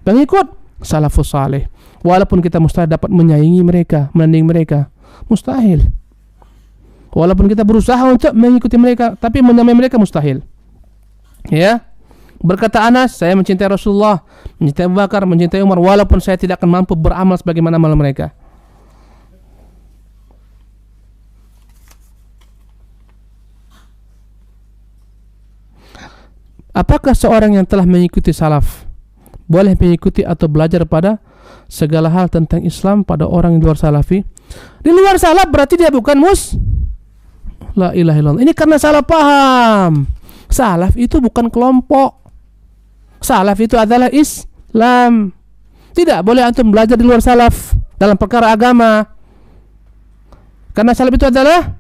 pengikut salafus saleh. Walaupun kita mustahil dapat menyaingi mereka, menanding mereka, mustahil. Walaupun kita berusaha untuk mengikuti mereka, tapi menyamai mereka mustahil. Ya. Berkata Anas, saya mencintai Rasulullah, mencintai Abu Bakar, mencintai Umar, walaupun saya tidak akan mampu beramal sebagaimana amal mereka. Apakah seorang yang telah mengikuti salaf boleh mengikuti atau belajar pada segala hal tentang Islam pada orang yang luar salafi? Di luar salaf berarti dia bukan La ilaha illallah. Ini karena salah paham. Salaf itu bukan kelompok. Salaf itu adalah Islam. Tidak boleh antum belajar di luar salaf dalam perkara agama. Karena salaf itu adalah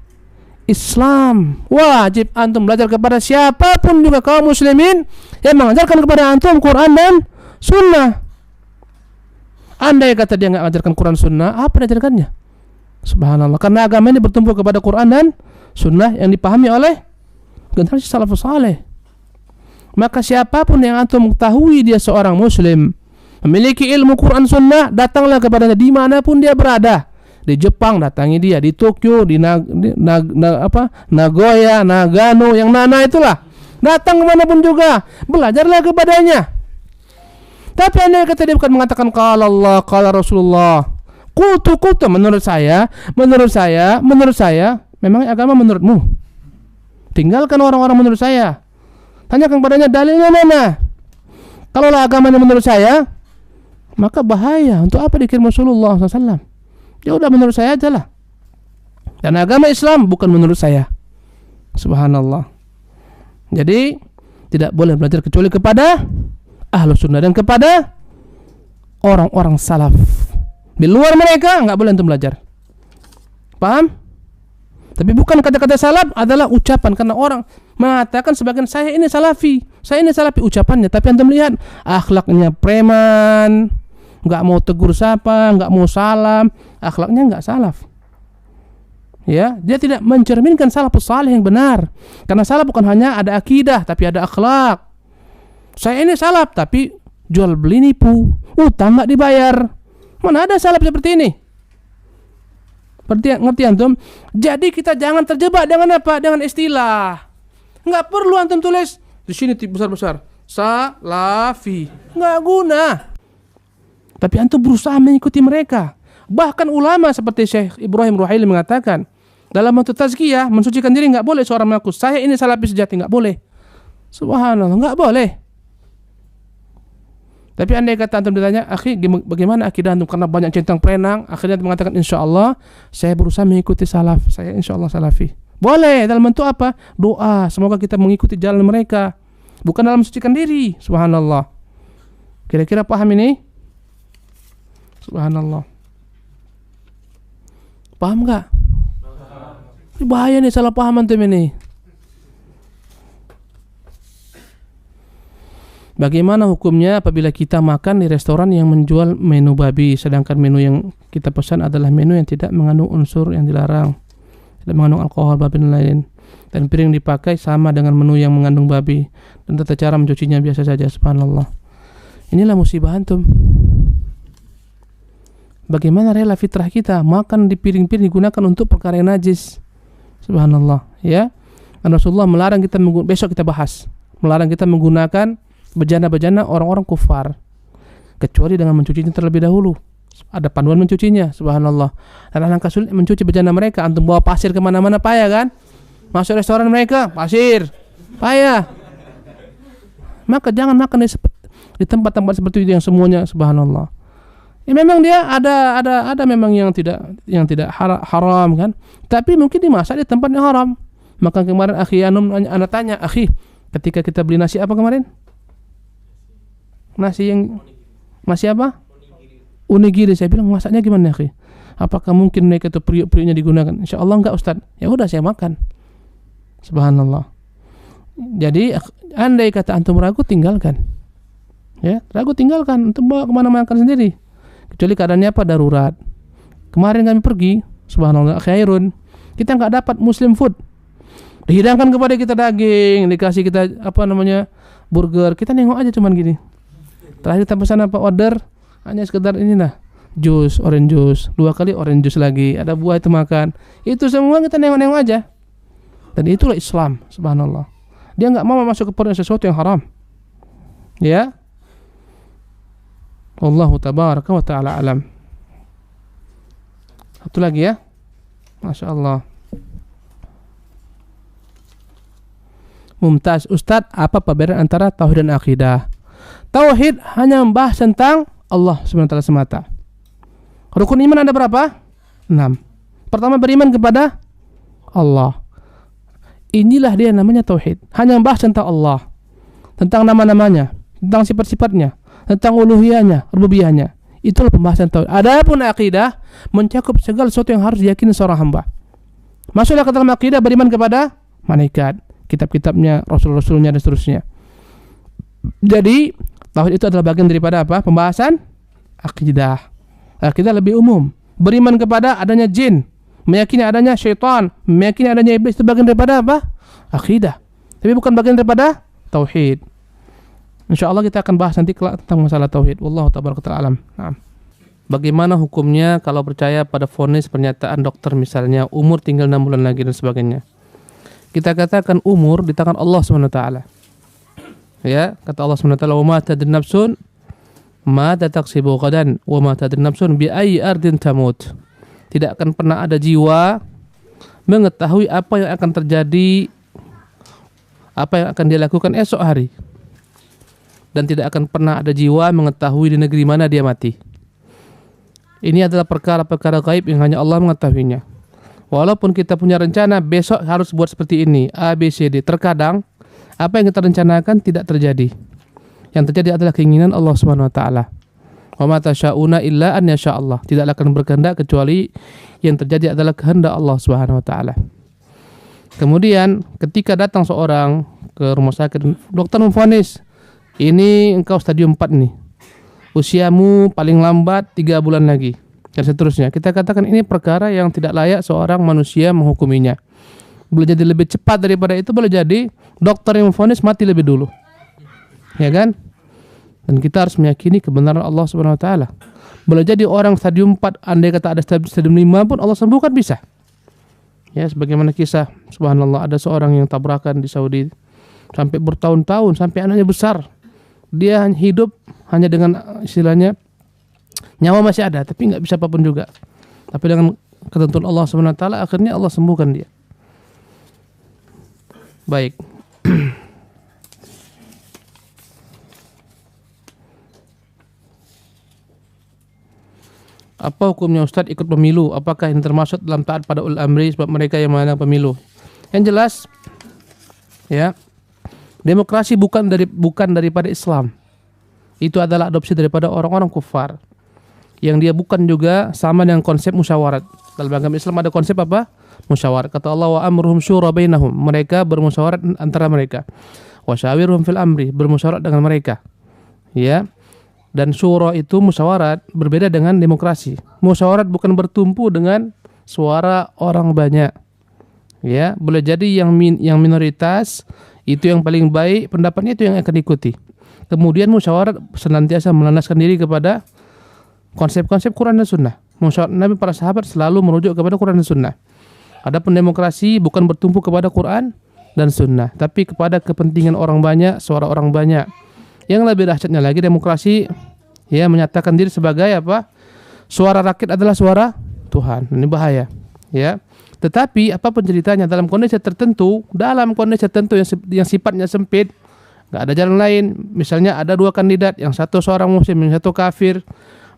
Islam. Wajib antum belajar kepada siapapun juga kaum muslimin yang mengajarkan kepada antum Quran dan Sunnah. Andai kata dia nggak mengajarkan Quran Sunnah, apa yang diajarkannya? Subhanallah. Karena agama ini bertumpu kepada Quran dan Sunnah yang dipahami oleh generasi salafus saleh. Maka siapapun yang antum ketahui dia seorang muslim, memiliki ilmu Quran Sunnah, datanglah kepadanya dimanapun dia berada. Di Jepang datangi dia, di Tokyo, di Nagoya, Nagano, yang Nana itulah. Datang kemanapun juga, belajarlah kepadanya. Tapi andai kata dia bukan mengatakan qala Allah, qala Rasulullah, Kultu menurut saya, memang agama menurutmu? Tinggalkan orang-orang menurut saya. Tanyakan kepadanya dalilnya mana. Kalaulah agamanya menurut saya, maka bahaya. Untuk apa dikirim Rasulullah SAW? Ya udah menurut saya aja lah. Dan agama Islam bukan menurut saya. Subhanallah. Jadi tidak boleh belajar kecuali kepada ahlu sunnah dan kepada orang-orang salaf. Di luar mereka nggak boleh untuk belajar. Paham? Tapi bukan kata-kata salaf adalah ucapan, karena orang mengatakan sebagian saya ini salafi ucapannya, tapi antum lihat akhlaknya preman, nggak mau tegur sapa, nggak mau salam, akhlaknya nggak salaf. Ya, dia tidak mencerminkan salafus saleh yang benar. Karena salaf bukan hanya ada akidah, tapi ada akhlak. Saya ini salaf, tapi jual beli nipu, utang nggak dibayar. Mana ada salaf seperti ini? Ngerti antum? Jadi kita jangan terjebak dengan apa? Dengan istilah. Nggak perlu antum tulis di sini besar-besar salafi, nggak guna. Tapi antum berusaha mengikuti mereka. Bahkan ulama seperti Syekh Ibrahim Ruhaili mengatakan, dalam bentuk tazkiyah, mensucikan diri, nggak boleh seorang mengaku saya ini salafi sejati, nggak boleh. Subhanallah, nggak boleh. Tapi andai kata antum ditanya, akhi bagaimana akidah antum karena banyak centang perenang, akhirnya antum mengatakan insyaallah saya berusaha mengikuti salaf, saya insyaallah salafi. Boleh, dalam bentuk apa? Doa, semoga kita mengikuti jalan mereka. Bukan dalam mensucikan diri. Subhanallah. Kira-kira paham ini? Subhanallah. Paham enggak? Ini bahaya nih, salah paham antum ini. Bagaimana hukumnya apabila kita makan di restoran yang menjual menu babi, sedangkan menu yang kita pesan adalah menu yang tidak mengandung unsur yang dilarang, tidak mengandung alkohol, babi dan lain, dan piring dipakai sama dengan menu yang mengandung babi, dan tata cara mencucinya biasa saja. Subhanallah. Inilah musibah antum. Bagaimana rela fitrah kita makan di piring-piring digunakan untuk perkara yang najis. Subhanallah, ya. Dan Rasulullah melarang kita, besok kita bahas, melarang kita menggunakan bejana-bejana orang-orang kufar, kecuali dengan mencucinya terlebih dahulu. Ada panduan mencucinya. Subhanallah. Dan alangkah sulit mencuci bejana mereka. Antum bawa pasir kemana-mana payah kan? Masuk restoran mereka, pasir, payah. Maka jangan makan di tempat-tempat seperti itu yang semuanya subhanallah. Ya memang dia ada memang yang tidak haram kan. Tapi mungkin dimasak di tempat yang haram. Maka kemarin akhi Anum anak tanya, akhi, ketika kita beli nasi apa kemarin? Nasi apa? Onigiri. Saya bilang masaknya gimana akhi? Apakah mungkin mereka itu periuk-periuknya digunakan? Insyaallah enggak Ustaz. Ya udah saya makan. Subhanallah. Jadi andai kata antum ragu, tinggalkan. Ya, ragu tinggalkan. Antum bawa kemana makan sendiri. Kecuali keadaannya apa? Darurat. Kemarin kami pergi, subhanallah, khairun. Kita enggak dapat Muslim food. Dihidangkan kepada kita daging, dikasih kita burger. Kita nengok aja cuman gini. Terakhir kita pesan apa? Order hanya sekedar inilah, jus, orange juice, 2 kali orange juice lagi, ada buah itu makan. Itu semua kita nengok-nengok aja. Dan itulah Islam, subhanallah. Dia enggak mau masuk kepada sesuatu yang haram. Ya. Wallahu tabaraka wa ta'ala alam. Satu lagi ya. Masya Allah. Mumtaz. Ustaz, apa perbedaan antara tauhid dan akidah? Tauhid hanya membahas tentang Allah SWT semata. Rukun iman ada berapa? 6. Pertama, beriman kepada Allah. Inilah dia namanya tauhid. Hanya membahas tentang Allah, tentang nama-namanya, tentang sifat-sifatnya, tentang uluhiyahnya, rububiyahnya. Itulah pembahasan tauhid. Adapun akidah mencakup segala sesuatu yang harus diyakini seorang hamba. Masuklah ke dalam akidah beriman kepada malaikat, kitab-kitabnya, rasul-rasulnya dan seterusnya. Jadi tauhid itu adalah bagian daripada apa? Pembahasan akidah. Akidah lebih umum. Beriman kepada adanya jin, meyakini adanya syaitan, meyakini adanya iblis, itu bagian daripada apa? Akidah. Tapi bukan bagian daripada tauhid. Insyaallah kita akan bahas nanti tentang masalah tauhid. Wallahu tabaraka ta'ala alam. Nah. Bagaimana hukumnya kalau percaya pada vonis pernyataan dokter, misalnya umur tinggal 6 bulan lagi dan sebagainya? Kita katakan umur di tangan Allah SWT. Ya, kata Allah SWT, "Wa ma tadri nafsun ma taksibu ghadan wa ma tadri nafsun bi ayyi ardin tamut." Tidak akan pernah ada jiwa mengetahui apa yang akan terjadi, apa yang akan dia lakukan esok hari. Dan tidak akan pernah ada jiwa mengetahui di negeri mana dia mati. Ini adalah perkara-perkara gaib yang hanya Allah mengetahuinya. Walaupun kita punya rencana besok harus buat seperti ini, A, B, C, D, terkadang apa yang kita rencanakan tidak terjadi. Yang terjadi adalah keinginan Allah Subhanahu wa taala. Wa ma tasyauna illa an yasha Allah. Tidaklah akan berkehendak kecuali yang terjadi adalah kehendak Allah Subhanahu wa taala. Kemudian ketika datang seorang ke rumah sakit, dokter memvonis, ini engkau stadium 4 nih. Usiamu paling lambat 3 bulan lagi dan seterusnya. Kita katakan ini perkara yang tidak layak seorang manusia menghukuminya. Boleh jadi lebih cepat daripada itu, boleh jadi dokter yang memvonis mati lebih dulu. Ya kan? Dan kita harus meyakini kebenaran Allah Subhanahu wa taala. Boleh jadi orang stadium 4, andai kata ada stadium 5 pun Allah sembuhkan, bisa. Ya, sebagaimana kisah subhanallah ada seorang yang tabrakan di Saudi sampai bertahun-tahun, sampai anaknya besar. Dia hidup hanya dengan istilahnya nyawa masih ada, tapi nggak bisa apapun juga. Tapi dengan ketentuan Allah Subhanahu wa taala akhirnya Allah sembuhkan dia. Baik. Apa hukumnya Ustadz ikut pemilu? Apakah ini termasuk dalam taat pada ulil amri sebab mereka yang menang pemilu? Yang jelas, ya, demokrasi bukan daripada Islam. Itu adalah adopsi daripada orang-orang kufar. Yang dia bukan juga sama dengan konsep musyawarat. Dalam agama Islam ada konsep apa? Musyawarat. Kata Allah, wa amruhum syura bainahum. Mereka bermusyawarat antara mereka. Wa syawirhum fil amri, bermusyawarat dengan mereka. Ya. Dan syura itu musyawarat, berbeda dengan demokrasi. Musyawarat bukan bertumpu dengan suara orang banyak. Ya, boleh jadi yang minoritas itu yang paling baik, pendapatnya itu yang akan diikuti. Kemudian musyawarat senantiasa melandaskan diri kepada konsep-konsep Quran dan Sunnah. Musyawarat Nabi para sahabat selalu merujuk kepada Quran dan Sunnah. Adapun demokrasi bukan bertumpu kepada Quran dan Sunnah, tapi kepada kepentingan orang banyak, suara orang banyak. Yang lebih dahsyatnya lagi, demokrasi ya menyatakan diri sebagai apa? Suara rakyat adalah suara Tuhan. Ini bahaya, ya. Tetapi apa penceritanya dalam kondisi tertentu yang sifatnya sempit, nggak ada jalan lain. Misalnya ada dua kandidat, yang satu seorang muslim, yang satu kafir.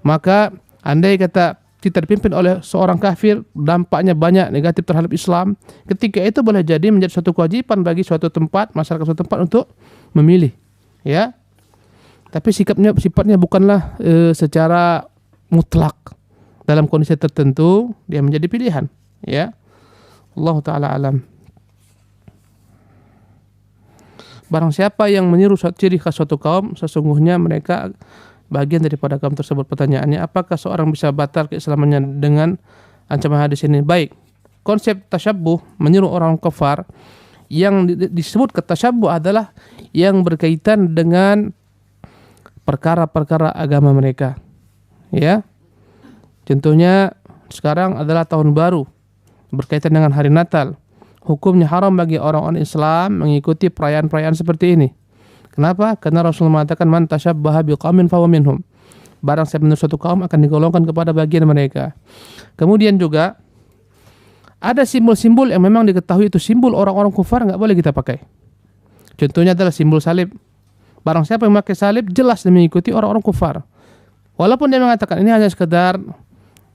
Maka andai kata kita dipimpin oleh seorang kafir, dampaknya banyak negatif terhadap Islam. Ketika itu boleh jadi menjadi suatu kewajiban bagi suatu tempat, masyarakat suatu tempat untuk memilih, ya. Tapi sifatnya bukanlah secara mutlak. Dalam kondisi tertentu dia menjadi pilihan, ya. Allah taala alam. Barang siapa yang meniru ciri khas suatu kaum, sesungguhnya mereka bagian daripada kaum tersebut. Pertanyaannya, apakah seorang bisa batal keislamannya dengan ancaman hadis ini? Baik. Konsep tasyabbuh, meniru orang kafir, yang disebut tasyabbuh adalah yang berkaitan dengan perkara-perkara agama mereka, ya. Contohnya sekarang adalah tahun baru berkaitan dengan hari Natal. Hukumnya haram bagi orang-orang Islam mengikuti perayaan-perayaan seperti ini. Kenapa? Karena Rasulullah mengatakan man tasyabbaha biqaumin fahuwa minhum. Barang siapa meniru suatu kaum akan digolongkan kepada bagian mereka. Kemudian juga ada simbol-simbol yang memang diketahui itu simbol orang-orang kufar, nggak boleh kita pakai. Contohnya adalah simbol salib. Barang siapa yang memakai salib jelas dia mengikuti orang-orang kufar. Walaupun dia mengatakan ini hanya sekedar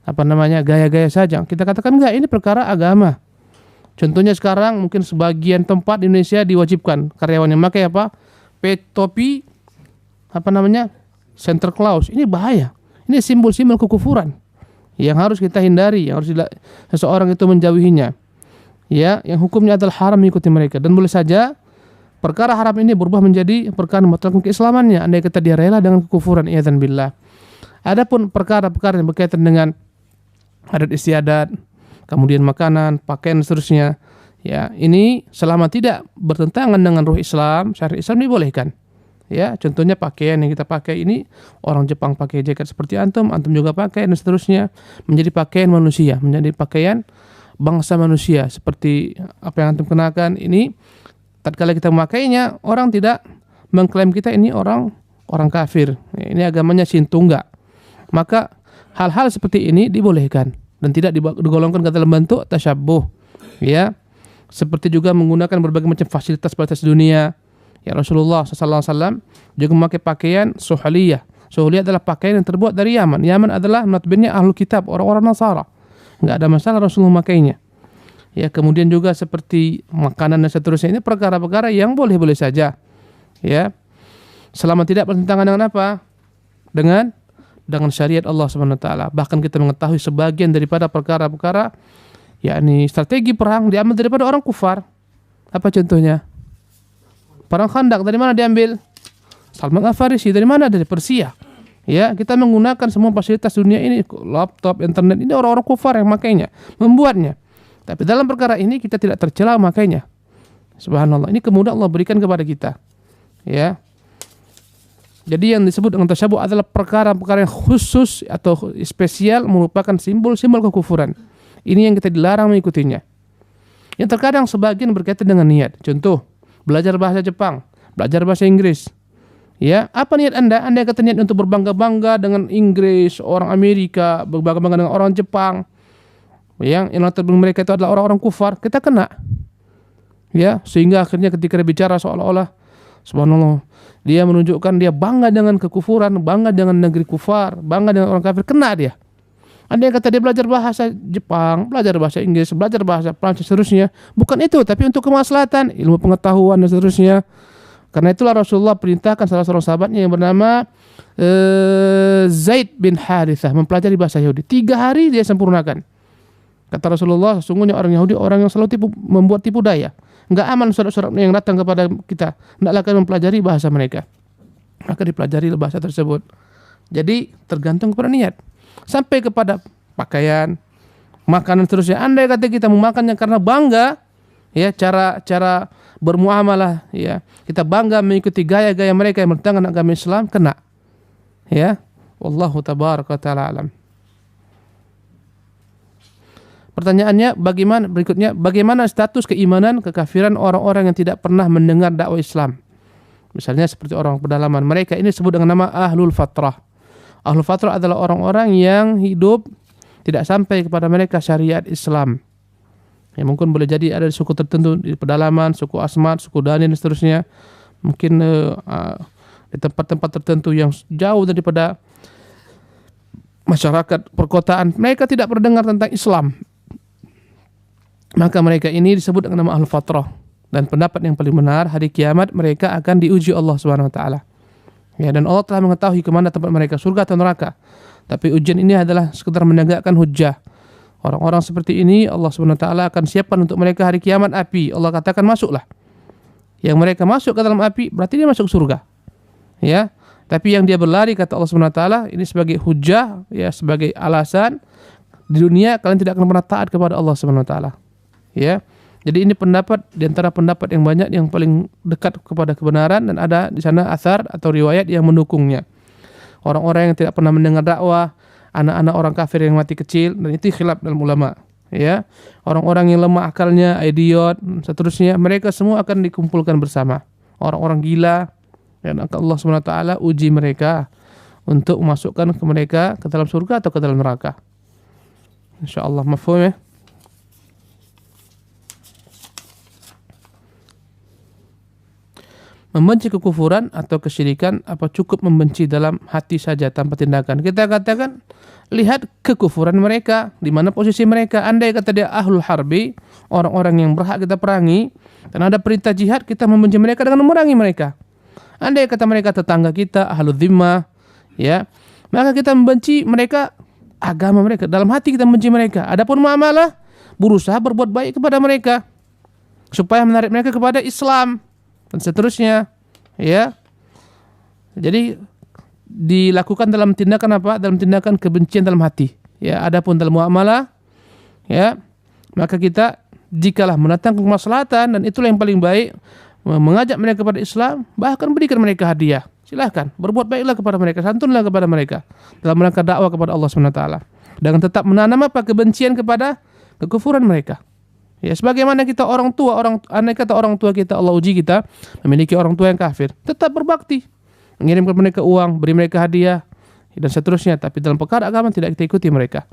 gaya-gaya saja. Kita katakan enggak, ini perkara agama. Contohnya sekarang mungkin sebagian tempat di Indonesia diwajibkan karyawan yang memakai topi Santa Claus. Ini bahaya. Ini simbol-simbol kekufuran yang harus kita hindari, yang harus seseorang itu menjauhinya. Ya, yang hukumnya adalah haram mengikuti mereka, dan boleh saja perkara haram ini berubah menjadi perkara membatalkan keislamannya andai kata dia rela dengan kekufuran, iyadzan billah. Adapun perkara-perkara yang berkaitan dengan adat istiadat, kemudian makanan, pakaian dan seterusnya, ya, ini selama tidak bertentangan dengan ruh Islam, syariat Islam dibolehkan. Ya, contohnya pakaian yang kita pakai ini, orang Jepang pakai jaket seperti antum juga pakai dan seterusnya, menjadi pakaian manusia, menjadi pakaian bangsa manusia seperti apa yang antum kenakan ini. Tatkala kita memakainya, orang tidak mengklaim kita ini orang kafir. Ini agamanya Shinto, enggak. Maka hal-hal seperti ini dibolehkan dan tidak digolongkan ke dalam bentuk tasyabbuh. Ya. Seperti juga menggunakan berbagai macam fasilitas dunia. Ya, Rasulullah SAW juga memakai pakaian suhuliyah. Suhuliyah adalah pakaian yang terbuat dari Yaman. Yaman adalah notabene ahlul kitab, orang-orang Nasara. Enggak ada masalah Rasulullah memakainya. Ya, kemudian juga seperti makanan dan seterusnya, ini perkara-perkara yang boleh-boleh saja. Ya. Selama tidak bertentangan dengan apa? Dengan syariat Allah Subhanahu wa taala. Bahkan kita mengetahui sebagian daripada perkara-perkara yakni strategi perang diambil daripada orang kufar. Apa contohnya? Perang Khandaq dari mana diambil? Salman Al-Farisi dari mana? Dari Persia. Ya, kita menggunakan semua fasilitas dunia ini, laptop, internet, ini orang-orang kufar yang makainya, membuatnya. Tapi dalam perkara ini kita tidak tercela makainya. Subhanallah, ini kemudahan Allah berikan kepada kita. Ya. Jadi yang disebut dengan tasyabbuh adalah perkara-perkara yang khusus atau spesial merupakan simbol-simbol kekufuran. Ini yang kita dilarang mengikutinya. Yang terkadang sebagian berkaitan dengan niat. Contoh, belajar bahasa Jepang, belajar bahasa Inggris. Ya, apa niat Anda? Anda kata niat untuk berbangga-bangga dengan Inggris, orang Amerika, berbangga-bangga dengan orang Jepang. Yang mereka itu adalah orang-orang kufar, kita kena. Ya, sehingga akhirnya ketika dia bicara seolah-olah subhanallah, dia menunjukkan dia bangga dengan kekufuran, bangga dengan negeri kufar, bangga dengan orang kafir, kena dia. Ada yang kata dia belajar bahasa Jepang, belajar bahasa Inggris, belajar bahasa Prancis, seterusnya. Bukan itu, tapi untuk kemaslahatan, ilmu pengetahuan dan seterusnya. Karena itulah Rasulullah perintahkan salah seorang sahabatnya yang bernama Zaid bin Harithah mempelajari bahasa Yahudi. 3 hari dia sempurnakan. Kata Rasulullah, sesungguhnya orang Yahudi orang yang selalu membuat tipu daya. Enggak aman surat-surat yang datang kepada kita. Hendaklah kalian mempelajari bahasa mereka. Maka dipelajari bahasa tersebut. Jadi tergantung kepada niat. Sampai kepada pakaian, makanan seterusnya. Andai kata kita memakannya karena bangga, ya cara bermuamalah, ya kita bangga mengikuti gaya-gaya mereka yang bertentangan agama Islam, kena. Ya, wallahu tabaraka taala alam. Pertanyaannya bagaimana status keimanan kekafiran orang-orang yang tidak pernah mendengar dakwah Islam? Misalnya seperti orang pedalaman. Mereka ini disebut dengan nama ahlul fatrah. Ahlul fatrah adalah orang-orang yang hidup tidak sampai kepada mereka syariat Islam. Ya, mungkin boleh jadi ada di suku tertentu di pedalaman, suku Asmat, suku Dani dan seterusnya. Mungkin di tempat-tempat tertentu yang jauh daripada masyarakat perkotaan, mereka tidak pernah dengar tentang Islam. Maka mereka ini disebut dengan nama ahlul fatrah. Dan pendapat yang paling benar, hari kiamat mereka akan diuji Allah Subhanahu wa taala. Ya, dan Allah telah mengetahui ke mana tempat mereka, surga atau neraka. Tapi ujian ini adalah sekedar menegakkan hujjah. Orang-orang seperti ini Allah Subhanahu wa taala akan siapkan untuk mereka hari kiamat api. Allah katakan masuklah. Yang mereka masuk ke dalam api berarti dia masuk surga. Ya. Tapi yang dia berlari kata Allah Subhanahu wa taala ini sebagai hujjah, ya, sebagai alasan di dunia kalian tidak akan pernah taat kepada Allah Subhanahu wa taala. Ya. Jadi ini pendapat di antara pendapat yang banyak yang paling dekat kepada kebenaran, dan ada di sana athar atau riwayat yang mendukungnya. Orang-orang yang tidak pernah mendengar dakwah, anak-anak orang kafir yang mati kecil, dan itu khilaf dalam ulama. Ya, orang-orang yang lemah akalnya, idiot, seterusnya, mereka semua akan dikumpulkan bersama. Orang-orang gila, dan Allah Subhanahu wa taala uji mereka untuk memasukkan mereka ke dalam surga atau ke dalam neraka. Insyaallah, mafhum ya. Membenci kekufuran atau kesyirikan apa cukup membenci dalam hati saja tanpa tindakan? Kita katakan lihat kekufuran mereka, di mana posisi mereka. Andai kata dia ahlul harbi, orang-orang yang berhak kita perangi, dan ada perintah jihad, kita membenci mereka dengan memerangi mereka. Andai kata mereka tetangga kita, ahlul dhimmah, ya, maka kita membenci mereka, agama mereka, dalam hati kita membenci mereka. Adapun muamalah, berusaha berbuat baik kepada mereka supaya menarik mereka kepada Islam dan seterusnya, ya. Jadi dilakukan dalam tindakan apa? Dalam tindakan kebencian dalam hati. Ya, adapun dalam muamalah, ya, maka kita jikalah mendatangkan kemaslahatan, dan itulah yang paling baik, mengajak mereka kepada Islam, bahkan berikan mereka hadiah. Silahkan, berbuat baiklah kepada mereka, santunlah kepada mereka dalam rangka dakwah kepada Allah Subhanahu wa taala. Dan tetap menanam apa? Kebencian kepada kekufuran mereka. Ya, sebagaimana kita orang tua, andai kata orang tua kita, Allah uji kita memiliki orang tua yang kafir, tetap berbakti, mengirimkan mereka uang, beri mereka hadiah dan seterusnya. Tapi dalam perkara agama tidak kita ikuti mereka.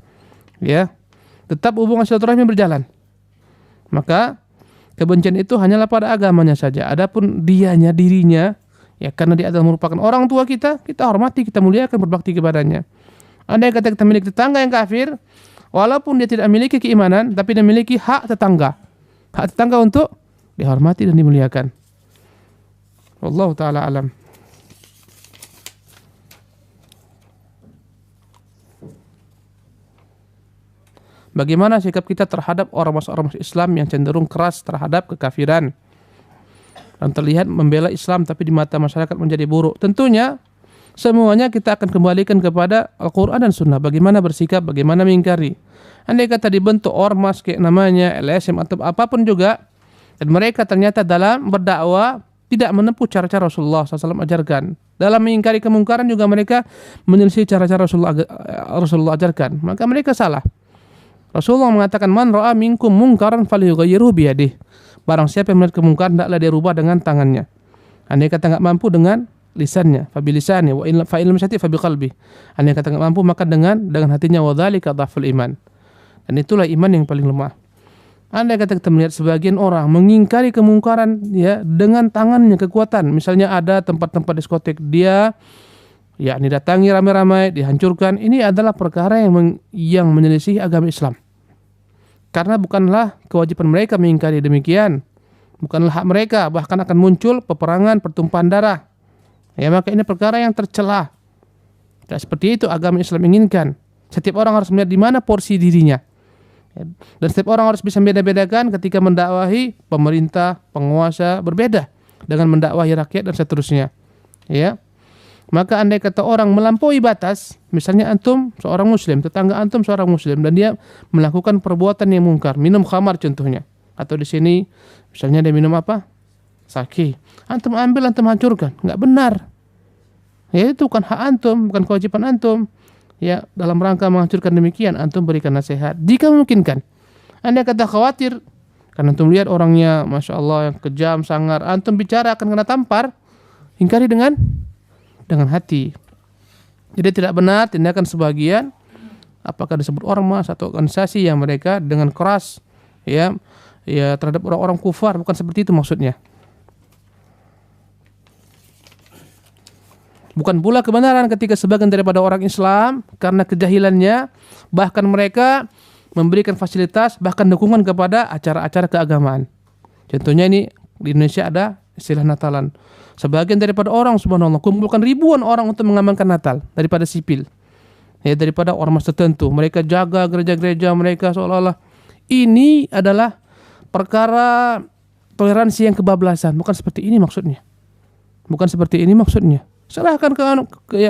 Ya, tetap hubungan silaturahmi berjalan. Maka kebencian itu hanyalah pada agamanya saja. Adapun dirinya, ya, karena dia adalah merupakan orang tua kita, kita hormati, kita muliakan, berbakti kepadanya. Andai kata kita memiliki tetangga yang kafir, walaupun dia tidak memiliki keimanan, tapi dia memiliki hak tetangga. Hak tetangga untuk dihormati dan dimuliakan. Wallahu ta'ala alam. Bagaimana sikap kita terhadap orang Islam yang cenderung keras terhadap kekafiran dan terlihat membela Islam tapi di mata masyarakat menjadi buruk? Tentunya semuanya kita akan kembalikan kepada Al-Quran dan Sunnah. Bagaimana bersikap, bagaimana mengingkari. Andai kata dibentuk ormas kayak namanya LSM atau apapun juga, dan mereka ternyata dalam berdakwah tidak menempuh cara-cara Rasulullah SAW ajarkan. Dalam mengingkari kemungkaran juga mereka menyelisih cara-cara Rasulullah ajarkan. Maka mereka salah. Rasulullah mengatakan, man ra'a minkum mungkaran falyughayyirhu biyadihi. Barang siapa yang melihat kemungkaran, hendaklah dia rubah dengan tangannya. Andai kata enggak mampu, dengan lisannya, fa bilisani, wa in fa illam yastati fa biqalbi. Andai kata enggak mampu, maka dengan hatinya, wa dzalika dhaful iman. Dan itulah iman yang paling lemah. Andai kata kita melihat sebagian orang mengingkari kemungkaran, ya, dengan tangannya, kekuatan. Misalnya ada tempat-tempat diskotek, dia yakni datangi ramai-ramai, dihancurkan, ini adalah perkara yang menyelisih agama Islam. Karena bukanlah kewajiban mereka mengingkari demikian, bukanlah hak mereka, bahkan akan muncul peperangan, pertumpahan darah. Ya, maka ini perkara yang tercela. Tidak seperti itu agama Islam inginkan. Setiap orang harus melihat di mana porsi dirinya. Dan setiap orang harus bisa membeda-bedakan ketika mendakwahi pemerintah, penguasa, berbeda dengan mendakwahi rakyat dan seterusnya. Ya. Maka andai kata orang melampaui batas, misalnya antum seorang muslim, tetangga antum seorang muslim dan dia melakukan perbuatan yang mungkar, minum khamar contohnya. Atau di sini misalnya dia minum apa? Sake. Antum ambil, antum hancurkan. Enggak benar. Ya, itu bukan hak antum, bukan kewajiban antum. Ya, dalam rangka menghancurkan demikian antum berikan nasihat jika memungkinkan. Andai kata khawatir karena antum lihat orangnya Masya Allah yang kejam, sangar, antum bicara akan kena tampar, ingkari dengan hati. Jadi tidak benar tindakan sebagian, apakah disebut ormas atau organisasi yang mereka dengan keras ya terhadap orang-orang kufar, bukan seperti itu maksudnya. Bukan pula kebenaran ketika sebagian daripada orang Islam karena kejahilannya bahkan mereka memberikan fasilitas bahkan dukungan kepada acara-acara keagamaan. Contohnya ini di Indonesia ada istilah Natalan. Sebagian daripada orang subhanallah kumpulkan ribuan orang untuk mengamankan Natal daripada sipil. Ya, daripada ormas tertentu. Mereka jaga gereja-gereja mereka seolah-olah ini adalah perkara toleransi yang kebablasan. Bukan seperti ini maksudnya. Bukan seperti ini maksudnya. Serahkan ke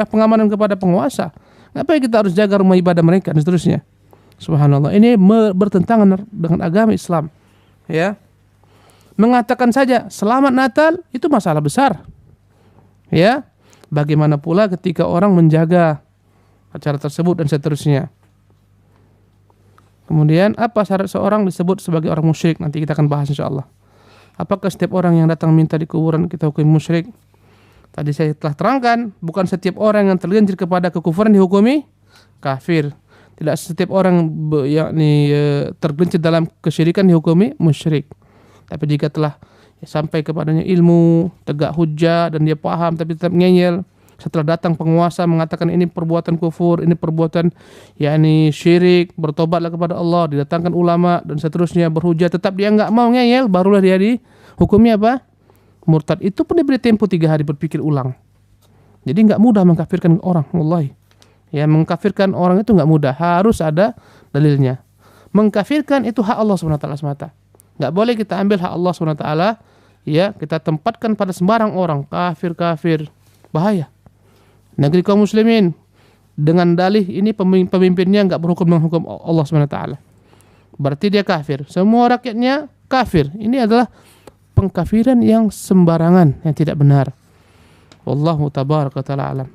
pengamanan kepada penguasa. Ngapain kita harus jaga rumah ibadah mereka dan seterusnya. Subhanallah. Ini bertentangan dengan agama Islam. Ya. Mengatakan saja selamat Natal itu masalah besar. Ya. Bagaimana pula ketika orang menjaga acara tersebut dan seterusnya. Kemudian apa syarat seorang disebut sebagai orang musyrik? Nanti kita akan bahas insyaallah. Apakah setiap orang yang datang minta di kuburan kita hukum musyrik? Tadi saya telah terangkan, bukan setiap orang yang tergelincir kepada kekufuran dihukumi kafir. Tidak setiap orang tergelincir dalam kesyirikan dihukumi musyrik. Tapi jika telah sampai kepadanya ilmu, tegak hujjah dan dia paham tapi tetap ngeyel, setelah datang penguasa mengatakan ini perbuatan kufur, ini perbuatan syirik, bertobatlah kepada Allah, didatangkan ulama dan seterusnya berhujjah, tetap dia enggak mau ngeyel, barulah dia dihukumi apa? Murtad. Itu pun diberi tempo 3 hari berpikir ulang. Jadi enggak mudah mengkafirkan orang, wallahi. Ya, mengkafirkan orang itu enggak mudah, harus ada dalilnya. Mengkafirkan itu hak Allah SWT semata. Enggak boleh kita ambil hak Allah SWT, ya, kita tempatkan pada sembarang orang, kafir, bahaya. Negeri kaum muslimin dengan dalih ini pemimpinnya enggak berhukum dengan hukum Allah SWT. Berarti dia kafir. Semua rakyatnya kafir. Ini adalah pengkafiran yang sembarangan, yang tidak benar. Wallahu tabaraka ta'ala alam.